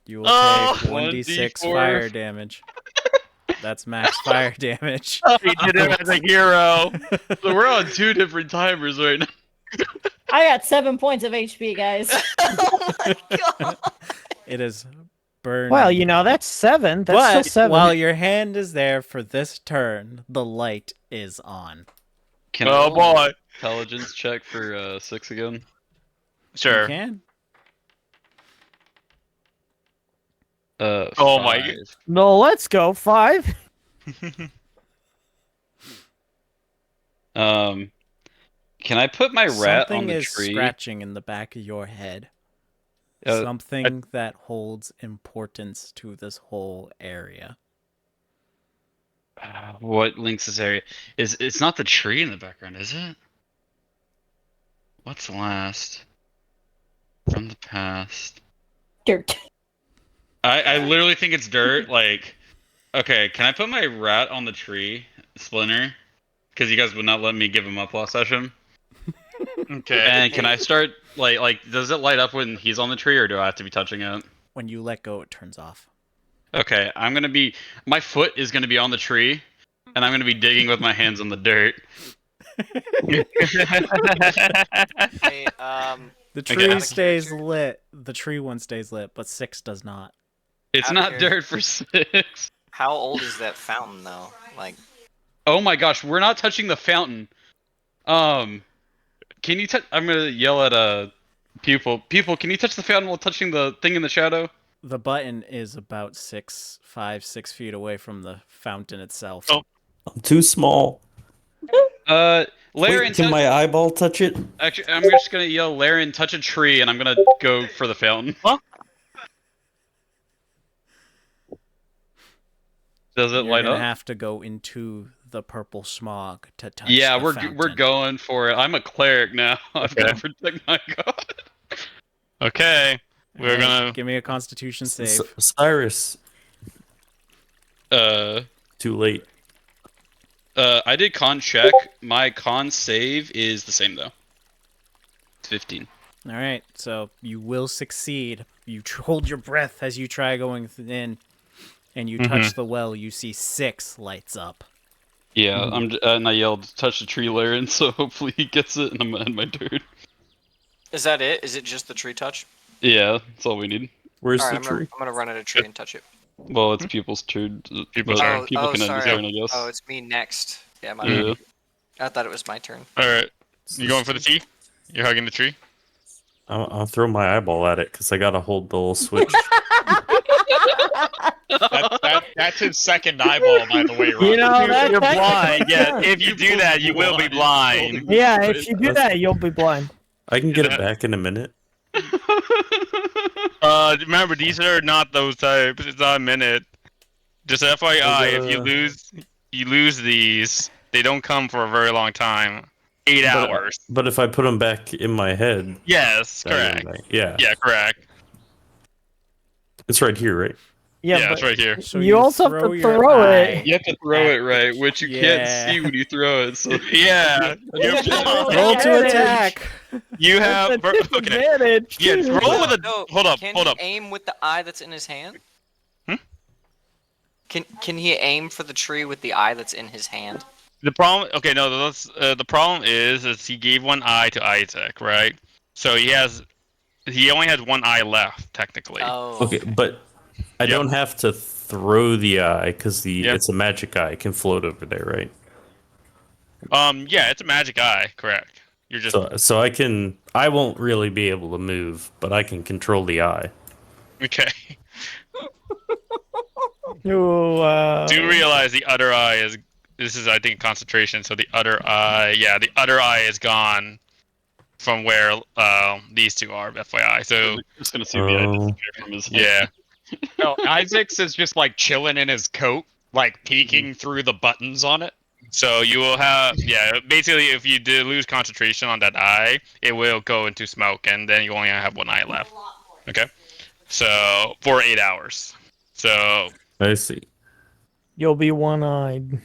You will take 1d4. 1d6 fire damage. That's max fire damage. He did it as a hero. So we're on 2 different timers right now. I got 7 points of HP, guys. Oh my god! It is burning. Well, you know, that's 7. That's but still 7. while your hand is there for this turn, the light is on. Can Oh, I roll boy. an intelligence check for 6 again? Sure. You can. Oh my 5. No, let's go. 5. Can I put my rat Something on the is tree? scratching in the back of your head. Uh, Something that holds importance to this whole area. What links this area? It's not the tree in the background, is it? What's last? From the past. Dirt. I literally think it's dirt. Like, okay, can I put my rat on the tree, Splinter? Because you guys would not let me give him up last session. Okay. And can I start like does it light up when he's on the tree, or do I have to be touching it? When you let go, it turns off. Okay, my foot is gonna be on the tree, and I'm gonna be digging with my hands on the dirt. Hey, The Okay. tree Out of stays character. lit. The tree one stays lit, but 6 does not. It's Out of not character. dirt for 6. How old is that fountain though? Like, Oh my gosh, we're not touching the fountain. Can you touch? I'm gonna yell at a pupil. Pupil, can you touch the fountain while touching the thing in the shadow? The button is about 6 feet away from the fountain itself. Oh. I'm too small. Laren, Wait, can my eyeball touch it? actually, I'm just gonna yell, Laren, touch a tree, and I'm gonna go for the fountain. Huh? Does it You're light gonna up? have to go into the purple smog to touch. Yeah, the we're fountain. going for it. I'm a cleric now. I've Okay. got to protect my god. Okay. We're Alright, gonna. give me a Constitution save. Cyrus. Too late. I did con check. My con save is the same though. It's 15. All right, so you will succeed. You hold your breath as you try going in, and you touch the well. You see 6 lights up. Yeah, and I yelled, "Touch the tree, Laren!" So hopefully he gets it, and I'm gonna end my turn. is that it? Is it just the tree touch? Yeah, that's all we need. Where's All right, the tree? I'm gonna run at a tree and touch it. Well, it's people's turn. People's but turn. People can end sorry. his turn, I guess. Oh, it's me next. Yeah, my Yeah. bad. I thought it was my turn. All right. You going for the T? You're hugging the tree. I'll throw my eyeball at it because I gotta hold the little switch. That's his second eyeball, by the way, Rob. You know, You're that blind. Yeah. counts. If you do that, you will be blind. Yeah, if you do that, you'll be blind. I can get it back in a minute. Remember, these are not those types. It's not a minute. Just FYI, if you lose these. They don't come for a very long time. 8 hours. But if I put them back in my head, Yes, correct. Yeah, Yeah, correct. it's right here, right? Yeah, Yeah, it's right here. So you also have throw to your throw eye. it. You have to throw it right, which you Yeah. can't see when you throw it. So Yeah. Roll to attack. You have okay. Advantage. Yeah, roll with a. No, Hold up. Can Hold he up. aim with the eye that's in his hand? Hmm? Can he aim for the tree with the eye that's in his hand? The problem. Okay, no. The problem is he gave one eye to Isaac, right? So he only has one eye left technically. Oh. Okay, but I Yep. don't have to throw the eye because Yep. it's a magic eye. It can float over there, right? Yeah, it's a magic eye. Correct. You're just So I won't really be able to move, but I can control the eye. okay. Oh, Do realize the other eye is. This is, I think, concentration. So the other eye, the other eye is gone from where these two are. FYI. So I'm just gonna see the eye disappear from his hand. yeah. No, Isaac's is just like chilling in his coat, like peeking through the buttons on it. So you will have, basically, if you did lose concentration on that eye, it will go into smoke, and then you only have one eye left. Okay. So for 8 hours. So I see. you'll be one-eyed.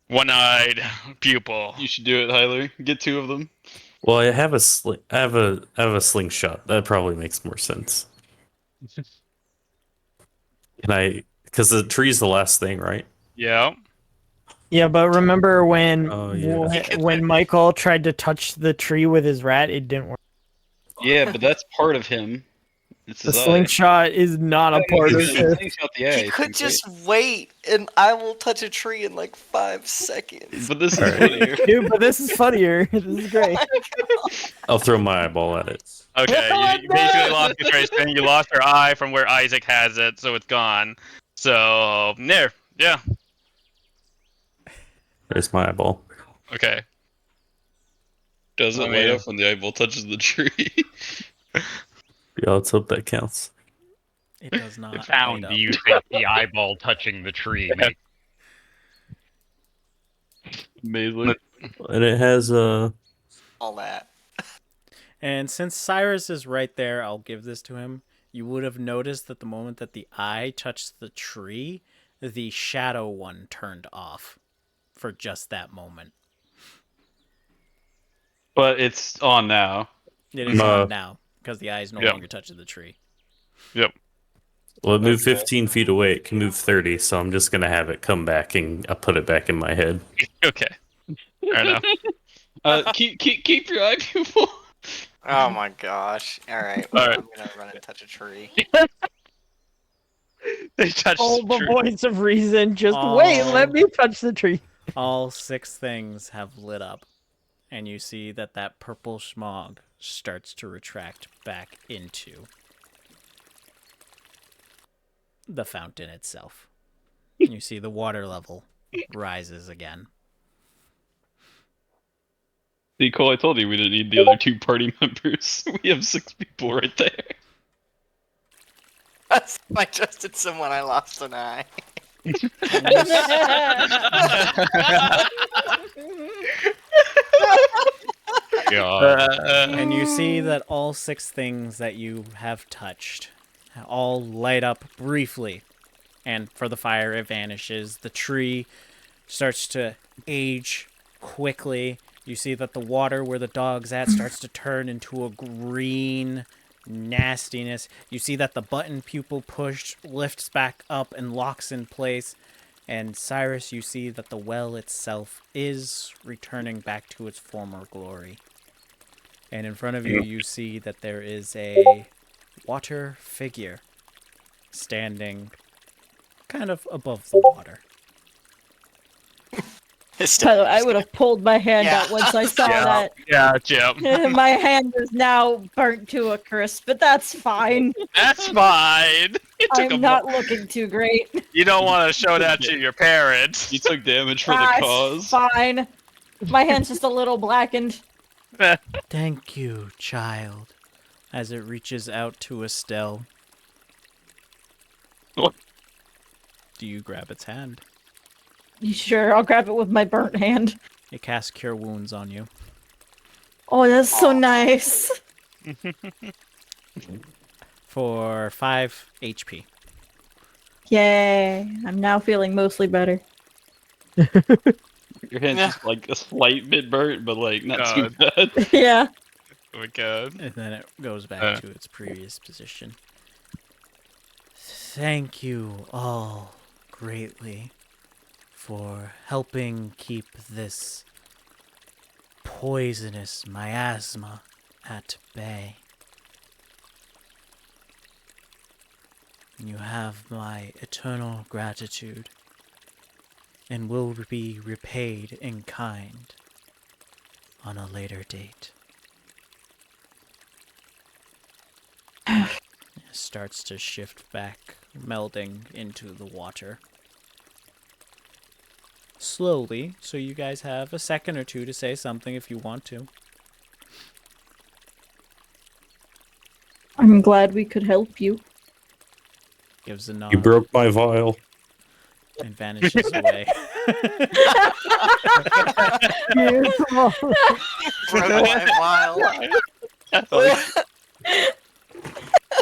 one-eyed pupil. You should do it, Hyler. Get 2 of them. Well, I have a slingshot. That probably makes more sense. Can I? Because the tree's the last thing, right? Yeah. Yeah, but remember when Oh, yeah. when Michael tried to touch the tree with his rat, it didn't work. Yeah, but that's part of him. It's The his eye. slingshot is not a part of He's it. slingshot the eye, He I could think, just wait, and I will touch a tree in like 5 seconds. right? But this is Alright. funnier. Dude, but this is funnier. This is great. I'll throw my eyeball at it. Okay. You basically lost concentration. You lost your eye from where Isaac has it, so it's gone. So there. Yeah. There's my eyeball. Okay. Does it I light mean- up when the eyeball touches the tree? Yeah, let's hope that counts. It does not. Found light up. you think the eyeball touching the tree. Amazing. And it has a. All that. And since Cyrus is right there, I'll give this to him. You would have noticed that the moment that the eye touched the tree, the shadow one turned off for just that moment. But it's on now. It is Uh, on now because the eye is no Yep. longer touching the tree. Yep. Well, it moved 15 feet away. It can move 30, so I'm just gonna have it come back and I'll put it back in my head. Okay. Fair enough. Keep your eye pupil. Oh my gosh. Alright, well, Alright. I'm gonna run and touch a tree. They touched All the the tree. voice of reason. Just wait. Let me touch the tree. All 6 things have lit up, and you see that that purple smog starts to retract back into the fountain itself. You see the water level rises again. See, Cole, I told you we didn't need the other 2 party members. We have 6 people right there. I trusted someone, I lost an eye. And you see that all 6 things that you have touched all light up briefly. And for the fire, it vanishes. The tree starts to age quickly. You see that the water where the dog's at starts to turn into a green nastiness. You see that the button pupil pushed lifts back up and locks in place. And Cyrus, you see that the well itself is returning back to its former glory. And in front of you, you see that there is a water figure standing kind of above the water. By the way, I would have pulled my hand out once I saw that. Yeah, Jim. My hand is now burnt to a crisp, but that's fine. That's fine. You took I'm not looking too great. You don't want to show that to your parents. You took damage for the That's cause. fine. My hand's just a little blackened. Thank you, child. As it reaches out to Estelle. What? Do you grab its hand? Sure, I'll grab it with my burnt hand. It casts Cure Wounds on you. Oh, that's so nice. For 5 HP. Yay. I'm now feeling mostly better. Your hand's just like a slight bit burnt, but like not too God. bad. Yeah. Oh my god. And then it goes back to its previous position. Thank you all greatly for helping keep this poisonous miasma at bay. You have my eternal gratitude and will be repaid in kind on a later date. It starts to shift back, melding into the water. Slowly, so you guys have a second or two to say something if you want to. I'm glad we could help you. Gives a nod You broke my vial. and vanishes away. Beautiful.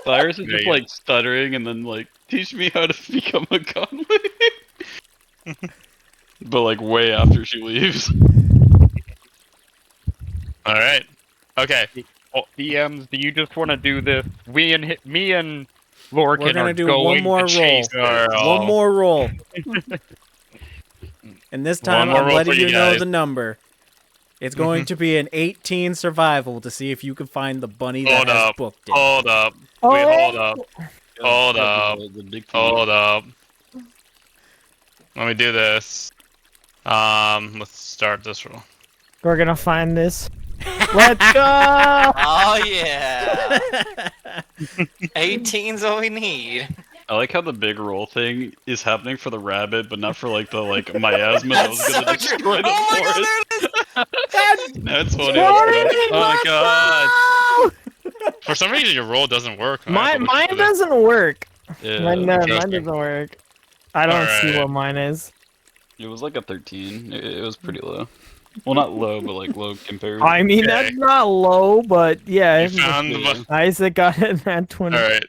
Cyrus is There just you like stuttering and then like, teach me how to become a godling. But like way after she leaves. All right. Okay. DMs, do you just want to do this? Me and Lorcan We're gonna are do going one more to roll. chase her. One more roll. And this time, One more I'm roll letting for you you know guys. the number. It's going to be an 18 survival to see if you can find the bunny that Hold has up. booked it. Hold up. Oh. Wait, hold up. Hold up. The big Hold up. Let me do this. Let's start this roll. We're gonna find this. Let's go. Oh yeah. 18's all we need. I like how the big roll thing is happening for the rabbit, but not for like the miasma that was gonna That's so destroy true. the Oh my God, forest. That's funny. Oh my god. For some reason, your roll doesn't work. Mine doesn't work. Yeah, Mine doesn't interesting. work. I don't see Alright. what mine is. it was like a 13. It was pretty low. Well, not low, but like low compared. I mean, Okay. that's not low, but yeah. You found the. Yeah. Isaac got it at 20. All right.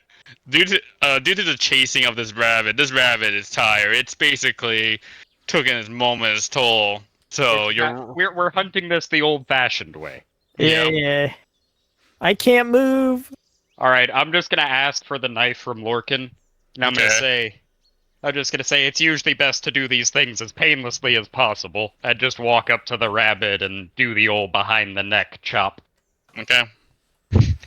Due to the chasing of this rabbit is tired. It's basically taking its moment's toll. So We're hunting this the old-fashioned way. Yeah, Yep. yeah. I can't move. All right, I'm just gonna ask for the knife from Lorcan, and I'm just gonna say it's usually best to do these things as painlessly as possible, and just walk up to the rabbit and do the old behind the neck chop. Okay.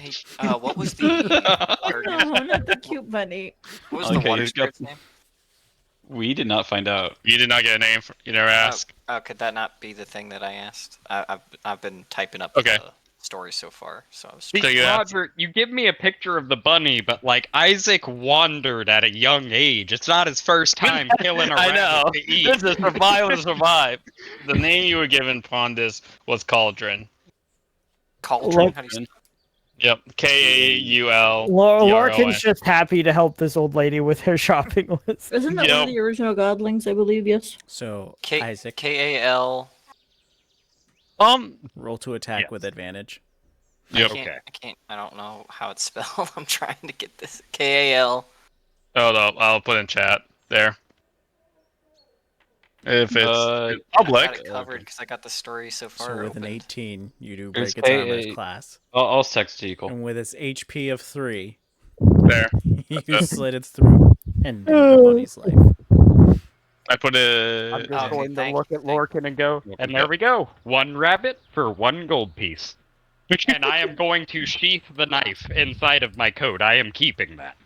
Hey, what was the water? No, not the cute bunny. What was Okay, the water you've got- spirit's name? We did not find out. You did not get a name. You never asked. Oh, could that not be the thing that I asked? I've been typing up Okay. the story so far, so I was. So you asked- Roger, you give me a picture of the bunny, but like Isaac wandered at a young age. It's not his first time killing a I rabbit know. to eat. This is survival to survive. The name you were given upon this was Cauldron. Cauldron. Look- How do you Yep. Kaul. Lorcan's just happy to help this old lady with her shopping list. Isn't that one Yep. of the original godlings? I believe. Yes. So K Isaac, Kal. roll to attack Yes. with advantage. Yep. Okay. I can't. I don't know how it's spelled. I'm trying to get this. Kal. Hold up. I'll put in chat there. If it's I public. got it covered because I got the story so far. So with an opened. 18, you do It's break its armor's KA. class, I'll text you, Cole. and with its HP of 3, There. you slit its throat, ending the bunny's life. I put I'm it. just Okay, going to thank look you, at thank Lorcan and go, and there we go. One rabbit for one gold piece. And I am going to sheath the knife inside of my coat. I am keeping that.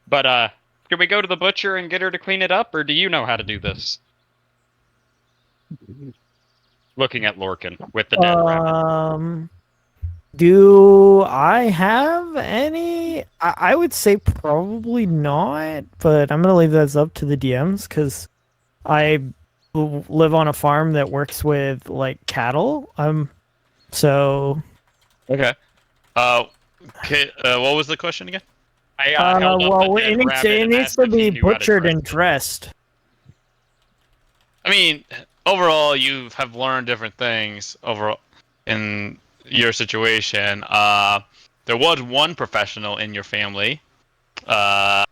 But, can we go to the butcher and get her to clean it up, or do you know how to do this? Looking at Lorcan with the dead rabbit. Do I have any? I would say probably not, but I'm gonna leave that up to the DMs because I live on a farm that works with like cattle. So Okay. Okay. What was the question again? I held up well, the dead rabbit it and needs asked to if he be knew how to butchered dress and it. dressed. I mean, overall, you have learned different things overall in your situation. There was one professional in your family. That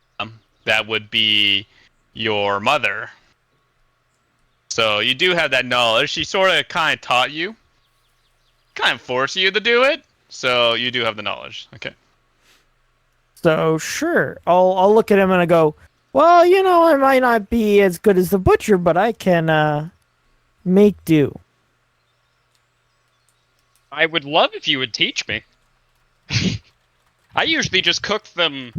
would be your mother. So you do have that knowledge. She sort of kind of taught you, kind of forced you to do it. So you do have the knowledge. Okay. So sure, I'll look at him and I go, well, you know, I might not be as good as the butcher, but I can make do. I would love if you would teach me. I usually just cook them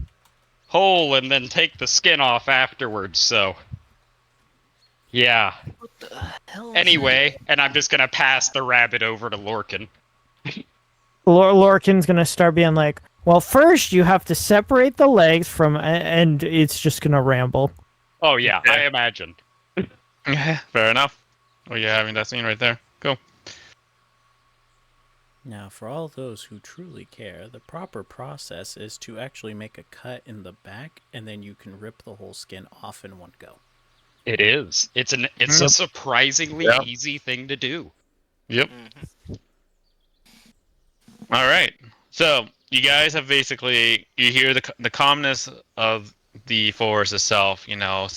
whole and then take the skin off afterwards, so. Yeah. What the hell? Anyway, and I'm just gonna pass the rabbit over to Lorcan. Lorcan's gonna start being like, well, first you have to separate the legs from, and it's just gonna ramble. Oh yeah, Okay. I imagine. Fair enough. Well, you're having that scene right there. Cool. Now, for all those who truly care, the proper process is to actually make a cut in the back, and then you can rip the whole skin off in one go. It is. It's a surprisingly Yep. easy thing to do. Yep. Mhm. All right. So you guys have basically you hear the calmness of the forest itself. You know,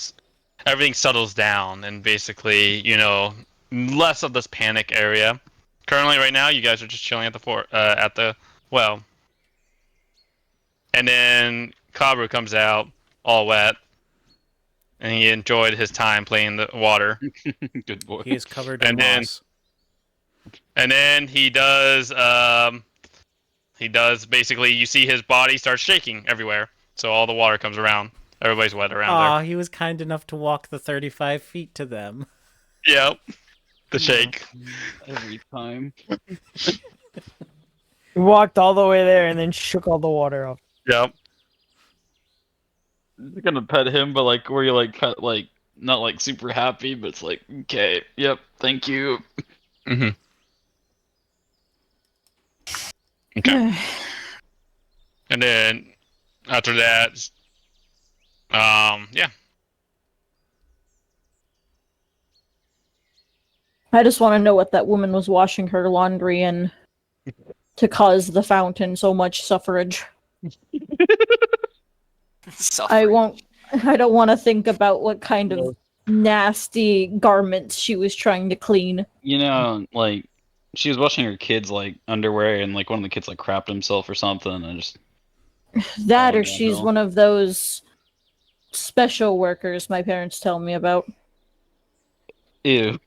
everything settles down, and basically, you know, less of this panic area. Currently, right now, you guys are just chilling at the well, and then Kabru comes out all wet, and he enjoyed his time playing in the water. Good boy. He is covered in And then- moss. And then he does basically, you see his body starts shaking everywhere. So all the water comes around. Everybody's wet around Aw, he was kind enough to walk the 35 feet to them. there. Yep. The shake. Every time. He walked all the way there and then shook all the water off. Yep. You're gonna pet him, but like where you like pet like not like super happy, but it's like okay, yep, thank you. Mm-hmm. Okay. And then after that, yeah. I just want to know what that woman was washing her laundry in to cause the fountain so much suffrage. I don't want to think about what kind of nasty garments she was trying to clean. You know, like she was washing her kids like underwear, and like one of the kids like crapped himself or something, and just That Oh, or no, she's no. one of those special workers my parents tell me about. ew.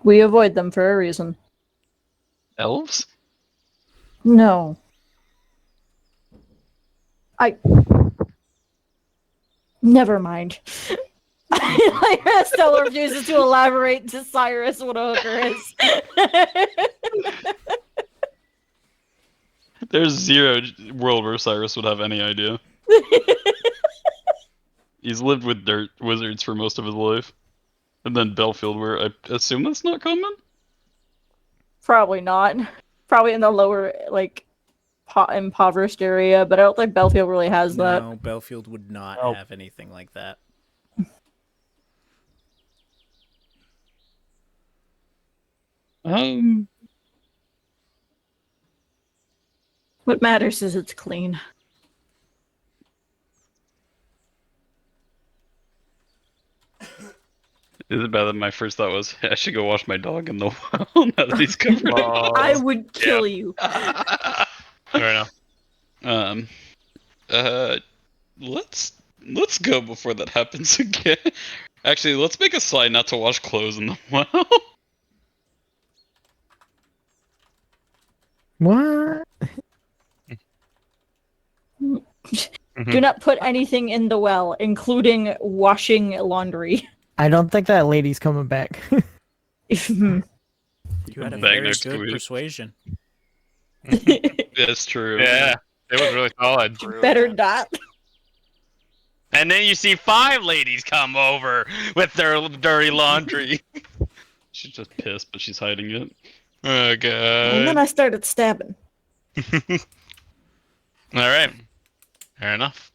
We avoid them for a reason. Elves? No. Never mind. Stella refuses to elaborate to Cyrus what a hooker is. There's zero world where Cyrus would have any idea. He's lived with dirt wizards for most of his life. And then Belfield, where I assume that's not common? Probably not. Probably in the lower, like, impoverished area, but I don't think Belfield really has that. No, Belfield would not Nope. have anything like that. What matters is it's clean. Is it bad that my first thought was I should go wash my dog in the well now that he's covered in I would kill you. Fair enough. Um, let's go before that happens again. Actually, let's make a slide not to wash clothes in the well. What? Do not put anything in the well, including washing laundry. I don't think that lady's coming back. You had a Back very next to good it. persuasion. That's true. Yeah, it was really solid. Better not. And then you see 5 ladies come over with their dirty laundry. She's just pissed, but she's hiding it. Oh And then god. I started stabbing. All right. Fair enough.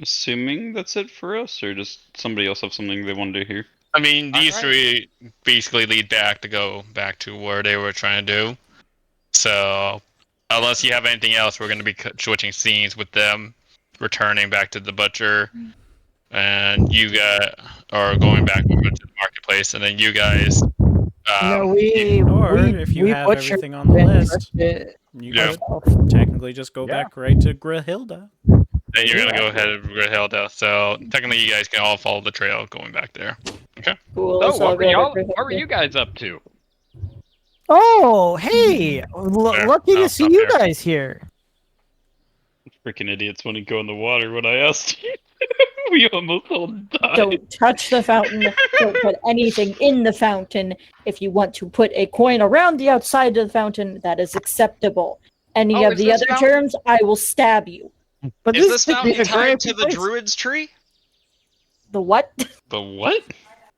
Assuming that's it for us, or does somebody else have something they want to do here? I mean, these Alright. 3 basically lead back to go back to where they were trying to do. So, unless you have anything else, we're going to be switching scenes with them returning back to the butcher, and you guys are going back over to the marketplace, and then you guys. no, Or if you have butchered everything on the and list, crushed it. you Yeah. could technically just go Yeah. back right to Grehilda. Then you're gonna go ahead and Grehilda. So technically, you guys can all follow the trail going back there. Cool. So, so I'll what were go y'all? over What were here. you guys up to? Oh, hey! There. Lucky No, to see not you there. guys here. Freaking idiots when you go in the water when I asked you. We almost all died. Don't touch the fountain. Don't put anything in the fountain. If you want to put a coin around the outside of the fountain, that is acceptable. Any Oh, of is the this other fountain- terms, I will stab you. But Is this could be fountain a tied great to the place. druid's tree? The what? The what?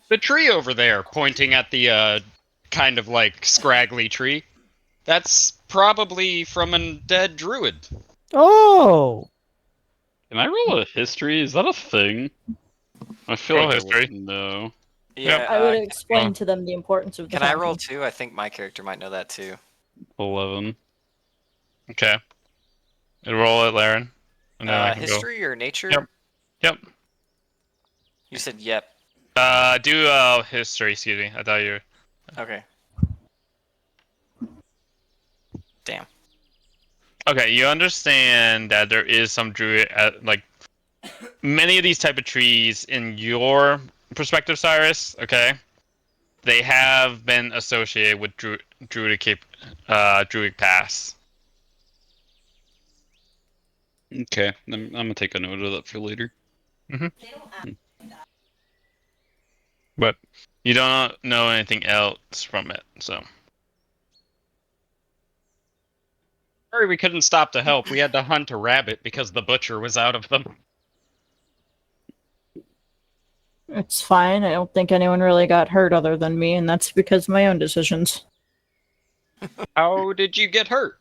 The tree over there, pointing at the kind of like scraggly tree. That's probably from a dead druid. Oh, Can I roll a history? Is that a thing? I feel Roll like history. I would know. Yeah, I would explain to them the importance of the can I fountain. roll 2? I think my character might know that too. 11. Okay. And roll it, Laren. And then I can History or nature? Yep. Yep. You said yep. Do history. Excuse me. I thought you were. Okay. Damn. Okay, you understand that there is some druid, like many of these type of trees in your perspective, Cyrus. Okay, they have been associated with druidic pass. Okay, I'm gonna take a note of that for later. But you don't know anything else from it, so. Sorry, we couldn't stop to help. We had to hunt a rabbit because the butcher was out of them. It's fine. I don't think anyone really got hurt other than me, and that's because of my own decisions. How did you get hurt?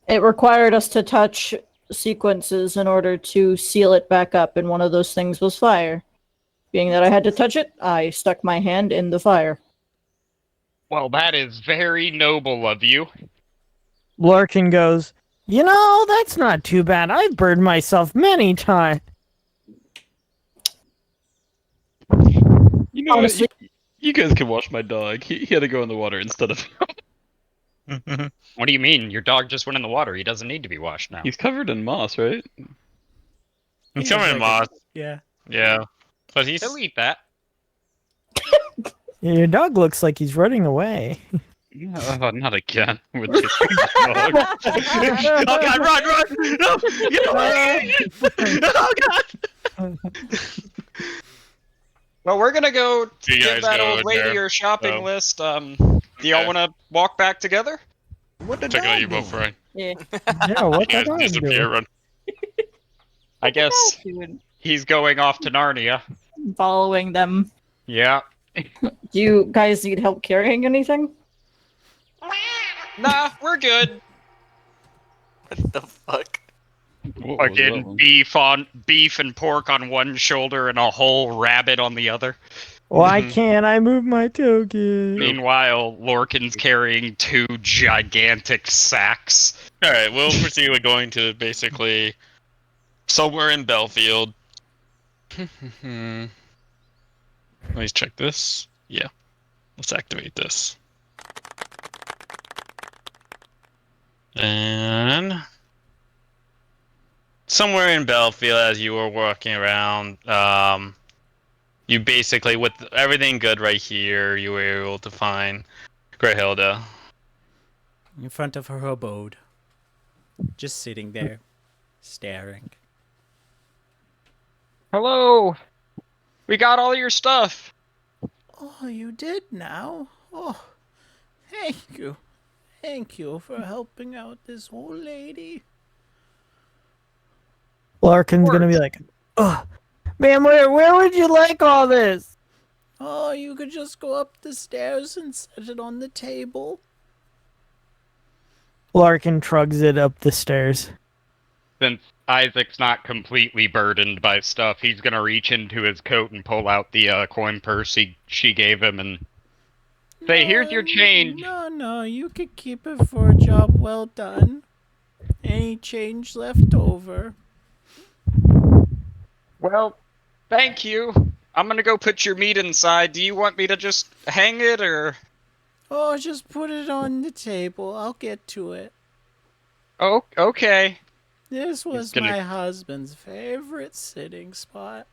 It required us to touch sequences in order to seal it back up, and one of those things was fire. Being that I had to touch it, I stuck my hand in the fire. Well, that is very noble of you. Larkin goes, you know, that's not too bad. I've burned myself many times. You know Honestly- what? You guys can wash my dog. He had to go in the water instead of. What do you mean? Your dog just went in the water. He doesn't need to be washed now. He's covered in moss, right? He's Yeah, coming in moss. Yeah. Yeah. But he's. He'll eat that. Your dog looks like he's running away. Not again with this dog. Oh god, run! No! Get away! Oh god! Well, we're gonna go You give guys that go old in lady there. your shopping Oh. list. Do y'all Okay. want to walk back together? What the Check out you both, right? Yeah. Yeah, what You the guys dog disappear, doing? run. I guess he's going off to Narnia. Following them. Yeah. Do you guys need help carrying anything? Nah, we're good. What the fuck? What was that Fucking one? beef and pork on one shoulder and a whole rabbit on the other. Why Mhm. can't I move my token? Meanwhile, Lorcan's carrying 2 gigantic sacks. Alright, we'll proceed with going to basically somewhere in Belfield. Let me check this. Yeah. Let's activate this. And somewhere in Belfield, as you were walking around, you basically, with everything good right here, you were able to find Grehilda. In front of her abode. Just sitting there, staring. Hello. We got all your stuff. Oh, you did now? Oh, thank you. Thank you for helping out this old lady. Larkin's gonna be like, ugh, man, where would you like all this? Oh, you could just go up the stairs and set it on the table. Larkin trugs it up the stairs. Since Isaac's not completely burdened by stuff, he's gonna reach into his coat and pull out the coin purse she gave him and say, "Here's your change." No, you could keep it for a job well done. Any change left over. Well, thank you. I'm gonna go put your meat inside. Do you want me to just hang it or? Oh, just put it on the table. I'll get to it. Oh, okay. This was gonna- my husband's favorite sitting spot.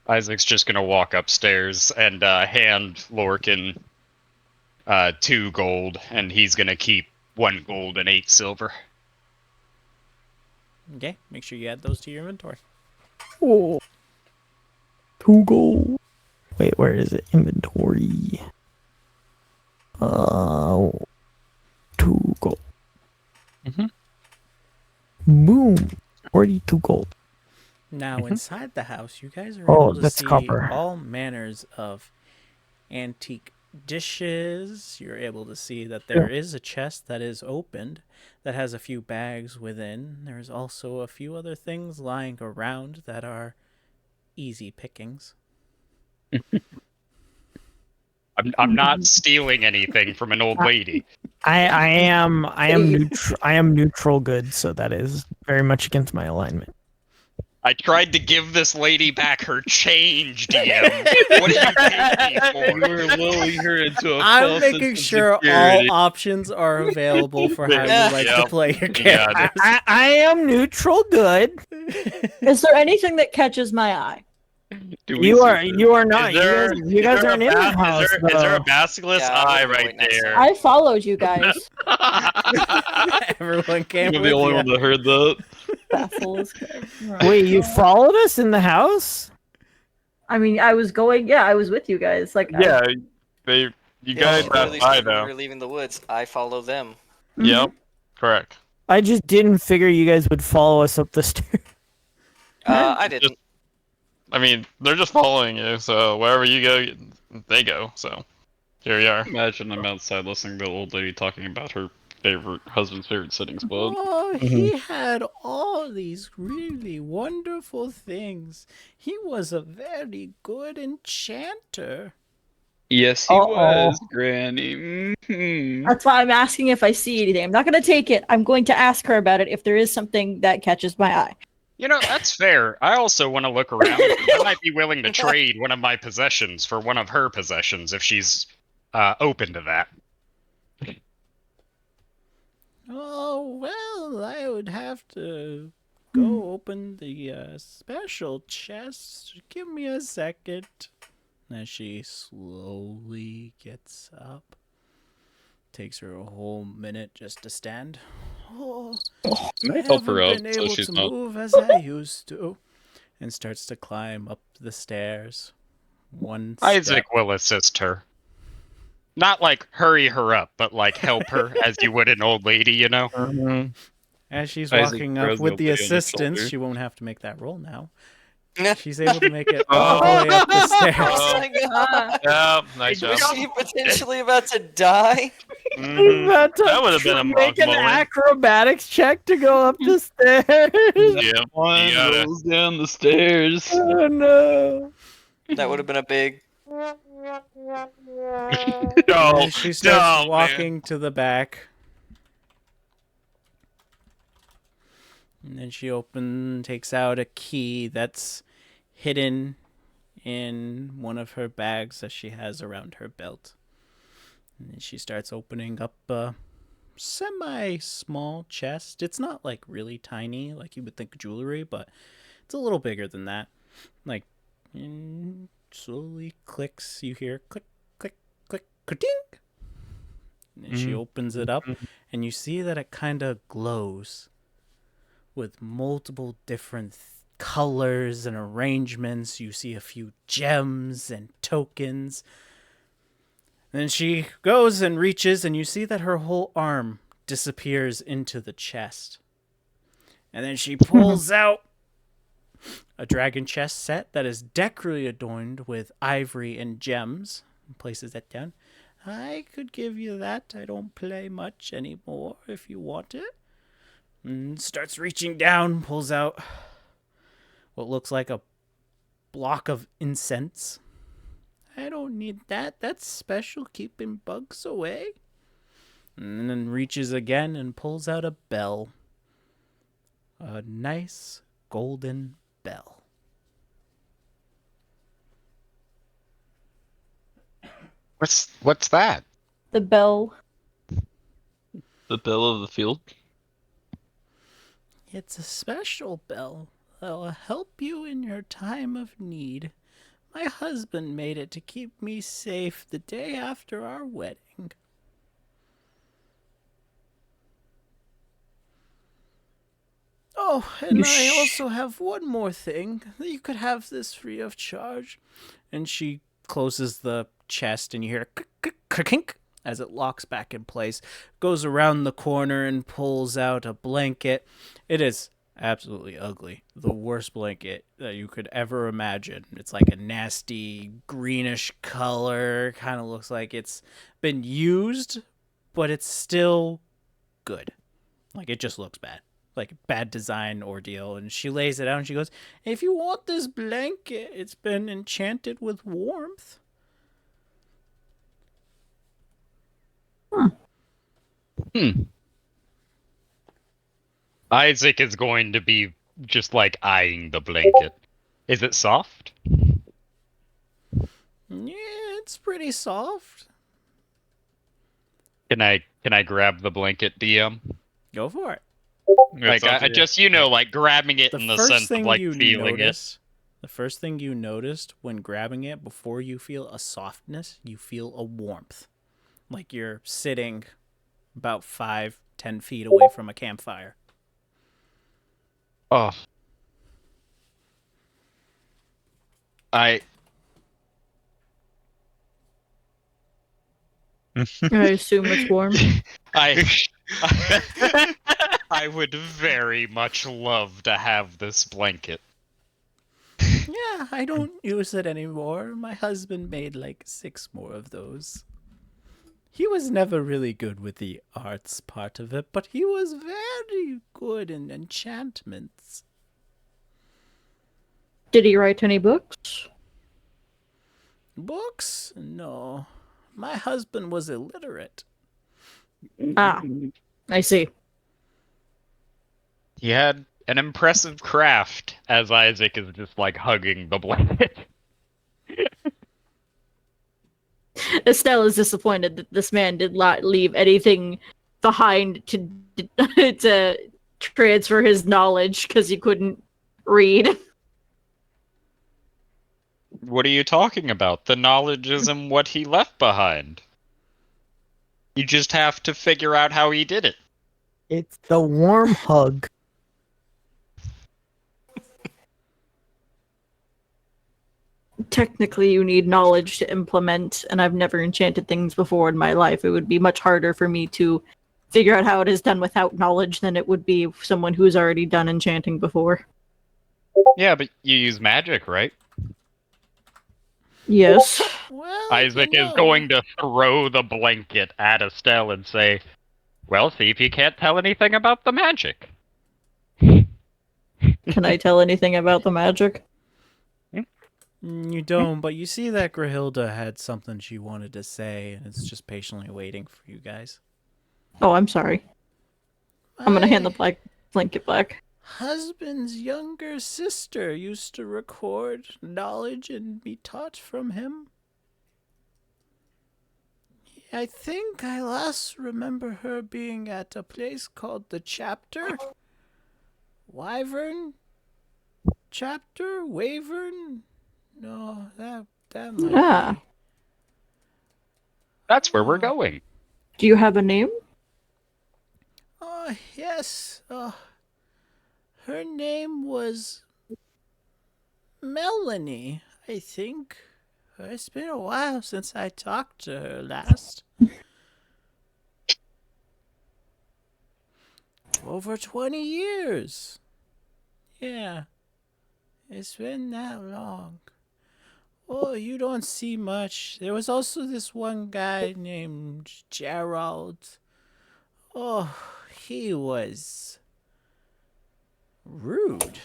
Isaac's just gonna walk upstairs and hand Lorcan 2 gold, and he's gonna keep 1 gold and 8 silver. Okay, make sure you add those to your inventory. Oh. 2 gold. Wait, where is it? Inventory. 2 gold. Mhm. Boom. 42 gold. Now, inside the house, you guys are Oh, able to that's see copper. all manners of antique dishes. You're able to see that there is a chest that is opened that has a few bags within. There's also a few other things lying around that are easy pickings. I'm not stealing anything from an old lady. I am neutral good, so that is very much against my alignment. I tried to give this lady back her change, DM. What did you take me for? You were lulling her into a I'm false making sense of sure security. all options are available for how you like to Yep. play your You got characters. I am neutral good. Is there anything that catches my eye? Do we You see are this? you are not. Is there, You guys aren't in the house. is there a though. basilisk Yeah, I eye was right right next to there? it. I followed you guys. Everyone came You're with the only you. one that heard that. Baffles. Wait, you followed us in the house? I mean, I was with you guys. Like, Yeah, you Yeah, guys she passed literally by said when we though. were leaving the woods, I follow them. Yep, correct. I just didn't figure you guys would follow us up the stairs. I didn't. I mean, they're just following you, so wherever you go, they go. So here we are. Imagine I'm outside listening to the old lady talking about her husband's favorite setting spot. Oh, he had all these really wonderful things. He was a very good enchanter. Yes, he Uh-oh. was, Granny. Mhm. That's why I'm asking if I see anything. I'm not going to take it. I'm going to ask her about it if there is something that catches my eye. You know, that's fair. I also want to look around. I might be willing to trade one of my possessions for one of her possessions if she's open to that. Oh, well, I would have to go open the special chest. Give me a second. As she slowly gets up. Takes her a whole minute just to stand. Oh, I I help her haven't up been so able she's to not. move as I used to. And starts to climb up the stairs. One step. Isaac will assist her. Not like hurry her up, but like help her as you would an old lady, you know? As she's Isaac walking throws up the with the lady on his assistance, shoulder. she won't have to make that roll now. She's able to make it all the way up the Oh stairs. my god! Yeah, nice job. Was she potentially about to die? Mhm. About to That would have been a make monk an moment. acrobatics check to go up the stairs. Yeah, One you gotta. rolls down the stairs. Oh no. That would have been a big. No, And she starts no, walking to the back. And then she takes out a key that's hidden in one of her bags that she has around her belt. And then she starts opening up a semi-small chest. It's not like really tiny, like you would think jewelry, but it's a little bigger than that. Like, and slowly clicks. You hear click, click, click, ka-ding! And then she opens it up, and you see that it kind of glows with multiple different colors and arrangements. You see a few gems and tokens. Then she goes and reaches, and you see that her whole arm disappears into the chest. And then she pulls out a dragon chest set that is decoratively adorned with ivory and gems, and places that down. I could give you that. I don't play much anymore if you want it. And starts reaching down, pulls out what looks like a block of incense. I don't need that. That's special, keeping bugs away. And then reaches again and pulls out a bell. A nice golden bell. What's that? The bell. The bell of the field. It's a special bell that will help you in your time of need. My husband made it to keep me safe the day after our wedding. Oh, and I also have one more thing. You could have this free of charge. And she closes the chest, and you hear a kink as it locks back in place. Goes around the corner and pulls out a blanket. It is absolutely ugly. The worst blanket that you could ever imagine. It's like a nasty greenish color. Kind of looks like it's been used, but it's still good. Like, it just looks bad. Like, bad design ordeal. And she lays it out and she goes, if you want this blanket, it's been enchanted with warmth. Isaac is going to be just like eyeing the blanket. Is it soft? Yeah, it's pretty soft. Can I grab the blanket, DM? Go for it. Like I just like grabbing it The in the first sense thing of like you feeling notice, the first thing you noticed when grabbing it, before you feel a softness, you feel a warmth. Like you're sitting about 5-10 feet away from a campfire. Oh. I assume it's warm. I would very much love to have this blanket. Yeah, I don't use it anymore. My husband made like 6 more of those. He was never really good with the arts part of it, but he was very good in enchantments. Did he write any books? Books? No. My husband was illiterate. Ah, I see. He had an impressive craft, as Isaac is just like hugging the blanket. Estelle is disappointed that this man did not leave anything behind to to transfer his knowledge because he couldn't read. What are you talking about? The knowledge isn't what he left behind. You just have to figure out how he did it. It's the warm hug. Technically, you need knowledge to implement, and I've never enchanted things before in my life. It would be much harder for me to figure out how it is done without knowledge than it would be someone who's already done enchanting before. Yeah, but you use magic, right? Yes. Well, Isaac you is know, going to throw the blanket at Estelle and say, well, see if you can't tell anything about the magic. Can I tell anything about the magic? You don't, but you see that Grehilda had something she wanted to say, and it's just patiently waiting for you guys. Oh, I'm sorry. I'm gonna hand the blanket back. Husband's younger sister used to record knowledge and be taught from him. I think I last remember her being at a place called the Chapter. Wyvern? Chapter? Wavern? No, that might Ah. be. That's where we're going. Do you have a name? Oh, yes. Her name was Melanie, I think. It's been a while since I talked to her last. Over 20 years. Yeah. It's been that long. Oh, you don't see much. There was also this one guy named Gerald. Oh, he was rude.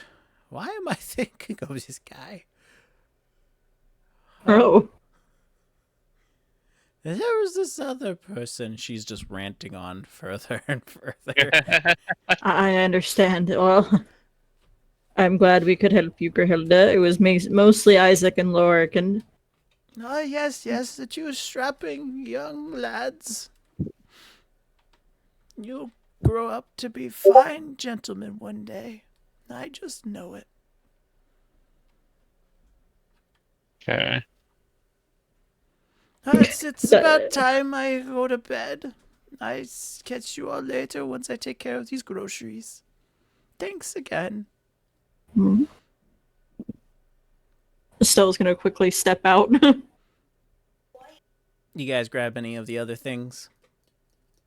Why am I thinking of this guy? Oh. There was this other person. She's just ranting on further and further. I understand. Well, I'm glad we could help you, Grehilda. It was mostly Isaac and Lorik, and Oh, yes, the two strapping young lads. You'll grow up to be fine gentlemen one day. I just know it. Okay. It's about time I go to bed. I catch you all later once I take care of these groceries. Thanks again. Estelle's gonna quickly step out. You guys grab any of the other things?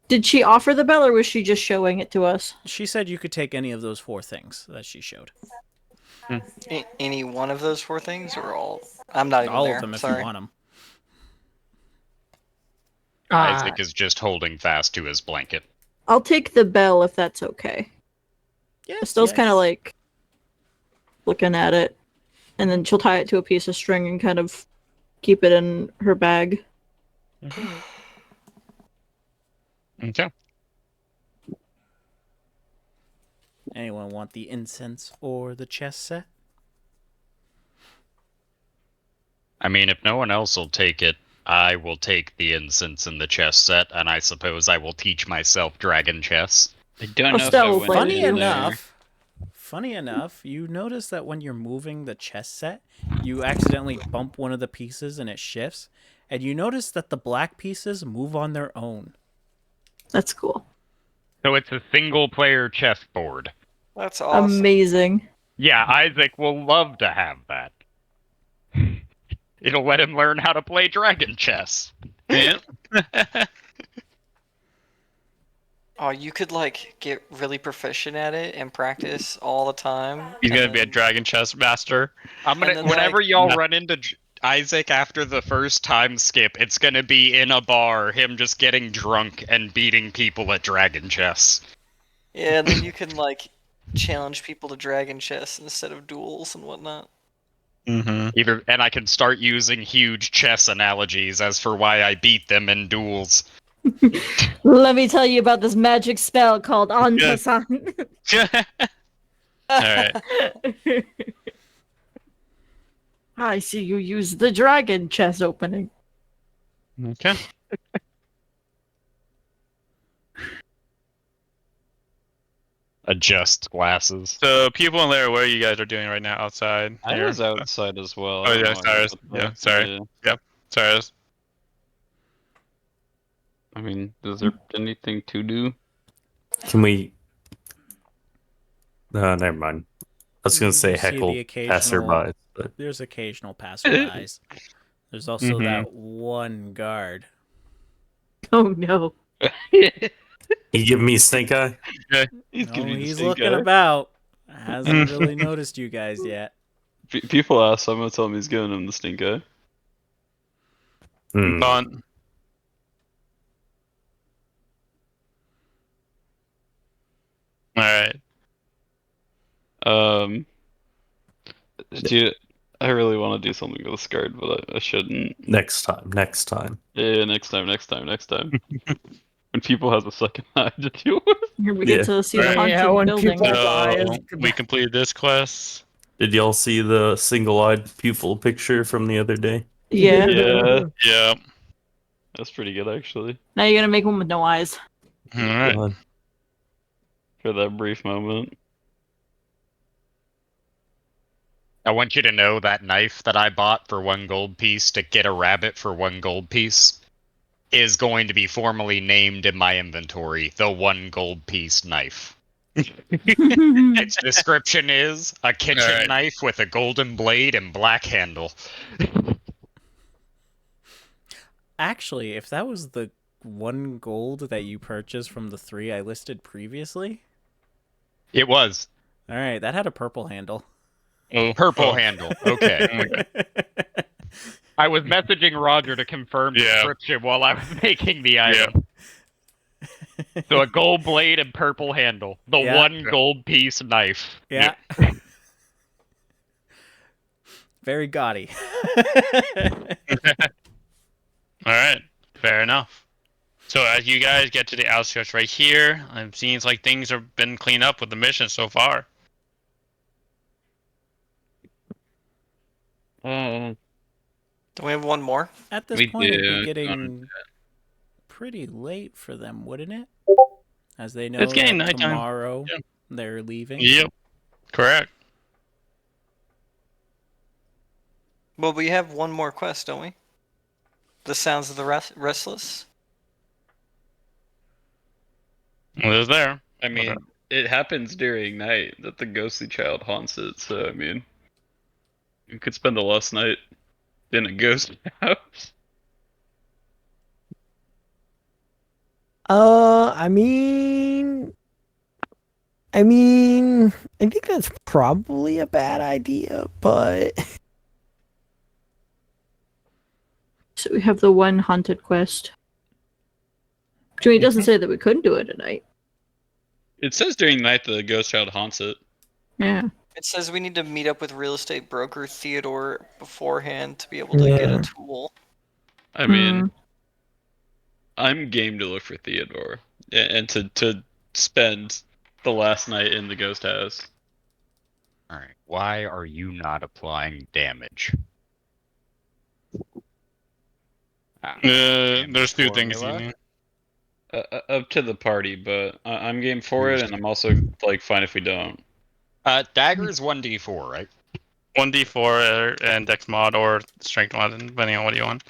Did she offer the bell, or was she just showing it to us? She said you could take any of those 4 things that she showed. Any one of those 4 things, or all? I'm not even All there. of them if Sorry. you want them. Isaac is just holding fast to his blanket. I'll take the bell if that's okay. Yes, Estelle's kind of like looking at it, and then she'll tie it to a piece of string and kind of keep it in her bag. Okay. Anyone want the incense or the chess set? I mean, if no one else will take it, I will take the incense and the chess set, and I suppose I will teach myself dragon chess. I don't know if I Estelle, went Funny in enough, you notice that when you're moving the chess set, you accidentally bump one of the pieces and it shifts, and you notice that the black pieces move on their own. That's cool. So it's a single-player chessboard. That's awesome. Amazing. Yeah, Isaac will love to have that. It'll let him learn how to play dragon chess. Yeah. Oh, you could like get really proficient at it and practice all the time. He's and gonna be a then- dragon chess master. I'm gonna And then, whenever like- y'all run into Isaac, after the first time skip, it's gonna be in a bar, him just getting drunk and beating people at Dragon Chess. Yeah, and then you can like challenge people to dragon chess instead of duels and whatnot. Mm-hmm. And I can start using huge chess analogies as for why I beat them in duels. Let me tell you about this magic spell called Antasan. All right. I see you use the dragon chest opening. Okay. Adjust glasses. So, people in there, what you guys are doing right now outside? I here? was outside as well. Oh I don't yeah, know sorry. what Yeah, sorry. yeah. Yep, sorry. I mean, is there anything to do? Can we? No, never mind. I was gonna say You see heckle the occasional. passerbys, but There's occasional passerbys. There's also Mhm. that one guard. Oh no. you give me stink eye. He's giving Oh, you the he's stink looking eye. about. Hasn't really noticed you guys yet. People ask, so I'm gonna tell him he's giving him the stink eye. Hmm. Fun. All right. Do I really want to do something with this card, but I shouldn't. Next time. Next time. Yeah, next time. When people have a second eye to deal with. Here we Yeah. get to see the Right. haunted Yeah, when building. people- So we completed this quest. Did y'all see the single-eyed pupil picture from the other day? Yeah. Yeah, Yeah. that's pretty good actually. Now you're gonna make one with no eyes. All right. God. For that brief moment. I want you to know that knife that I bought for 1 gold piece to get a rabbit for 1 gold piece is going to be formally named in my inventory the 1 gold piece knife. Its description is a kitchen Alright. knife with a golden blade and black handle. Actually, if that was the 1 gold that you purchased from the 3 I listed previously, It was all right, that had a purple handle. Oh, purple oh. handle. Okay. Oh my God. I was messaging Roger to confirm Yeah. description while I was making the item. So a gold blade and purple handle. The Yeah. 1 gold piece knife. Yeah. Very gaudy. All right. Fair enough. So as you guys get to the outskirts right here, it seems like things have been cleaned up with the mission so far. Don't we have one more? At this We point, it'd do. be getting pretty late for them, wouldn't it? As they know It's getting that nighttime. tomorrow Yeah. they're leaving. Yep. Correct. Well, we have one more quest, don't we? The Sounds of the Restless. Well, it's there. I mean, Okay. it happens during night that the ghostly child haunts it, so I mean, you could spend the last night in a ghost house. I think that's probably a bad idea, but So we have the one haunted quest. Which it doesn't say that we couldn't do it at night. It says during night the ghost child haunts it. Yeah. It says we need to meet up with real estate broker Theodore beforehand to be able to get Yeah. a tool. I mean, I'm game to look for Theodore and to spend the last night in the ghost house. Alright. Why are you not applying damage? There's 2 things you Formula? need. Up to the party, but I'm game for it, and I'm also like fine if we don't. Dagger is 1d4, right? 1d4 and dex mod or strength mod, depending on what you want.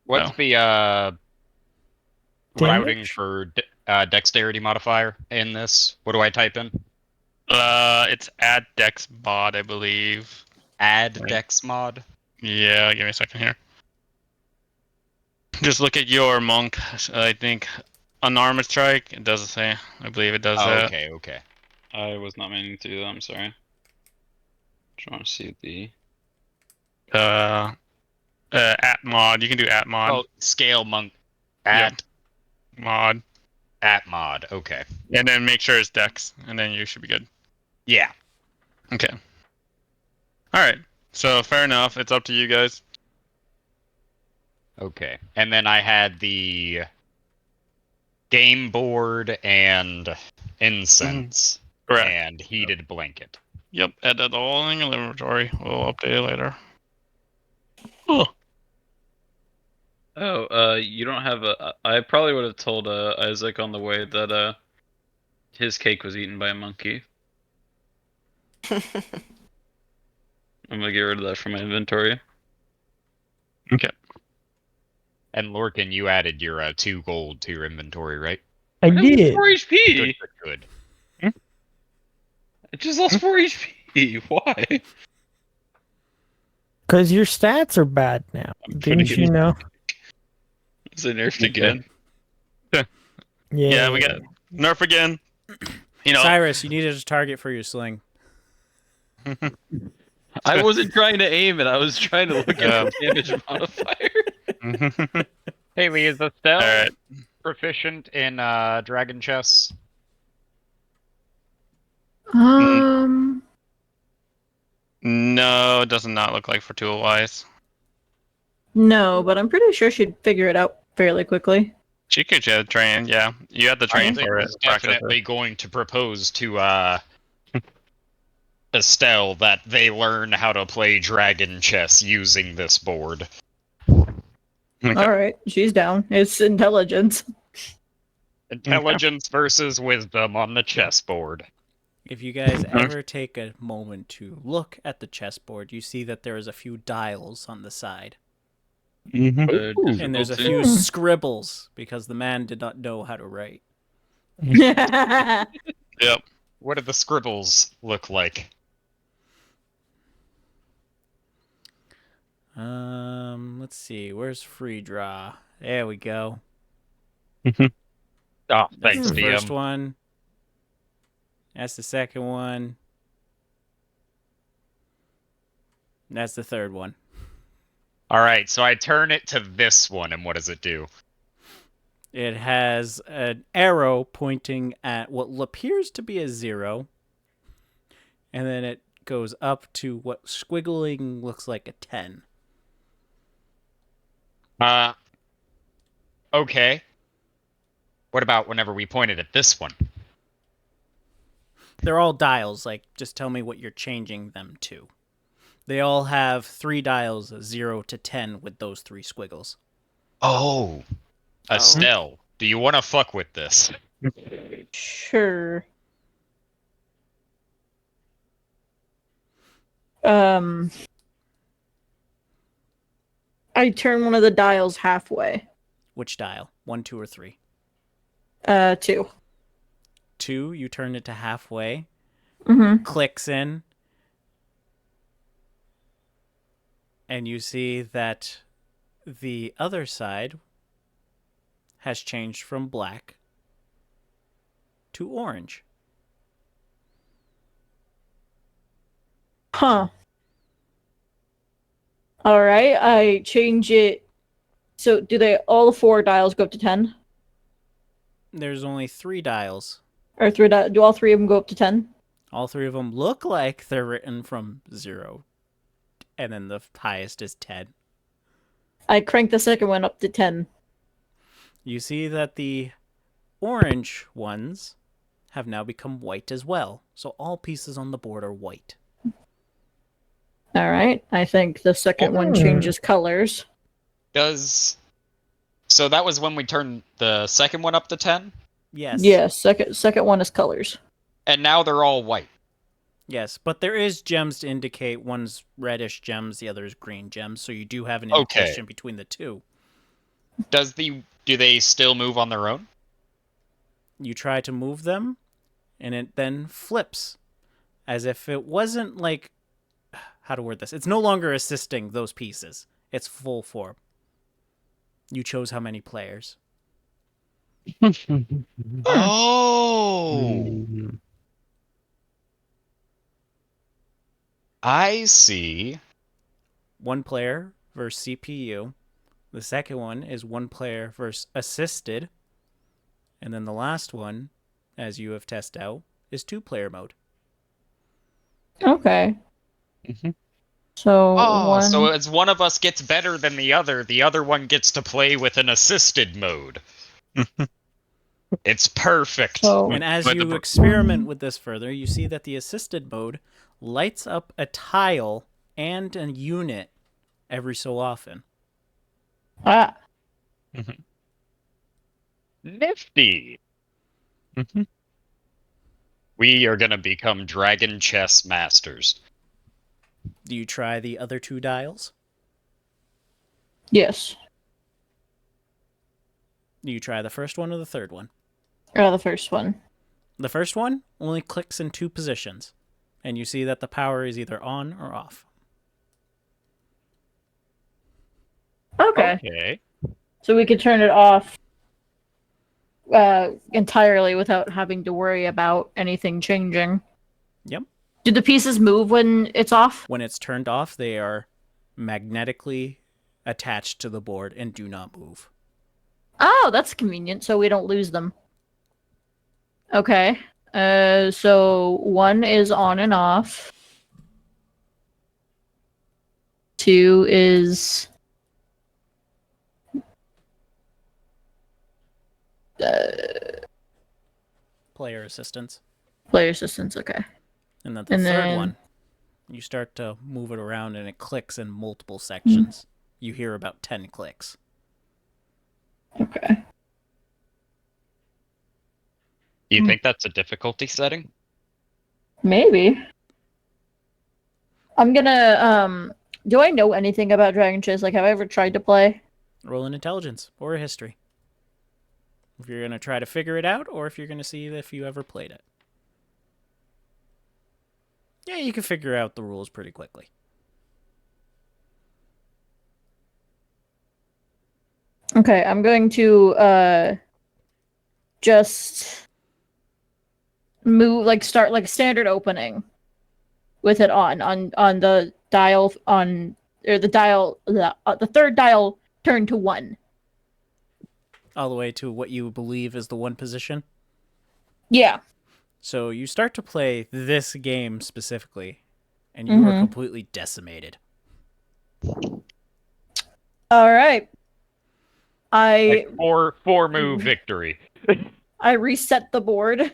What's No. the routing Damage? for dexterity modifier in this? What do I type in? It's add dex mod, I believe. Add Right. dex mod? Yeah, give me a second here. Just look at your monk. I think unarmored strike. It does say. I believe it does Oh, that. okay. I was not meaning to do that. I'm sorry. Trying to see the. At mod. You can do at mod. Oh, scale monk Yep. at Mod. at mod. Okay. And then make sure it's dex, and then you should be good. Yeah. Okay. Alright. So, fair enough. It's up to you guys. Okay. And then I had the game board and incense Correct. and heated blanket. Yep, add that all in your inventory. We'll update it later. Oh. Oh, you don't have a. I probably would have told Isaac on the way that his cake was eaten by a monkey. I'm gonna get rid of that from my inventory. Okay. And Lorcan, you added your 2 gold to your inventory, right? I have did. 4 HP. Good. I just lost 4 HP. Why? Because your stats are bad now. Didn't you know? Is it nerfed again? Yeah, we got nerf again. You know, Cyrus, you needed a target for your sling. I wasn't trying to aim it. I was trying to look at the damage modifier. Haley, is Estelle Alright. proficient in dragon chess? Um, No, it does not look like for tool wise. no, but I'm pretty sure she'd figure it out fairly quickly. She could have trained, yeah. You had the train Isaac for it. is definitely going to propose to Estelle that they learn how to play dragon chess using this board. Okay. All right, she's down. It's intelligence. Intelligence versus wisdom on the chessboard. If you guys ever take a moment to look at the chessboard, you see that there is a few dials on the side. And there's a few scribbles because the man did not know how to write. Yep. What do the scribbles look like? Let's see. Where's free draw? There we go. Oh, That's thanks, the first DM. one. That's the second one. That's the third one. Alright, so I turn it to this one, and what does it do? It has an arrow pointing at what appears to be a 0. And then it goes up to what squiggling looks like a 10. Okay. What about whenever we pointed at this one? They're all dials. Like, just tell me what you're changing them to. They all have 3 dials, 0 to 10, with those 3 squiggles. Oh. Estelle, do you want to fuck with this? Sure. I turn one of the dials halfway. Which dial? 1, 2, or 3? 2. 2, you turn it to halfway. Mm-hmm. Clicks in. And you see that the other side has changed from black to orange. Huh. All right, I change it. So, do all 4 dials go up to 10? There's only 3 dials. Or do all 3 of them go up to 10? All 3 of them look like they're written from 0. And then the highest is 10. I crank the second one up to 10. You see that the orange ones have now become white as well. So all pieces on the board are white. All right, I think the second one changes colors. So that was when we turned the second one up to 10? Yes. Yes, second one is colors. And now they're all white. Yes, but there is gems to indicate one's reddish gems, the other is green gems, so you do have an indication between the two. Do they still move on their own? You try to move them, and it then flips. As if it wasn't like... How to word this? It's no longer assisting those pieces. It's full form. You chose how many players. Oh! I see. 1 player versus CPU. The second one is 1 player versus assisted. And then the last one, as you have tested out, is 2-player mode. Okay. Mm-hmm. So Oh, so one. as one of us gets better than the other one gets to play with an assisted mode. It's perfect. So And as With you the- experiment with this further, you see that the assisted mode lights up a tile and a unit every so often. ah, Nifty. Mhm. We are gonna become dragon chess masters. Do you try the other 2 dials? yes. Do you try the first one or the third one? The first one. The first one only clicks in 2 positions, and you see that the power is either on or off. Okay. Okay. So we could turn it off entirely without having to worry about anything changing. Yep. Do the pieces move when it's off? When it's turned off, they are magnetically attached to the board and do not move. Oh, that's convenient, so we don't lose them. Okay. So 1 is on and off. 2 is Player assistance. player assistance. Okay. And then the And third then- one, you start to move it around and it clicks in multiple sections. You hear about 10 clicks. Okay. Do you Hmm. think that's a difficulty setting? Maybe. I'm gonna do I know anything about Dragon Chess? Like have I ever tried to play? Roll an intelligence or a history. If you're going to try to figure it out or if you're going to see if you ever played it. Yeah, you can figure out the rules pretty quickly. Okay, I'm going to just move start like standard opening with it on the dial on or the dial the third dial turn to 1. All the way to what you believe is the 1 position. Yeah. So you start to play this game specifically, and you are completely decimated. All right. I Like four move victory. I reset the board.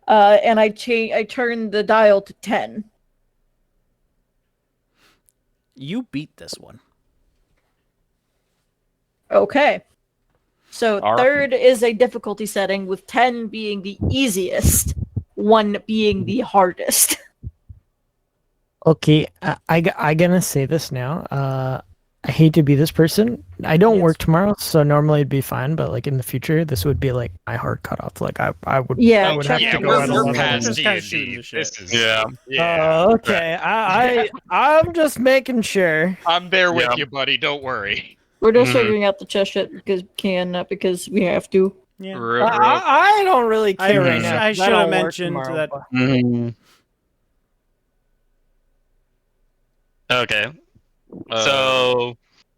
And I turn the dial to 10. You beat this one. Okay. So All right. third is a difficulty setting with 10 being the easiest, 1 being the hardest. Okay, I gonna say this now. I hate to be this person. I don't Yes. work tomorrow, so normally it'd be fine. But like in the future, this would be like my hard cutoff. Like I would. Yeah, I would have Yeah, to go at we're 11. past Just kinda D&D. shooting the shit. This is Yeah. yeah. Okay, I'm just making sure. I'm there with Yeah. you, buddy. Don't worry. We're just Mhm. figuring out the chess shit because we can, not because we have to. Yeah. I don't really care right now. I 'cause should don't have work mentioned tomorrow, that. but- Mhm. Okay. So,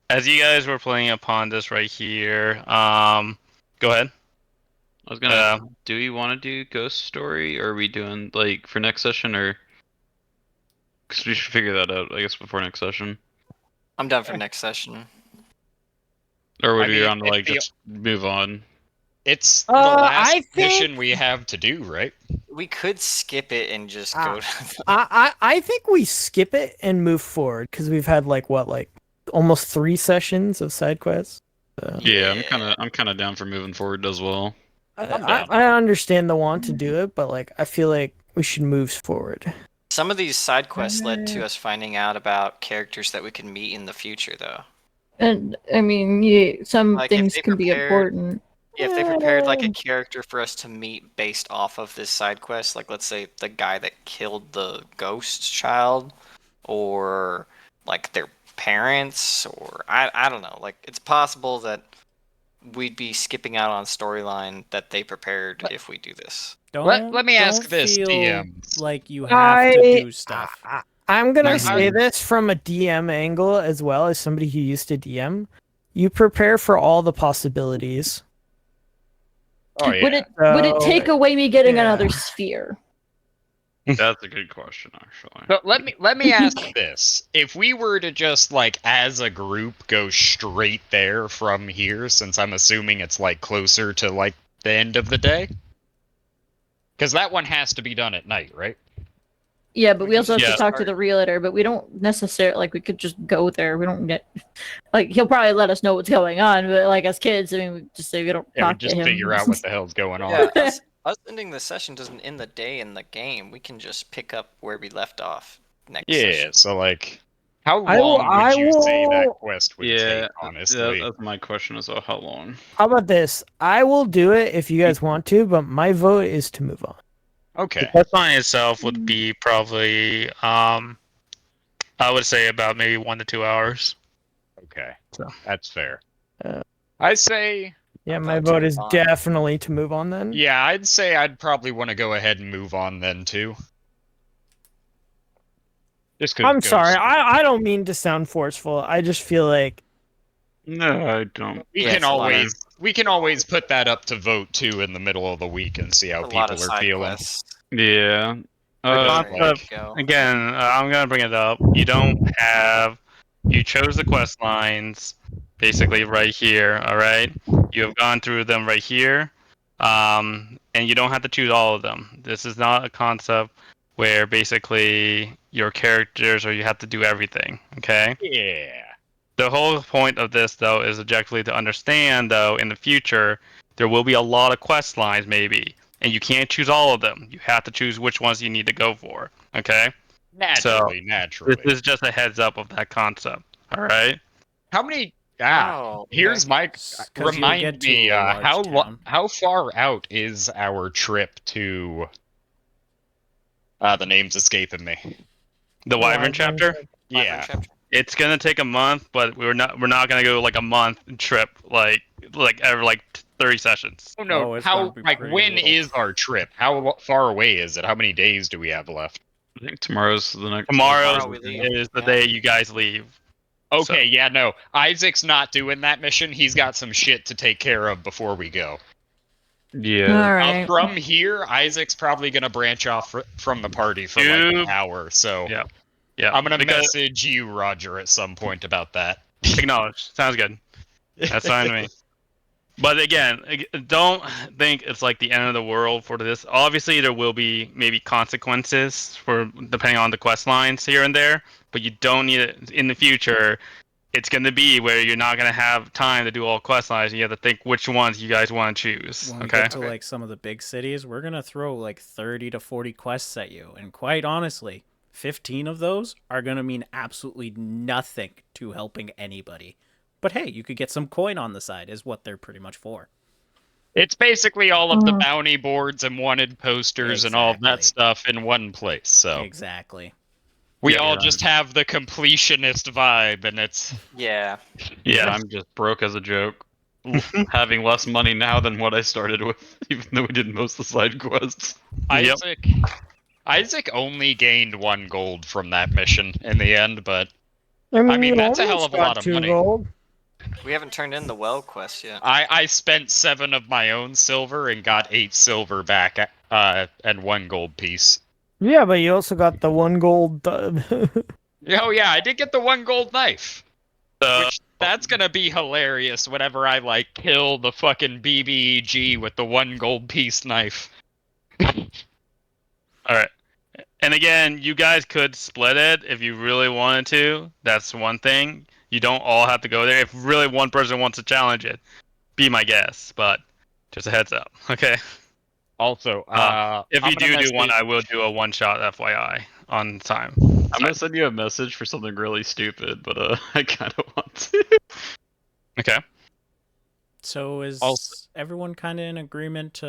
as you guys were playing upon this right here, go ahead. I was gonna. Do we want to do ghost story, or are we doing like for next session, or? Because we should figure that out, I guess, before next session. I'm done for next session. Or would I we mean, want to if like the- just move on? It's the I last think- mission we have to do, right? We could skip it and just go to I think we skip it and move forward because we've had like almost 3 sessions of side quests. Yeah, I'm kind of down for moving forward as well. I understand the want to do it, but like I feel like we should move forward. Some of these side quests led to us finding out about characters that we can meet in the future, though. And I mean, yeah, some Like, if things they can be prepared- important. Yeah, if they prepared like a character for us to meet based off of this side quest, like let's say the guy that killed the ghost child, or like their parents, or I don't know. Like it's possible that we'd be skipping out on storyline that they prepared if we do this. Don't, Let me ask don't this, feel DMs. like you have to do stuff. I'm gonna Mhm. say this from a DM angle as well as somebody who used to DM. You prepare for all the possibilities. Oh yeah. Would it take away me getting yeah. another sphere? That's a good question, actually. But let me ask this: if we were to just like as a group go straight there from here, since I'm assuming it's like closer to like the end of the day, because that one has to be done at night, right? Yeah, but we also have Yeah. to talk to the realtor, but we don't necessarily like we could just go there. We don't get like he'll probably let us know what's going on, but like as kids, I mean we just say we don't Yeah, we talk to just him. figure out what the hell's going on. Yeah, us ending the session doesn't end the day in the game. We can just pick up where we left off next Yeah, session. so like, how I will- long I would you say that will- quest would Yeah, take? Honestly, that's my question as well. How long? How about this? I will do it if you guys want to, but my vote is to move on. The okay. quest line itself would be probably, I would say about maybe 1 to 2 hours. Okay, So. that's fair. Uh, I say, Yeah, I'll my vote to vote is move on. definitely to move on then. yeah, I'd say I'd probably want to go ahead and move on then too. Just because I'm sorry, I don't mean to sound forceful. I just feel like No, I don't. we Yeah, can it's a lot of- always put that up to vote too in the middle of the week and see how a lot of people are side feeling. quests. Yeah. Uh, Ready Concept, to go. again, I'm gonna bring it up. You chose the quest lines basically right here, all right? You have gone through them right here, and you don't have to choose all of them. This is not a concept where basically your characters or you have to do everything, okay? yeah. The whole point of this, though, is objectively to understand, though, in the future, there will be a lot of quest lines, maybe, and you can't choose all of them. You have to choose which ones you need to go for, okay? Naturally. This is just a heads up of that concept, all right? How many? Oh, Here's okay. my 'Cause you'll remind get to me. a large town. How far out is our trip to? The name's escaping me. The Wyvern chapter, Wyvern Yeah. chapter. it's gonna take a month, but we're not gonna go like a month trip like ever like 30 sessions. Oh no. it's gonna How be like pretty when little. is our trip? How far away is it? How many days do we have left? I think tomorrow's the next. Tomorrow Tomorrow we leave. is the Yeah. day you guys leave. Okay, yeah, no. Isaac's not doing that mission. He's got some shit to take care of before we go. Yeah. Alright. From here, Isaac's probably gonna branch off from the party for like an Dude. hour. So Yeah. Yeah. I'm gonna because message you, Roger, at some point about that. acknowledge. Sounds good. That's fine to me. But again, don't think it's like the end of the world for this. Obviously, there will be maybe consequences for depending on the quest lines here and there, but you don't need it in the future. It's going to be where you're not going to have time to do all quest lines. And you have to think which ones you guys want to choose. When we Okay. get to like some of the big cities, we're gonna throw like 30 to 40 quests at you, and quite honestly, 15 of those are gonna mean absolutely nothing to helping anybody. But hey, you could get some coin on the side, is what they're pretty much for. It's basically all of the Mhm. bounty boards and wanted posters and all of that Exactly. stuff in one place. So Exactly. we Yeah, all you're just have the completionist vibe, and it's Yeah. Yeah, Yeah. I'm just broke as a joke. Having less money now than what I started with, even though we did most of the side quests. Yep. Isaac only gained 1 gold from that mission in the end, but I mean, mean, you that's a hell almost of a got lot of 2 money. gold. We haven't turned in the well quest yet. I spent 7 of my own silver and got 8 silver back, and 1 gold piece. Yeah, but you also got the 1 gold. Oh yeah, I did get the 1 gold knife. So, Which that's gonna be hilarious whenever I like kill the fucking BBEG with the 1 gold piece knife. all right. And again, you guys could split it if you really wanted to. That's one thing. You don't all have to go there. If really one person wants to challenge it, be my guest. But just a heads up, okay? Also, If I'm you gonna do one, message- I will do a one shot FYI on time. I'm gonna send you a message for something really stupid, but I kind of want to. Okay. So is Also- everyone kind of in agreement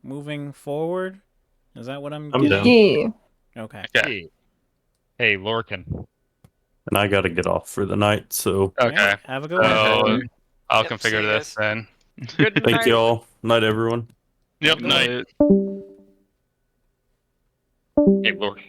moving forward? Is that what I'm I'm getting? down. Yeah. Okay. Okay. Hey, Lorcan. And I gotta get off for the night, so Okay. Alright, have a good one. So I'll Yep, see configure you this guys. then. Good thank night. you all. Night, everyone. Yep. Good Night. Hey, Lorcan.